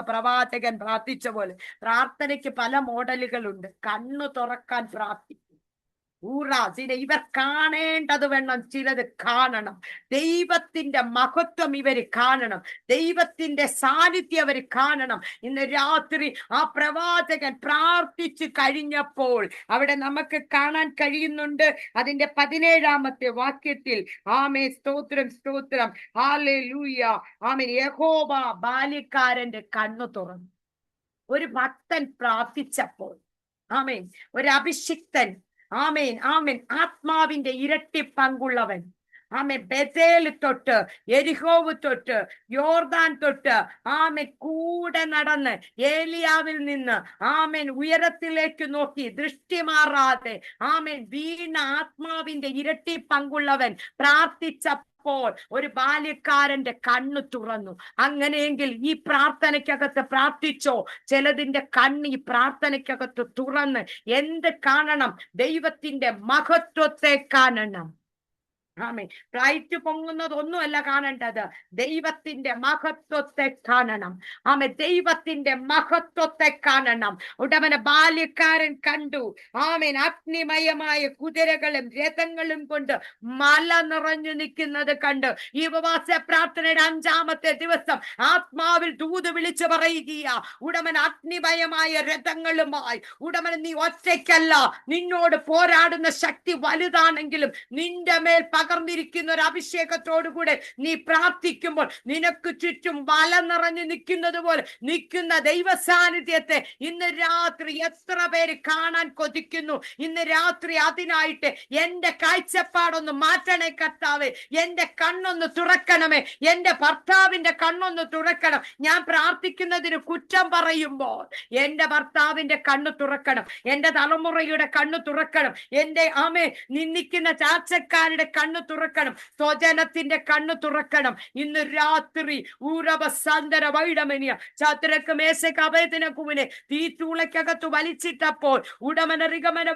പ്രവാചകൻ പ്രാർത്ഥിച്ച പോലെ. പ്രാർത്ഥനയ്ക്ക് പല മോഡലുകളുണ്ട്. കണ്ണു തുറക്കാൻ പ്രാർത്ഥിക്കും. ഇവർ കാണേണ്ടത് വേണം, ചിലത് കാണണം. ദൈവത്തിന്റെ മഹത്വം ഇവര് കാണണം, ദൈവത്തിന്റെ സാന്നിധ്യം അവര് കാണണം. ഇന്ന് രാത്രി ആ പ്രവാചകൻ പ്രാർത്ഥിച്ചു കഴിഞ്ഞപ്പോൾ അവിടെ നമുക്ക് കാണാൻ കഴിയുന്നുണ്ട്. അതിന്റെ 17-ാമത്തെ വാക്യത്തിൽ ആമേ സ്തോത്രം സ്തോത്രം ഹല്ലേലൂയ, ആമേൻ, യഹോവ ബാല്യക്കാരന്റെ കണ്ണു തുറന്നു. ഒരു ഭക്തൻ പ്രാർത്ഥിച്ചപ്പോൾ, ആമേൻ, ഒരു അഭിഷിക്തൻ, ആമേൻ ആമേൻ, ആത്മാവിന്റെ ഇരട്ടി പങ്കുള്ളവൻ, ആമേൻ ബേതേൽ തൊട്ട് എരിഹോവ് തൊട്ട് യോർദാൻ തൊട്ട് ആമേൻ കൂടെ നടന്ന് ഏലിയാവിൽ നിന്ന് ആമേൻ ഉയരത്തിലേക്ക് നോക്കി ദൃഷ്ടി മാറാതെ ആമേൻ വീണ ആത്മാവിന്റെ ഇരട്ടി പങ്കുള്ളവൻ പ്രാർത്ഥിച്ചപ്പോൾ ഒരു ബാല്യക്കാരന്റെ കണ്ണു തുറന്നു. അങ്ങനെയെങ്കിൽ ഈ പ്രാർത്ഥനയ്ക്കകത്ത് പ്രാർത്ഥിച്ചോ, ചിലതിന്റെ കണ്ണ് ഈ പ്രാർത്ഥനയ്ക്കകത്ത് തുറന്ന് എന്ത് കാണണം? ദൈവത്തിന്റെ മഹത്വത്തെ കാണണം. ആമേൻ. ഫ്ലൈറ്റ് പൊങ്ങുന്നതൊന്നുമല്ല കാണേണ്ടത്, ദൈവത്തിന്റെ മഹത്വത്തെ കാണണം. ആമേൻ. ദൈവത്തിന്റെ മഹത്വത്തെ കാണണം. ഉടമന ബാല്യക്കാരൻ കണ്ടു. ആമേൻ. അഗ്നിമയമായ കുതിരകളും രഥങ്ങളും കൊണ്ട് മല നിറഞ്ഞു നിൽക്കുന്നത് കണ്ട് ഈ ഉപവാസ പ്രാർത്ഥനയുടെ 5-ാമത്തെ ദിവസം ആത്മാവിൽ ദൂത് വിളിച്ചു പറയുകയാ. ഉടമൻ അഗ്നിമയമായ രഥങ്ങളുമായി ഉടമൻ നീ ഒറ്റയ്ക്കല്ല, നിന്നോട് പോരാടുന്ന ശക്തി വലുതാണെങ്കിലും നിന്റെ മേൽ പകർന്നിരിക്കുന്ന ഒരു അഭിഷേകത്തോടുകൂടെ നീ പ്രാർത്ഥിക്കുമ്പോൾ നിനക്ക് ചുറ്റും വല നിറഞ്ഞു നിൽക്കുന്നത് പോലെ നിൽക്കുന്ന ദൈവ സാന്നിധ്യത്തെ ഇന്ന് രാത്രി എത്ര പേര് കാണാൻ കൊതിക്കുന്നു. ഇന്ന് രാത്രി അതിനായിട്ട് എന്റെ കാഴ്ചപ്പാടൊന്ന് മാറ്റണേ കർത്താവേ, എന്റെ കണ്ണൊന്ന് തുറക്കണമേ, എന്റെ ഭർത്താവിന്റെ കണ്ണൊന്ന് തുറക്കണം. ഞാൻ പ്രാർത്ഥിക്കുന്നതിന് കുറ്റം പറയുമ്പോൾ എന്റെ ഭർത്താവിന്റെ കണ്ണ് തുറക്കണം, എന്റെ തലമുറയുടെ കണ്ണ് തുറക്കണം, എന്റെ നിന്ദിക്കുന്ന ചാർച്ചക്കാരുടെ കണ്ണ് തുറക്കണം, സ്വജനത്തിന്റെ കണ്ണ് തുറക്കണം. ഇന്ന് രാത്രി ഊരവസാന്തര വൈഡമനിയ ചാത്രക്ക് മേശക്ക് അഭയത്തിനക്കുവിനെ തീച്ചൂളക്കകത്ത് വലിച്ചിട്ടപ്പോൾ ഉടമന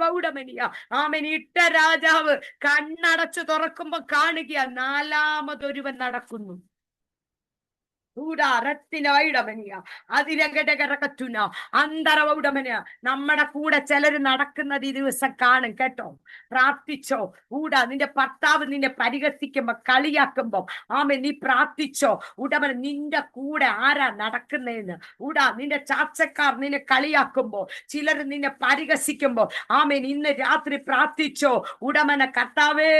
വൗഡമനിയ ആമൻ ഇട്ട രാജാവ് കണ്ണടച്ചു തുറക്കുമ്പോ കാണുക 4ാമതൊരുവൻ നടക്കുന്നു. നമ്മുടെ കൂടെ ചിലര് നടക്കുന്നത് ഈ ദിവസം കാണും കേട്ടോ. പ്രാർത്ഥിച്ചോ. നിന്റെ ഭർത്താവ് നിന്നെ പരിഹസിക്കുമ്പോ കളിയാക്കുമ്പോ നീ പ്രാർത്ഥിച്ചോ. നിന്റെ കൂടെ ആരാ നടക്കുന്നതെന്ന്. നിന്റെ ചാച്ചക്കാർ നിന്നെ കളിയാക്കുമ്പോ, ചിലർ നിന്നെ പരിഹസിക്കുമ്പോ ഇന്ന് രാത്രി പ്രാർത്ഥിച്ചോ. കർത്താവേ,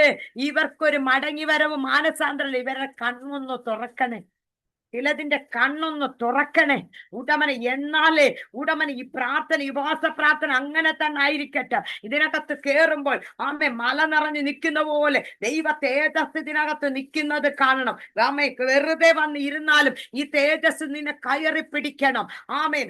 ഇവർക്കൊരു മടങ്ങി വരവ് മാനസാന്തരം, ഇവരുടെ കണ്ണൊന്ന് തുറക്കണേ, ചിലതിന്റെ കണ്ണൊന്ന് തുറക്കണേ. എന്നാലേ ഈ പ്രാർത്ഥന, ഈ ഉപവാസ പ്രാർത്ഥന അങ്ങനെ തന്നെ ആയിരിക്കട്ടെ. ഇതിനകത്ത് കേറുമ്പോൾ മല നിറഞ്ഞു നിൽക്കുന്ന പോലെ ദൈവ തേജസ് ഇതിനകത്ത് നിൽക്കുന്നത് കാണണം. വെറുതെ വന്ന് ഇരുന്നാലും ഈ തേജസ് നിന്നെ കയറി പിടിക്കണം.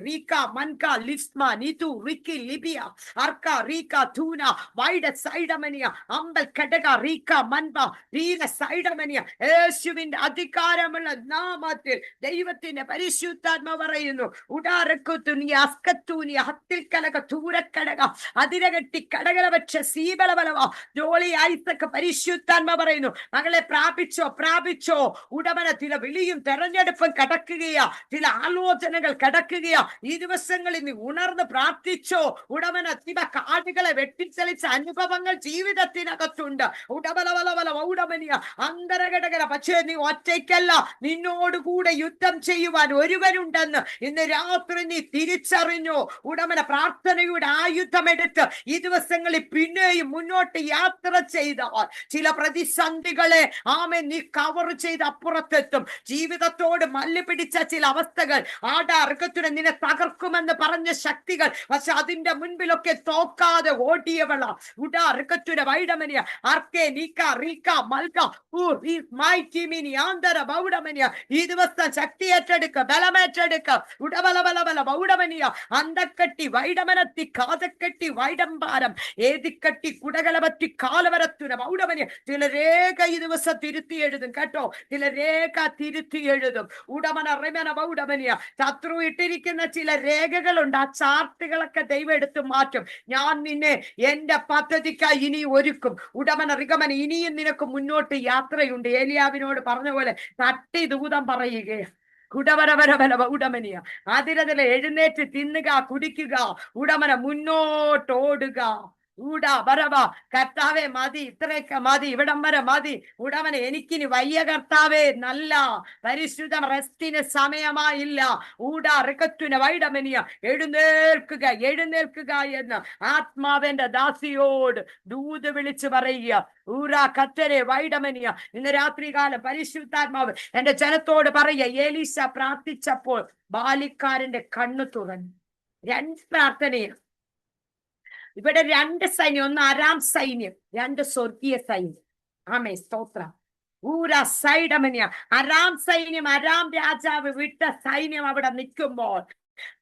റീക്ക മൻക ലിസ്മ നിതു റിക്കി ലിബിയ അർക്ക റീക്ക ധൂന വൈഡ സൈഡമനിയ അമ്പൽ കടക റീക്ക മൻബ റീല സൈഡമനിയ. യേശുവിന്റെ അധികാരമുള്ള നാമത്തിൽ ദൈവത്തിന്റെ പരിശുദ്ധാത്മ പറയുന്നു, ഉടാരക്കുത്തുനി അസ്കത്തൂനി ഹത്തിൽ കലക തൂരക്കടക അതിരകട്ടി കടകല പക്ഷ സീബലബലവ ജോളി ആയിത്തൊക്കെ പരിശുദ്ധാത്മ പറയുന്നു, മകളെ പ്രാപിച്ചോ. ചില വിളിയും തെരഞ്ഞെടുപ്പും കടക്കുകയാ, ചില ആലോചനകൾ കടക്കുകയാ. ഈ ദിവസങ്ങളിൽ നീ ഉണർന്ന് പ്രാർത്ഥിച്ചോ. ചില കാടുകളെ വെട്ടിത്തെളിച്ച അനുഭവങ്ങൾ ജീവിതത്തിനകത്തുണ്ട്. അന്തരഘടകര. പക്ഷേ നീ ഒറ്റയ്ക്കല്ല, നിന്നോട് കൂടെ യുദ്ധം ചെയ്യുവാൻ ഒരുവനുണ്ടെന്ന് ഇന്ന് രാത്രി നീ തിരിച്ചറിഞ്ഞു. പ്രാർത്ഥനയുടെ ആയുധമെടുത്ത് ഈ ദിവസങ്ങളിൽ പിന്നെയും മുന്നോട്ട് യാത്ര ചെയ്താൽ ചില പ്രതിസന്ധികളെ നീ കവർ ചെയ്ത് അപ്പുറത്തെത്തും. ജീവിതത്തോട് മല്ല് പിടിച്ച ചില അവസ്ഥകൾ ആടാർക്കത്തിന് നിന്നെ തകർക്കുമെന്ന് പറഞ്ഞ ശക്തികൾ, പക്ഷെ അതിന്റെ മുൻപിലൊക്കെ തോക്കാതെ ഓടിയവളാ ഉടാർക്കത്തിന് വൈഡമനിയ ആർക്കെ നീക്ക റീക്ക മൽക്ക ഈ ദിവസം ശക്തി ഏറ്റെടുക്ക, ബലമേറ്റെടുക്ക. ഉടബലബലബല അന്തക്കട്ടി വൈഡമനത്തി കാതക്കട്ടി വൈഡംബാരം ഏതിക്കട്ടി കുടകലപറ്റി കാലവരത്തുന വൗഡമനിയ. ചില രേഖ ഈ ദിവസം തിരുത്തി എഴുതും കേട്ടോ, ചില രേഖ തിരുത്തി എഴുതും. റിമന വൗഡമനിയ. ശത്രു ഇട്ടിരിക്കുന്ന ചില രേഖകളുണ്ട്, ആ ചാർട്ടുകളൊക്കെ ദൈവം എടുത്തു മാറ്റും. ഞാൻ നിന്നെ എന്റെ പദ്ധതിക്കായി ഇനി ഒരുക്കും. റിഗമന ഇനിയും നിനക്ക് മുന്നോട്ട് യാത്രയുണ്ട്. ഏലിയാവിനോട് പറഞ്ഞ പോലെ തട്ടി ദൂതം പറയുകയാണ്. ഉടമനിയ അതിരതിലെ എഴുന്നേറ്റ് തിന്നുക, കുടിക്കുക. മുന്നോട്ട് ഓടുക. കർത്താവേ മതി, ഇത്രയൊക്കെ മതി, ഇവിടം വരെ മതി. എനിക്കിനി വയ്യ കർത്താവേ, നല്ല പരിശുദ്ധ റെസ്റ്റിന് സമയമായില്ല. വൈഡമനിയ എഴുന്നേൽക്കുക എന്ന് ആത്മാവെന്റെ ദാസിയോട് ദൂത് വിളിച്ചു പറയുക. കത്തരെ വൈഡമനിയ. ഇന്ന് രാത്രികാലം പരിശുദ്ധാത്മാവ് എന്റെ ജനത്തോട് പറയുക, ഏലീശ പ്രാർത്ഥിച്ചപ്പോൾ ബാലിക്കാരന്റെ കണ്ണു തുറന്നു. 2 പ്രാർത്ഥനയാണ് ഇവിടെ. 2 സൈന്യം, ഒന്ന് അരാം സൈന്യം, 2 സ്വർഗീയ സൈന്യം. സ്തോത്രം. ഊര സൈഡമനിയ അരാം സൈന്യം, അരാം രാജാവ് വിട്ട സൈന്യം അവിടെ നിൽക്കുമ്പോൾ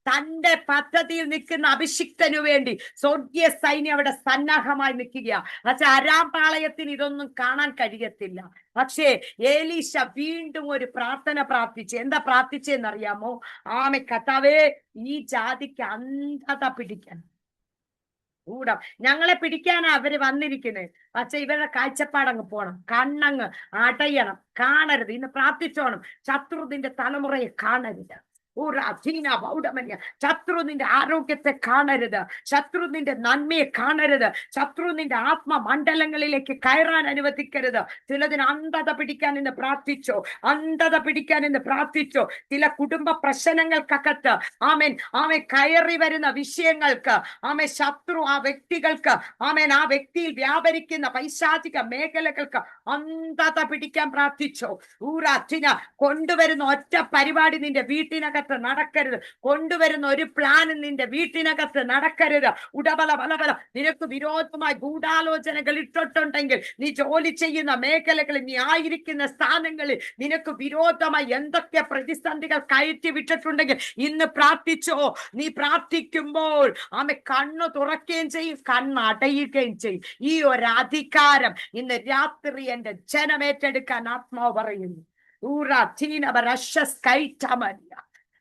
തന്റെ പദ്ധതിയിൽ നിൽക്കുന്ന അഭിഷിക്തനു വേണ്ടി സ്വർഗീയ സൈന്യം അവിടെ സന്നാഹമായി നിൽക്കുക. പക്ഷെ അരാം പാളയത്തിന് ഇതൊന്നും കാണാൻ കഴിയത്തില്ല. പക്ഷേ ഏലീശ വീണ്ടും ഒരു പ്രാർത്ഥന പ്രാർത്ഥിച്ചു. എന്താ പ്രാർത്ഥിച്ചെന്നറിയാമോ? ആമേ കർത്താവേ, ഈ ജാതിക്ക് അന്ധത പിടിക്കണം. കൂടം ഞങ്ങളെ പിടിക്കാനാ അവര് വന്നിരിക്കുന്നത്. പക്ഷെ ഇവരുടെ കാഴ്ചപ്പാടങ്ങ് പോണം, കണ്ണങ്ങ് അടയണം, കാണരുത്. ഇന്ന് പ്രാർത്ഥിച്ചോണം, ശത്രുവിന്റെ തലമുറയെ കാണരുത്. ശത്രു നിന്റെ ആരോഗ്യത്തെ കാണരുത്, ശത്രു നിന്റെ നന്മയെ കാണരുത്, ശത്രു നിന്റെ ആത്മമണ്ഡലങ്ങളിലേക്ക് കയറാൻ അനുവദിക്കരുത്. ചിലതിന് അന്ധത പിടിക്കാൻ എന്ന് പ്രാർത്ഥിച്ചോ, അന്ധത പിടിക്കാൻ എന്ന് പ്രാർത്ഥിച്ചോ. ചില കുടുംബ പ്രശ്നങ്ങൾക്കകത്ത് ആമേൻ ആമേൻ കയറി വരുന്ന വിഷയങ്ങൾക്ക് ആമേൻ ശത്രു ആ വ്യക്തികൾക്ക് ആമേൻ ആ വ്യക്തിയിൽ വ്യാപരിക്കുന്ന പൈശാചിക മേഖലകൾക്ക് അന്ധത പിടിക്കാൻ പ്രാർത്ഥിച്ചോ. ഊരാറ്റിന കൊണ്ടുവരുന്ന ഒറ്റ പരിപാടി നിന്റെ വീട്ടിനകത്ത് നടക്കരുത്, കൊണ്ടുവരുന്ന ഒരു പ്ലാൻ നിന്റെ വീട്ടിനകത്ത് നടക്കരുത്. ഉടബല ബലബല നിനക്ക് വിരോധമായി ഗൂഢാലോചനകൾ ഇട്ടിട്ടുണ്ടെങ്കിൽ, നീ ജോലി ചെയ്യുന്ന മേഖലകളിൽ, നീ ആയിരിക്കുന്ന സ്ഥാനങ്ങളിൽ നിനക്ക് വിരോധമായി എന്തൊക്കെ പ്രതിസന്ധികൾ കയറ്റി വിട്ടിട്ടുണ്ടെങ്കിൽ ഇന്ന് പ്രാർത്ഥിച്ചോ. നീ പ്രാർത്ഥിക്കുമ്പോൾ ആമേ കണ്ണു തുറക്കുകയും ചെയ്യും, കണ്ണടയുകയും ചെയ്യും. ഈ ഒരു അധികാരം ഇന്ന് രാത്രി എന്റെ ജനമേറ്റെടുക്കാൻ ആത്മാവ് പറയുന്നു.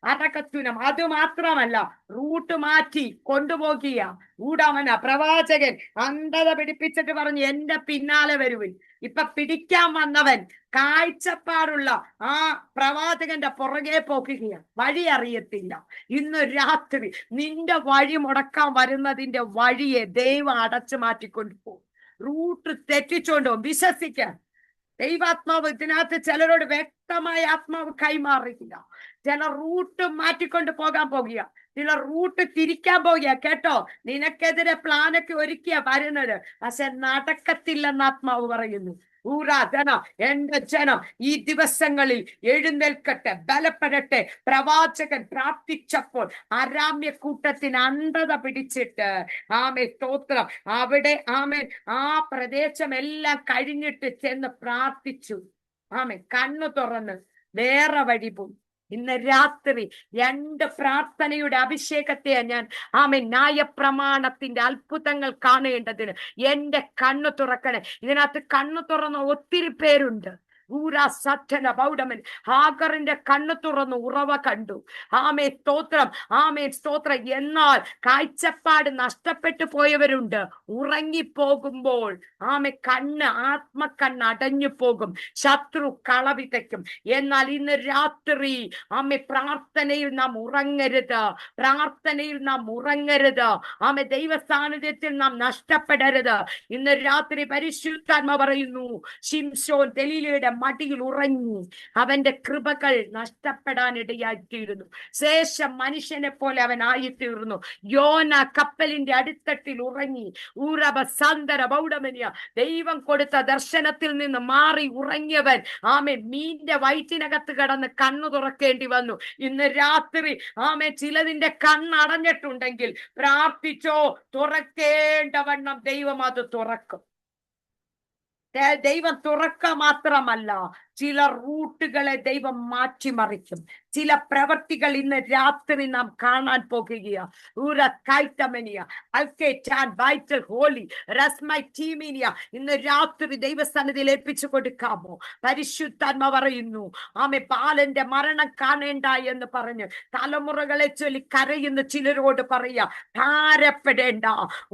അടക്കത്തുനം. അത് മാത്രമല്ല, റൂട്ട് മാറ്റി കൊണ്ടുപോകിയ ഊടാമന പ്രവാചകൻ അന്ധത പിടിപ്പിച്ചിട്ട് പറഞ്ഞു, എന്റെ പിന്നാലെ വരുവിൻ. ഇപ്പൊ പിടിക്കാൻ വന്നവൻ കാഴ്ചപ്പാടുള്ള ആ പ്രവാചകന്റെ പുറകെ പോക്കുകയാണ്, വഴി അറിയത്തില്ല. ഇന്ന് രാത്രി നിന്റെ വഴി മുടക്കാൻ വരുന്നതിന്റെ വഴിയെ ദൈവം അടച്ചു മാറ്റിക്കൊണ്ടു പോകും, റൂട്ട് തെറ്റിച്ചോണ്ടോ. വിശ്വസിക്കാൻ ദൈവാത്മാവ് ഇതിനകത്ത് ചിലരോട് വ്യക്തമായ ആത്മാവ് കൈമാറിയില്ല. ചില റൂട്ട് മാറ്റിക്കൊണ്ട് പോകാൻ പോകുക, ചില റൂട്ട് തിരിക്കാൻ പോകുക. കേട്ടോ, നിനക്കെതിരെ പ്ലാനൊക്കെ ഒരുക്കിയ വരുന്നത്, പക്ഷെ നടക്കത്തില്ലെന്ന് ആത്മാവ് പറയുന്നു. എന്റെ ജനം ഈ ദിവസങ്ങളിൽ എഴുന്നേൽക്കട്ടെ, ബലപ്പെടട്ടെ. പ്രവാചകൻ പ്രാർത്ഥിച്ചപ്പോൾ അരാമ്യ കൂട്ടത്തിന് അന്ധത പിടിച്ചിട്ട് ആമേ സ്തോത്രം, അവിടെ ആമേൻ ആ പ്രദേശം എല്ലാം കഴിഞ്ഞിട്ട് ചെന്ന് പ്രാർത്ഥിച്ചു. ആമേ കണ്ണു തുറന്ന് വേറെ വഴി പോയി. ഇന്ന് രാത്രി രണ്ട് പ്രാർത്ഥനയുടെ അഭിഷേകത്തെ ഞാൻ ആമേൻ ന്യായപ്രമാണത്തിന്റെ അത്ഭുതങ്ങൾ കാണേണ്ടതിന് എന്റെ കണ്ണു തുറക്കണേ. ഇതിനകത്ത് കണ്ണു തുറന്ന ഒത്തിരി പേരുണ്ട്. ഹാഗറിന്റെ കണ്ണു തുറന്നു ഉറവ കണ്ടു. ആമേ സ്തോത്രം, ആമേ സ്തോത്രം. എന്നാൽ കാഴ്ചപ്പാട് നഷ്ടപ്പെട്ടു പോയവരുണ്ട്. ഉറങ്ങിപ്പോകുമ്പോൾ ആമേ കണ്ണ്, ആത്മക്കണ്ണ് അടഞ്ഞു പോകും, ശത്രു കളവിതയ്ക്കും. എന്നാൽ ഇന്ന് രാത്രി ആമേ പ്രാർത്ഥനയിൽ നാം ഉറങ്ങരുത്, പ്രാർത്ഥനയിൽ നാം ഉറങ്ങരുത്. ആമേ ദൈവ സാന്നിധ്യത്തിൽ നാം നഷ്ടപ്പെടരുത്. ഇന്ന് രാത്രി പരിശുദ്ധാത്മ പറയുന്നു, ശിംശോൻ ദലീലയുടെ മടിയിൽ ഉറങ്ങി, അവന്റെ കൃപകൾ നഷ്ടപ്പെടാനിടയായിത്തീരുന്നു. ശേഷം മനുഷ്യനെ പോലെ അവൻ ആയിത്തീർന്നു. യോന കപ്പലിന്റെ അടിത്തട്ടിൽ ഉറങ്ങി. ദൈവം കൊടുത്ത ദർശനത്തിൽ നിന്ന് മാറി ഉറങ്ങിയവൻ ആമേ മീന്റെ വയറ്റിനകത്ത് കിടന്ന് കണ്ണു തുറക്കേണ്ടി വന്നു. ഇന്ന് രാത്രി ആമേ ചിലതിന്റെ കണ്ണടഞ്ഞിട്ടുണ്ടെങ്കിൽ പ്രാർത്ഥിച്ചോ, തുറക്കേണ്ടവണ്ണം ദൈവം അത് തുറക്കും. ദൈവം തുറക്ക മാത്രമല്ല, ചില റൂട്ടുകളെ ദൈവം മാറ്റിമറിക്കും. ചില പ്രവർത്തികൾ ഇന്ന് രാത്രി നാം കാണാൻ പോകുകയാണ്. ഇന്ന് രാത്രി ദൈവസ്ഥാനത്തിൽ ഏൽപ്പിച്ചു കൊടുക്കാമോ? പരിശുദ്ധാത്മ പറയുന്നു, ആമേ ബാലന്റെ മരണം കാണേണ്ട എന്ന് പറഞ്ഞ് തലമുറകളെ ചൊല്ലി കരയുന്ന ചിലരോട് പറയാ, ഭാരപ്പെടേണ്ട.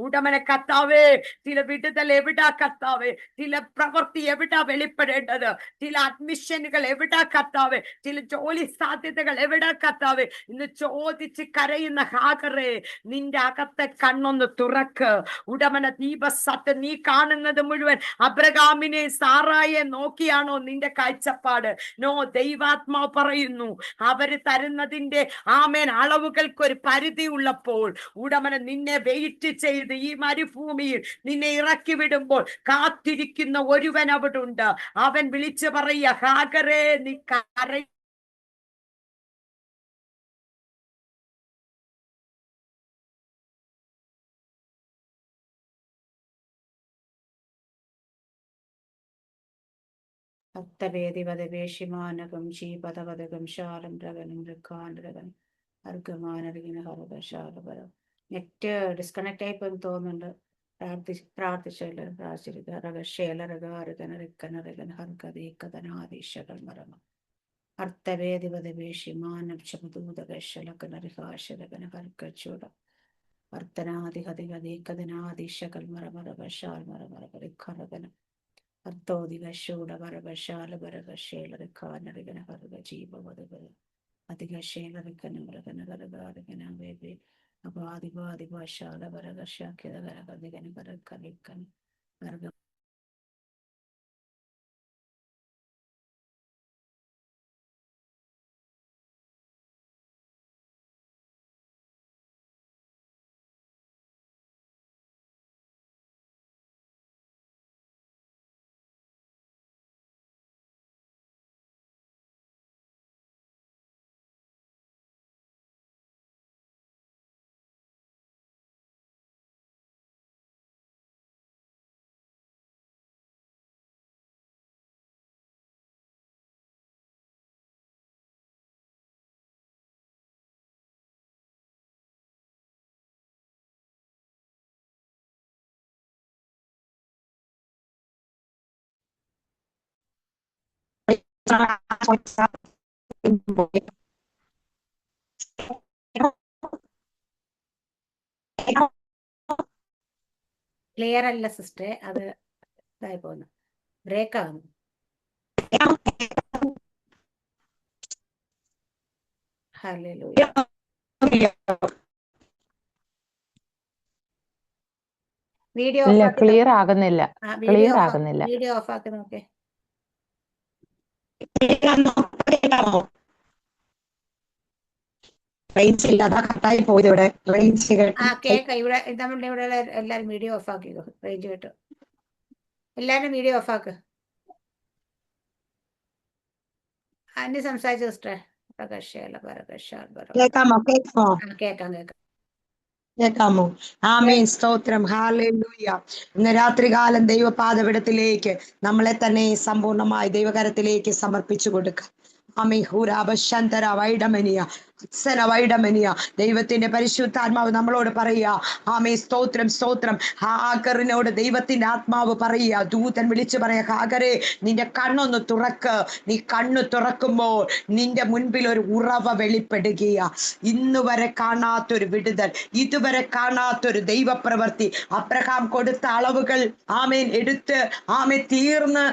ഉടമനെ കർത്താവേ, ചില വിടുതൽ എവിടാ കർത്താവേ, ചില പ്രവൃത്തി എവിടാ വെളിപ്പെടേണ്ടത്, ചില അഡ്മിഷനുകൾ എവിടാ കർത്താവേ, ചില ജോലി സാധ്യതകൾ എവിടാ കർത്താവേ ഇന്ന് ചോദിച്ച് കരയുന്ന ഹാഗറേ, നിന്റെ അകത്തെ കണ്ണൊന്ന് തുറക്ക്. ഉടമന ദീപസത്ത് നീ കാണുന്നത് മുഴുവൻ അബ്രഹാമിനെ സാറായെ നോക്കിയാണോ നിന്റെ കാഴ്ചപ്പാട്? നോ, ദൈവാത്മാവ് പറയുന്നു, അവര് തരുന്നതിന്റെ ആമേൻ അളവുകൾക്ക് ഒരു പരിധി ഉള്ളപ്പോൾ ഉടമന നിന്നെ വെയിറ്റ് ചെയ്ത് ഈ മരുഭൂമിയിൽ നിന്നെ ഇറക്കി വിടുമ്പോൾ കാത്തിരിക്കുന്ന ഒരുവൻ അവിടെ ഉണ്ട്. അവൻ വിളിച്ചു പറയുക, ഹാഗറേ നീ കര അർത്ഥവേദി പദവേഷിമാനകം ശീപദപദകം ശാലം രകനം ഋഖാണ്ടരകൻ അർഗമാനരികിന ഹർഗശാലപരം. നെറ്റ് ഡിസ്കണക്ട് ആയിപ്പോയി തോന്നുന്നുണ്ട്. പ്രാർത്ഥിച്ചല്ലോ പ്രാർത്ഥിച്ചിരിക റകശേലരകാരകനറിക്കനറികൻ ഹർഗതീക്കതനാദീശകൾ മരമ അർത്ഥവേദി പദവേഷിമാനം ശമദൂതകശലകനറിഹാശലകന ഹർഗച്ചൂട അർത്ഥനാദിഹതികതീക്കതനാദീശകൾ മരമരകശാൽ മരമരകറിഖറകന അർത്ഥോദികശൂട വരകശാലവരകശേലറിഖാനറികന ഹർഗജീവവതുകൾ അധികശേലറിക്കനമൃഗനകരകാരകനവേവി അപാദിപാദിഭാഷാലവരകശാഖ്യതകരകതികനകരക്കലിക്കൻ വർഗ ക്ലിയർ അല്ല സിസ്റ്ററെ, അത് ഇതായി പോകുന്നു, ബ്രേക്ക് ആകുന്നു. ഹല്ലേലൂയ. വീഡിയോ ഇല്ല, ഓഫ് ക്ലിയർ ആകുന്നില്ല, ക്ലിയർ ആക്കി ആകുന്നില്ല. വീഡിയോ ഓഫ് ആക്കി നോക്കേ. റേഞ്ച് ഇല്ല, അതാ കട്ടായി പോയത്. ഇവിടെ റേഞ്ച് കേൾക്കാം. ഇവിടെ നമ്മുടെ ഇവിടെ എല്ലാരും വീഡിയോ ഓഫ് ആക്കിക്കോ, റേഞ്ച് കിട്ടും. എല്ലാരും വീഡിയോ ഓഫ് ആക്ക്. അന്യ സംസാരിച്ച സിസ്റ്ററെ. കേൾക്കാമോ? കേൾക്കാം. കേൾക്കാമോ? ആമേൻ, സ്തോത്രം, ഹല്ലേലൂയ. ഇന്ന് രാത്രികാലം ദൈവപാദപീഠത്തിലേക്ക് നമ്മളെ തന്നെ സമ്പൂർണമായി ദൈവകരത്തിലേക്ക് സമർപ്പിച്ചു കൊടുക്കുക. അമിഹൂരാബശന്തര വൈഡമനിയ അത്സന വൈഡമനിയ. ദൈവത്തിന്റെ പരിശുദ്ധാത്മാവ് നമ്മളോട് പറയുക. ആമേ, സ്തോത്രം, സ്തോത്രം. ഹാഗറിനോട് ദൈവത്തിന്റെ ആത്മാവ് പറയുക, ദൂതൻ വിളിച്ചു പറയാ, ഹാഗറെ, നിന്റെ കണ്ണൊന്ന് തുറക്ക്. നീ കണ്ണു തുറക്കുമ്പോൾ നിന്റെ മുൻപിൽ ഒരു ഉറവ വെളിപ്പെടുകയാ. ഇന്നുവരെ കാണാത്തൊരു വിടുതൽ, ഇതുവരെ കാണാത്തൊരു ദൈവപ്രവൃത്തി. അബ്രഹാം കൊടുത്ത അളവുകൾ ആമേൻ എടുത്ത് തീർന്ന്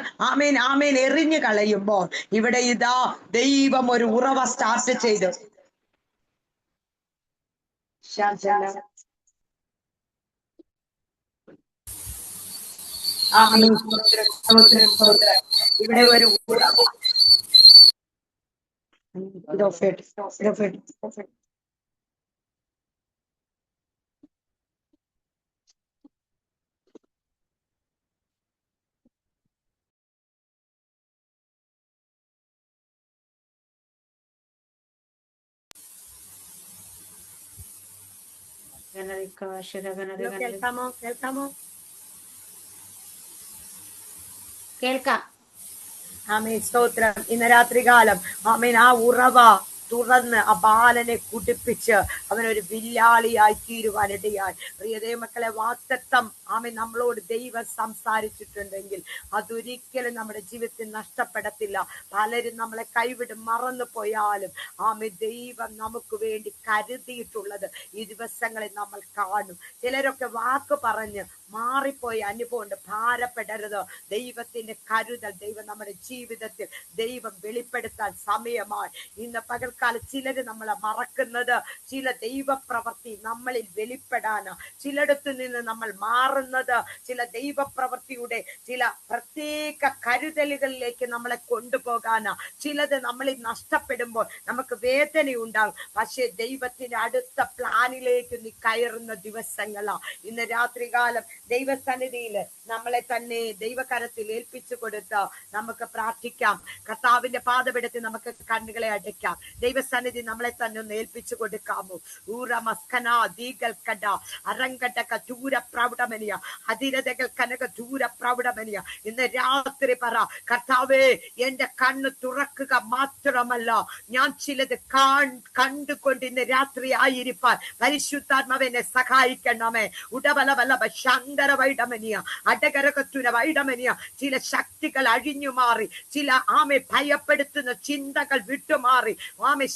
ആമേൻ എറിഞ്ഞു കളയുമ്പോൾ ഇവിടെ ഇതാ ദൈവം ഒരു ഉറവ സ്റ്റാർട്ട് ചെയ്തു. ഇവിടെ ഒരു കേൾക്കാമോ? കേൾക്കാം. ആമേൻ, സ്തോത്രം. ഇന്ന് രാത്രികാലം ആമേൻ ആ ഉറവ തുറന്ന് ആ ബാലനെ കുടിപ്പിച്ച് അവനൊരു വില്ലാളിയായി തീരുവാനിടയായി. പ്രിയതേ മക്കളെ, വാഗ്ദത്തം ആമേൻ നമ്മളോട് ദൈവം സംസാരിച്ചിട്ടുണ്ടെങ്കിൽ അതൊരിക്കലും നമ്മുടെ ജീവിതത്തിൽ നഷ്ടപ്പെടത്തില്ല. പലരും നമ്മളെ കൈവിടും, മറന്നു പോയാലും ആമേൻ ദൈവം നമുക്ക് വേണ്ടി കരുതിയിട്ടുള്ളത് ഈ ദിവസങ്ങളിൽ നമ്മൾ കാണും. ചിലരൊക്കെ വാക്ക് പറഞ്ഞ് മാറിപ്പോയ അനുഭവമുണ്ട്. ഭാരപ്പെടരുത്. ദൈവത്തിന്റെ കരുതൽ ദൈവം നമ്മുടെ ജീവിതത്തിൽ ദൈവം വെളിപ്പെടുത്താൻ സമയമായി. ഇന്ന് പകൽക്കാലം ചിലര് നമ്മളെ മറക്കുന്നത് ചില ദൈവപ്രവൃത്തി നമ്മളിൽ വെളിപ്പെടാനാ. ചിലയിടത്തു നിന്ന് നമ്മൾ മാറുന്നത് ചില ദൈവപ്രവൃത്തിയുടെ ചില പ്രത്യേക കരുതലുകളിലേക്ക് നമ്മളെ കൊണ്ടുപോകാനാ. ചിലത് നമ്മളിൽ നഷ്ടപ്പെടുമ്പോൾ നമുക്ക് വേദനയുണ്ടാകും. പക്ഷെ ദൈവത്തിന്റെ അടുത്ത പ്ലാനിലേക്ക് നീ കയറുന്ന ദിവസങ്ങളാ. ഇന്ന് രാത്രികാലം ദൈവസന്നിധിയില് നമ്മളെ തന്നെ ദൈവകരത്തിൽ ഏൽപ്പിച്ചു കൊടുത്ത് നമുക്ക് പ്രാർത്ഥിക്കാം. കർത്താവിന്റെ പാദപീഠത്തിൽ നമുക്ക് കണ്ണുകളെ അടയ്ക്കാം. ദൈവസന്നിധി നമ്മളെ തന്നെ ഒന്ന് ഏൽപ്പിച്ചു കൊടുക്കാമോ? ഊറ മസ്കന ദീഗൽ കട അരങ്കടക ദൂര പ്രൗഢമനിയ അതിരതകൾ കനക ദൂര പ്രൗഢമനിയ. ഇന്ന് രാത്രി പറ, കർത്താവേ എന്റെ കണ്ണ് തുറക്കുക മാത്രമല്ല, ഞാൻ ചിലത് കണ്ടുകൊണ്ട് ഇന്ന് രാത്രി ആയിരിക്കാൻ പരിശുദ്ധാത്മാവെന്നെ സഹായിക്കണമേ. ഉടബലബലബ ശങ്കര വൈഡമനിയ അടകരകത്തുര വൈഡമനിയ. ചില ശക്തികൾ അഴിഞ്ഞു മാറി, ചില ഭയപ്പെടുത്തുന്ന ചിന്തകൾ വിട്ടുമാറി,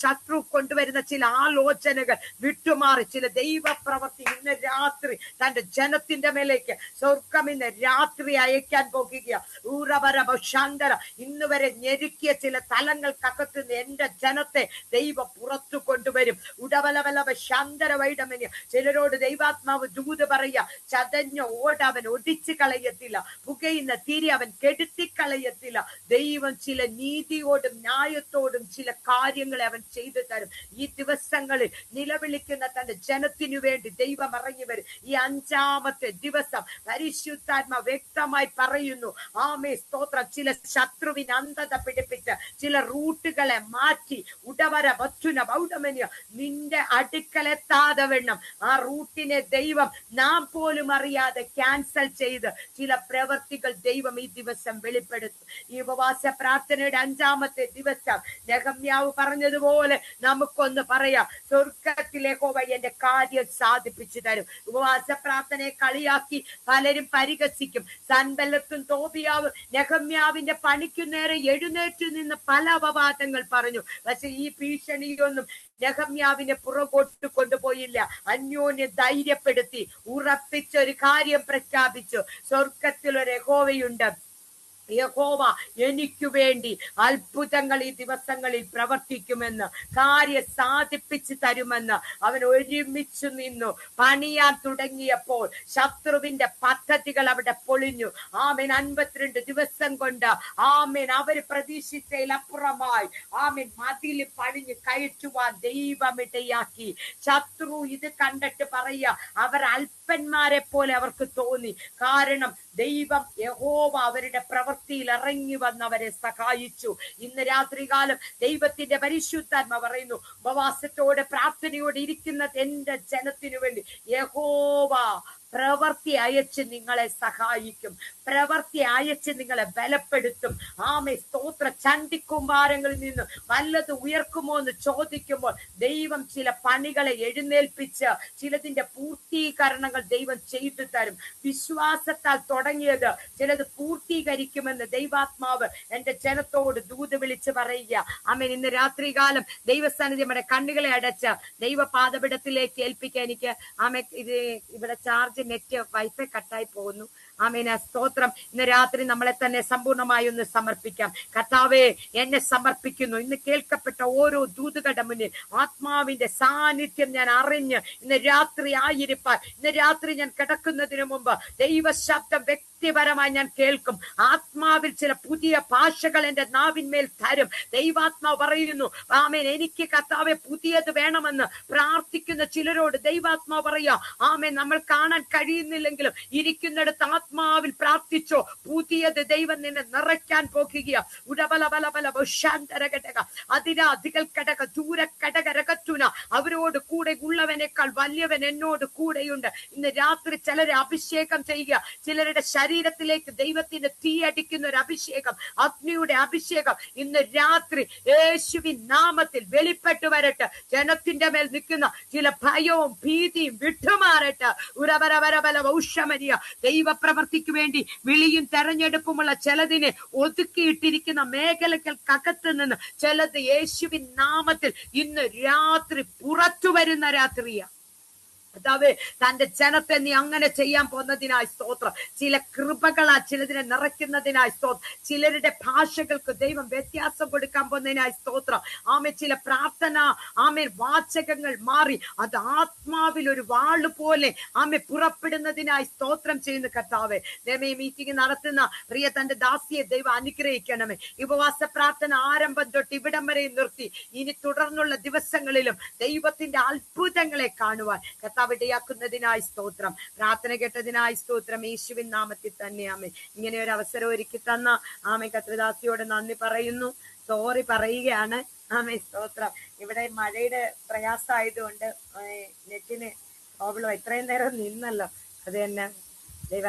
ശത്രു കൊണ്ടുവരുന്ന ചില ആലോചനകൾ വിട്ടുമാറി, ചില ദൈവപ്രവൃത്തി ഇന്ന് രാത്രി തന്റെ ജനത്തിന്റെ മേലേക്ക് സ്വർഗം ഇന്ന് രാത്രി അയക്കാൻ പോകുക. ഊറവരബ ശങ്കര. ഇന്ന് വരെ ഞെരുക്കിയ ചില തലങ്ങൾക്കകത്തുനിന്ന് എന്റെ ജനത്തെ ദൈവം പുറത്തു കൊണ്ടുവരും. ഉടവലവലവ ശങ്കര വൈഡമനിയ. ചിലരോട് ദൈവാത്മാവ് ദൂത് പറയുക, ചതഞ്ഞ ഓട അവൻ ഒടിച്ചു കളയത്തില്ല, പുകയുന്ന തിരി അവൻ കെടുത്തി കളയത്തില്ല. ദൈവം ചില നീതിയോടും ന്യായത്തോടും ചില കാര്യങ്ങളെ അവൻ ചെയ്തു തരും. ഈ ദിവസങ്ങളിൽ നിലവിളിക്കുന്ന തന്റെ ജനത്തിനു വേണ്ടി ദൈവം ഇറങ്ങി വരും. ഈ 5ാമത്തെ ദിവസം പരിശുദ്ധാത്മ വ്യക്തമായി പറയുന്നു, സ്തോത്രം. ചില ശത്രുവിന് അന്ധത പിടിപ്പിച്ച് ചില റൂട്ടുകളെ മാറ്റി ഉടവര ബത്തുന ബൗഡമനിയ നിന്റെ അടുക്കലെത്താതെ വേണം ആ റൂട്ടിനെ ദൈവം നാം പോലും അറിയാതെ ക്യാൻസൽ ചെയ്ത് ചില പ്രവർത്തികൾ ദൈവം ഈ ദിവസം വെളിപ്പെടുത്തും. ഈ ഉപവാസ പ്രാർത്ഥനയുടെ 5ാമത്തെ ദിവസം നെഹമ്യാവ് പറഞ്ഞതുപോലെ നമുക്കൊന്ന് പറയാം, സ്വർഗത്തിലെ യഹോവ എന്റെ കാര്യം സാധിപ്പിച്ചു തരും. ഉപവാസ പ്രാർത്ഥനയെ കളിയാക്കി പലരും പരിഹസിക്കും. സൻബല്ലത്തും തോബിയാവും നെഹമ്യാവിന്റെ പണിക്കു നേരെ എഴുന്നേറ്റ് നിന്ന് പല അപവാദങ്ങൾ പറഞ്ഞു. പക്ഷെ ഈ ഭീഷണിയൊന്നും നെഹമ്യാവിനെ പുറകോട്ട് കൊണ്ടുപോയില്ല. അന്യോന്യം ധൈര്യപ്പെടുത്തി ഉറപ്പിച്ചൊരു കാര്യം പ്രഖ്യാപിച്ചു, സ്വർഗത്തിലൊരു യഹോവയുണ്ട്. യഹോവ എനിക്ക് വേണ്ടി അത്ഭുതങ്ങൾ ഈ ദിവസങ്ങളിൽ പ്രവർത്തിക്കുമെന്ന്, കാര്യം സാധിപ്പിച്ചു തരുമെന്ന് അവൻ ഒരുമിച്ചു നിന്നു. പണിയാൻ തുടങ്ങിയപ്പോൾ ശത്രുവിന്റെ പദ്ധതികൾ അവിടെ പൊളിഞ്ഞു. 52 ദിവസം കൊണ്ട് അവര് പ്രതീക്ഷിച്ചതിലപ്പുറമായി മതിൽ പണിഞ്ഞ് കയറ്റുവാൻ ദൈവമിടയാക്കി. ശത്രു ഇത് കണ്ടിട്ട് പറയുക, അവർ അല്പന്മാരെ പോലെ അവർക്ക് തോന്നി. കാരണം ദൈവം യഹോവ അവരുടെ പ്രവൃത്തിയിൽ ഇറങ്ങി വന്നവരെ സഹായിച്ചു. ഇന്ന് രാത്രികാലം ദൈവത്തിന്റെ പരിശുദ്ധാത്മ പറയുന്നു, ഉപവാസത്തോടെ പ്രാർത്ഥനയോടെ ഇരിക്കുന്ന എന്റെ ജനത്തിനു വേണ്ടി യഹോവ പ്രവൃത്തി അയച്ച് നിങ്ങളെ സഹായിക്കും, പ്രവൃത്തി അയച്ച് നിങ്ങളെ ബലപ്പെടുത്തും. സ്തോത്ര. ചണ്ടിക്കുമ്പാരങ്ങളിൽ നിന്ന് വല്ലത് ഉയർക്കുമോ എന്ന് ചോദിക്കുമ്പോൾ ദൈവം ചില പണികളെ എഴുന്നേൽപ്പിച്ച് ചിലതിന്റെ പൂർത്തീകരണങ്ങൾ ദൈവം ചെയ്തു തരും. വിശ്വാസത്താൽ തുടങ്ങിയത് ചിലത് പൂർത്തീകരിക്കുമെന്ന് ദൈവാത്മാവ് എന്റെ ജനത്തോട് ദൂത് വിളിച്ച് പറയുക. ഇന്ന് രാത്രികാലം ദൈവസ്ഥാനത്ത് നമ്മുടെ കണ്ണുകളെ അടച്ച് ദൈവപാദപിടത്തിലേക്ക് ഏൽപ്പിക്കാൻ എനിക്ക് ഇത് ഇവിടെ ചാർജ് നെറ്റ് വൈഫൈ കട്ടായി പോകുന്നു. സ്തോത്രം. ഇന്ന് രാത്രി നമ്മളെ തന്നെ സമ്പൂർണമായി ഒന്ന് സമർപ്പിക്കാം. കർത്താവേ, എന്നെ സമർപ്പിക്കുന്നു. ഇന്ന് കേൾക്കപ്പെട്ട ഓരോ ദൂതുകളുടെ മുന്നിൽ ആത്മാവിന്റെ സാന്നിധ്യം ഞാൻ അറിഞ്ഞ് ഇന്ന് രാത്രി ആയിരിക്കാൻ, ഇന്ന് രാത്രി ഞാൻ കിടക്കുന്നതിന് മുമ്പ് ദൈവശബ്ദം വ്യക്തിപരമായി ഞാൻ കേൾക്കും. ആത്മാവിൽ ചില പുതിയ ഭാഷകൾ എന്റെ നാവിന്മേൽ തരും. ദൈവാത്മാവ് പറയുന്നു, എനിക്ക് കർത്താവെ പുതിയത് വേണമെന്ന് പ്രാർത്ഥിക്കുന്ന ചിലരോട് ദൈവാത്മാവ് പറയാ, നമ്മൾ കാണാൻ കഴിയുന്നില്ലെങ്കിലും ഇരിക്കുന്നിടത്ത് ആത്മാവിൽ പ്രാർത്ഥിച്ചോ, പുതിയത് ദൈവം നിന്നെ നിറയ്ക്കാൻ പോകുക. അവരോട് കൂടെ ഉള്ളവനേക്കാൾ വലിയവൻ എന്നോട് കൂടെയുണ്ട്. ഇന്ന് രാത്രി ചിലരെ അഭിഷേകം ചെയ്യുക. ചിലരുടെ ശരീരത്തിലേക്ക് ദൈവത്തിന്റെ തീ അടിക്കുന്ന ഒരു അഭിഷേകം, അഗ്നിയുടെ അഭിഷേകം ഇന്ന് രാത്രി യേശുവിൻ നാമത്തിൽ വെളിപ്പെട്ടു വരട്ടെ. ജനത്തിന്റെ മേൽ നിൽക്കുന്ന ചില ഭയവും ഭീതിയും വിട്ടുമാറട്ടെ. ദൈവപ്രവർത്തിക്ക് വേണ്ടി വിളിയും തെരഞ്ഞെടുപ്പുമുള്ള ചിലതിനെ ഒതുക്കിയിട്ടിരിക്കുന്ന മേഖലകൾക്കകത്ത് നിന്ന് ചിലത് യേശുവിൻ നാമത്തിൽ ഇന്ന് രാത്രി പുറത്തു വരുന്ന രാത്രിയാ. കർത്താവേ, തന്റെ ജനത്തെ നീ അങ്ങനെ ചെയ്യാൻ പോകുന്നതിനായി സ്തോത്രം. ചില കൃപകളാ ചിലതിനെ നിറയ്ക്കുന്നതിനായി സ്തോത്രം. ചിലരുടെ ഭാഷകൾക്ക് ദൈവം വ്യത്യാസം കൊടുക്കാൻ പോകുന്നതിനായി സ്തോത്രം. ചില പ്രാർത്ഥന വാചകങ്ങൾ മാറി അത് ആത്മാവിൽ ഒരു വാള് പോലെ പുറപ്പെടുന്നതിനായി സ്തോത്രം ചെയ്യുന്ന കർത്താവേ, മീറ്റിംഗ് നടത്തുന്ന പ്രിയ തന്റെ ദാസിയെ ദൈവം അനുഗ്രഹിക്കണമേ. ഉപവാസ പ്രാർത്ഥന ആരംഭം തൊട്ട് ഇവിടം വരെ നിർത്തി ഇനി തുടർന്നുള്ള ദിവസങ്ങളിലും ദൈവത്തിന്റെ അത്ഭുതങ്ങളെ കാണുവാൻ കർത്താവ് അവിടെയാക്കുന്നതിനായി സ്തോത്രം. പ്രാർത്ഥന കേട്ടതിനായി സ്തോത്രം. യേശുവിൻ നാമത്തിൽ തന്നെ ആമേ. ഇങ്ങനെ ഒരു അവസരം ഒരുക്കി തന്ന ആമേ കർത്തൃദാസിയോട് നന്ദി പറയുന്നു. സോറി പറയുകയാണ്. ആമേ സ്തോത്രം. ഇവിടെ മഴയുടെ പ്രയാസമായതുകൊണ്ട് നെറ്റിന് പ്രോബ്ലം. ഇത്രയും നേരം നിന്നല്ലോ, അത് തന്നെ